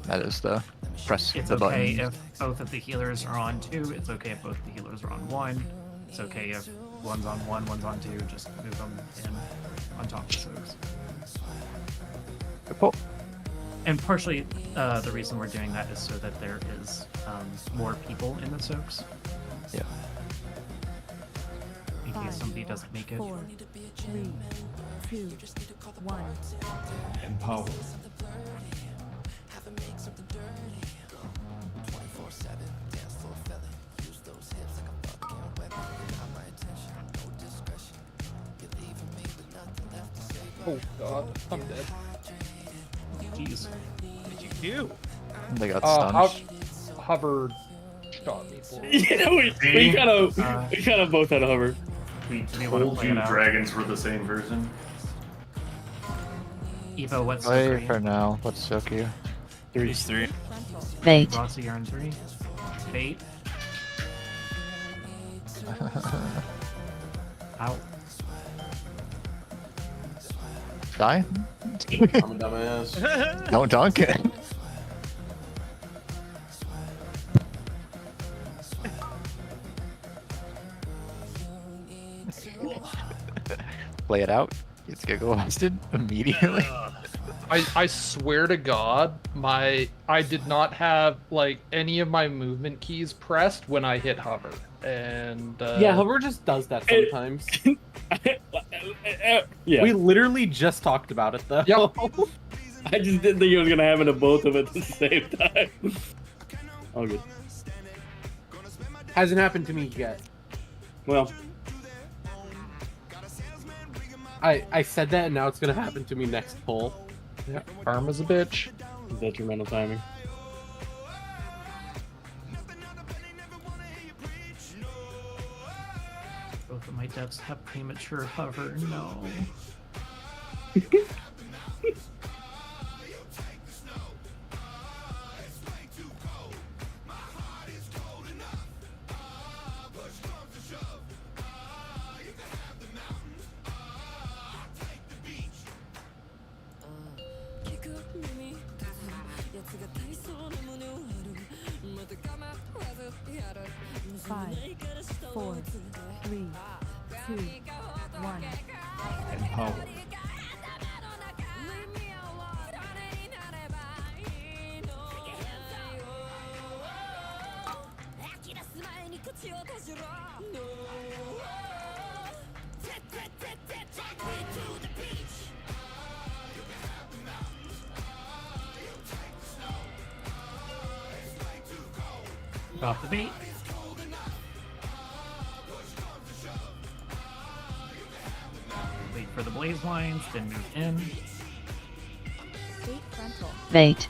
That is the press It's the okay button. if both of the healers are on 2. It's okay if both of the healers are on 1. It's okay if one's on 1, one's on 2. Just move them in on top of the soaks. Good pull. And partially, the reason we're doing that is so that there is more people in the soaks. Yeah. In case somebody doesn't make it. 4, 3, 2, 1. Empower. Oh god, I'm dead. Jeez. you? They got stunned. Hover shot me. For Yeah, we kind of both had a hover. We Do you wanna told play you it out? dragons were the same version. Evo, what's the Play green? for now. Let's soak you. He's 3. Bait. Rossi, you're in 3. Bait. Out. Die? I'm a dumbass. Don't dunk it. Play it out. It's gonna go busted immediately. I swear to God, I did not have like any of my movement keys pressed when I hit hover, and Yeah, hover just does that sometimes. Yeah. We literally just talked about it though. Yep. I just didn't think it was gonna happen to both of them at the same time. All good. Hasn't happened to me yet. Well, I said that and now it's gonna happen to me next pull. Yeah, karma's a bitch. Detrimental timing. Both of my decks have premature hover. No. Five, 4, 3, 2, 1. Oh. Off the bait. Wait for the blaze lines, then move in. Bait frontal. Bait.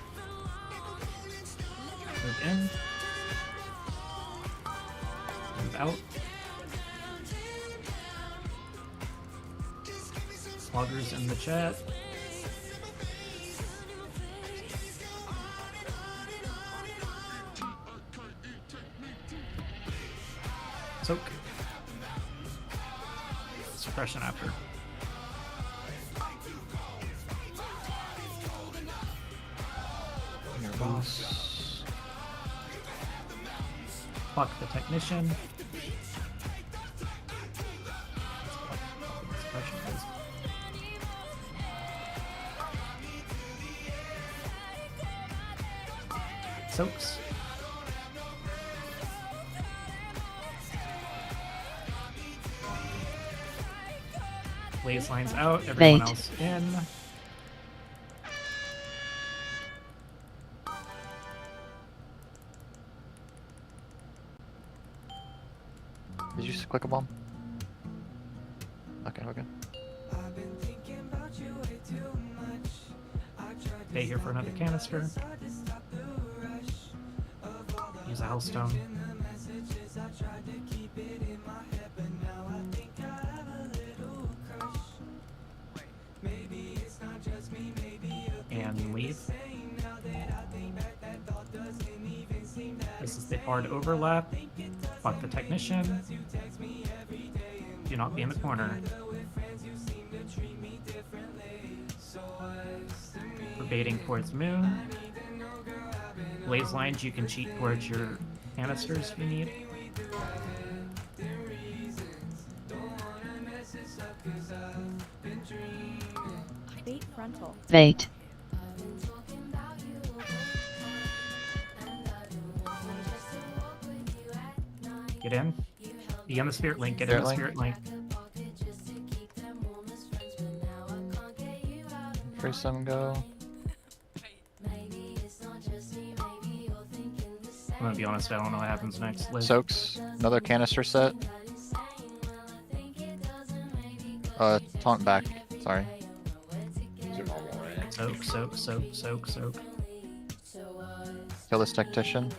Move in. Move out. Loggers in the chat. Soak. Suppression after. Your boss. Fuck the technician. Suppression is. Soaks. Blaze lines out, everyone Bait. else in. Did you just click a bomb? Okay, okay. Stay here for another canister. Use a hellstone. And leave. This is the hard overlap. Fuck the technician. Do not be in the corner. We're baiting towards moon. Blaze lines, you can cheat towards your canisters if you need. Bait frontal. Bait. Get in. Be on the spirit link. Get in the spirit link. Free some go. I'm gonna be honest, I don't know what happens next. Liz. Soaks. Another canister set. Taunt back. Sorry. Soak, soak, soak, soak, soak. Kill this tactician.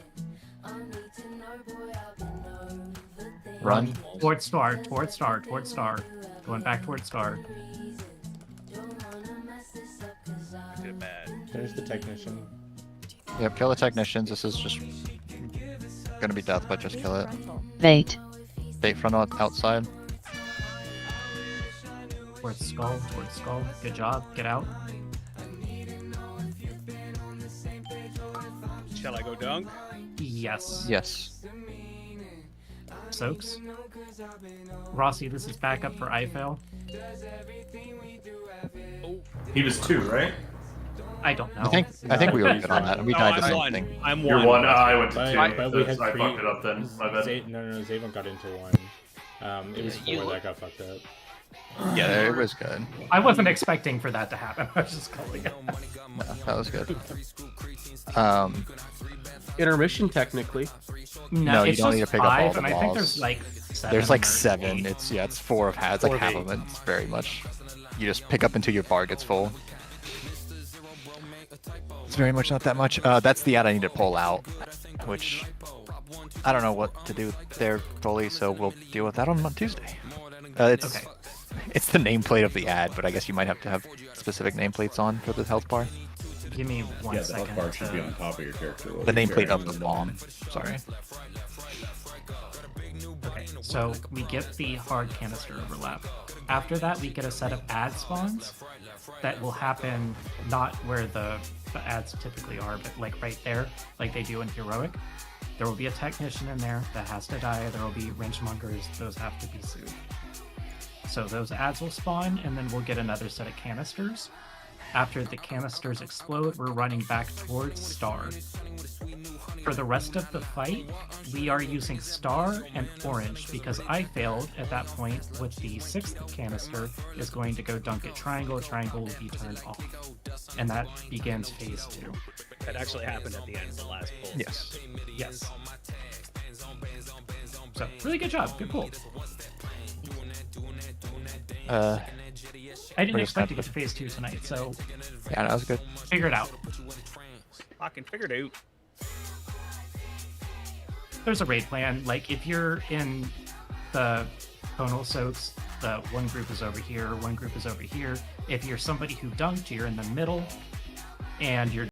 Run. Towards star, towards star, towards star. Going back towards star. Good bad. Finish the technician. Yep, kill the technicians. This is just gonna be death, but just kill it. Bait. Bait front outside. Towards skull, towards skull. Good job. Get out. Shall I go dunk? Yes. Yes. Soaks. Rossi, this is backup for IFAL. He was 2, right? I don't know. I think we were good on that. We died the same thing. I'm You're 1. I went to 2. But we had I 3. fucked it up then. My bad. No, Zavon got into 1. It was 4 that got fucked up. Yeah, it was good. I wasn't expecting for that to happen. I was just calling it. No, that was good. Intermission, technically. No, you it's don't need to just pick up all 5, the and balls. I think there's like 7. There's like or 7. 8. It's 4 of halves, like 4 of half 8. of it. It's very much. You just pick up until your bar gets full. It's very much not that much. That's the ad I need to pull out, which I don't know what to do there fully, so we'll deal with that on Tuesday. It's the nameplate of the ad, but I guess you might have to have specific nameplates on for the health bar. Give me one Yeah, the second. health bar should be on top of your character. The nameplate of the bomb. Sorry. Okay, so we get the hard canister overlap. After that, we get a set of ad spawns that will happen not where the ads typically are, but like right there, like they do in Heroic. There will be a technician in there that has to die. There will be wrenchmongers. Those have to be soothed. So those ads will spawn, and then we'll get another set of canisters. After the canisters explode, we're running back towards Star. For the rest of the fight, we are using Star and Orange because I failed at that point with the 6th canister is going to go dunk at Triangle. Triangle will be turned off. And that begins phase 2. That actually happened at the end of the last pull. Yes. Yes. So, really good job. Good pull. I didn't expect to get to phase 2 tonight, so Yeah, that was good. figure it out. Fucking figured out. There's a raid plan. Like, if you're in the tonal soaks, the one group is over here, one group is over here. If you're somebody who dunked, you're in the middle, and you're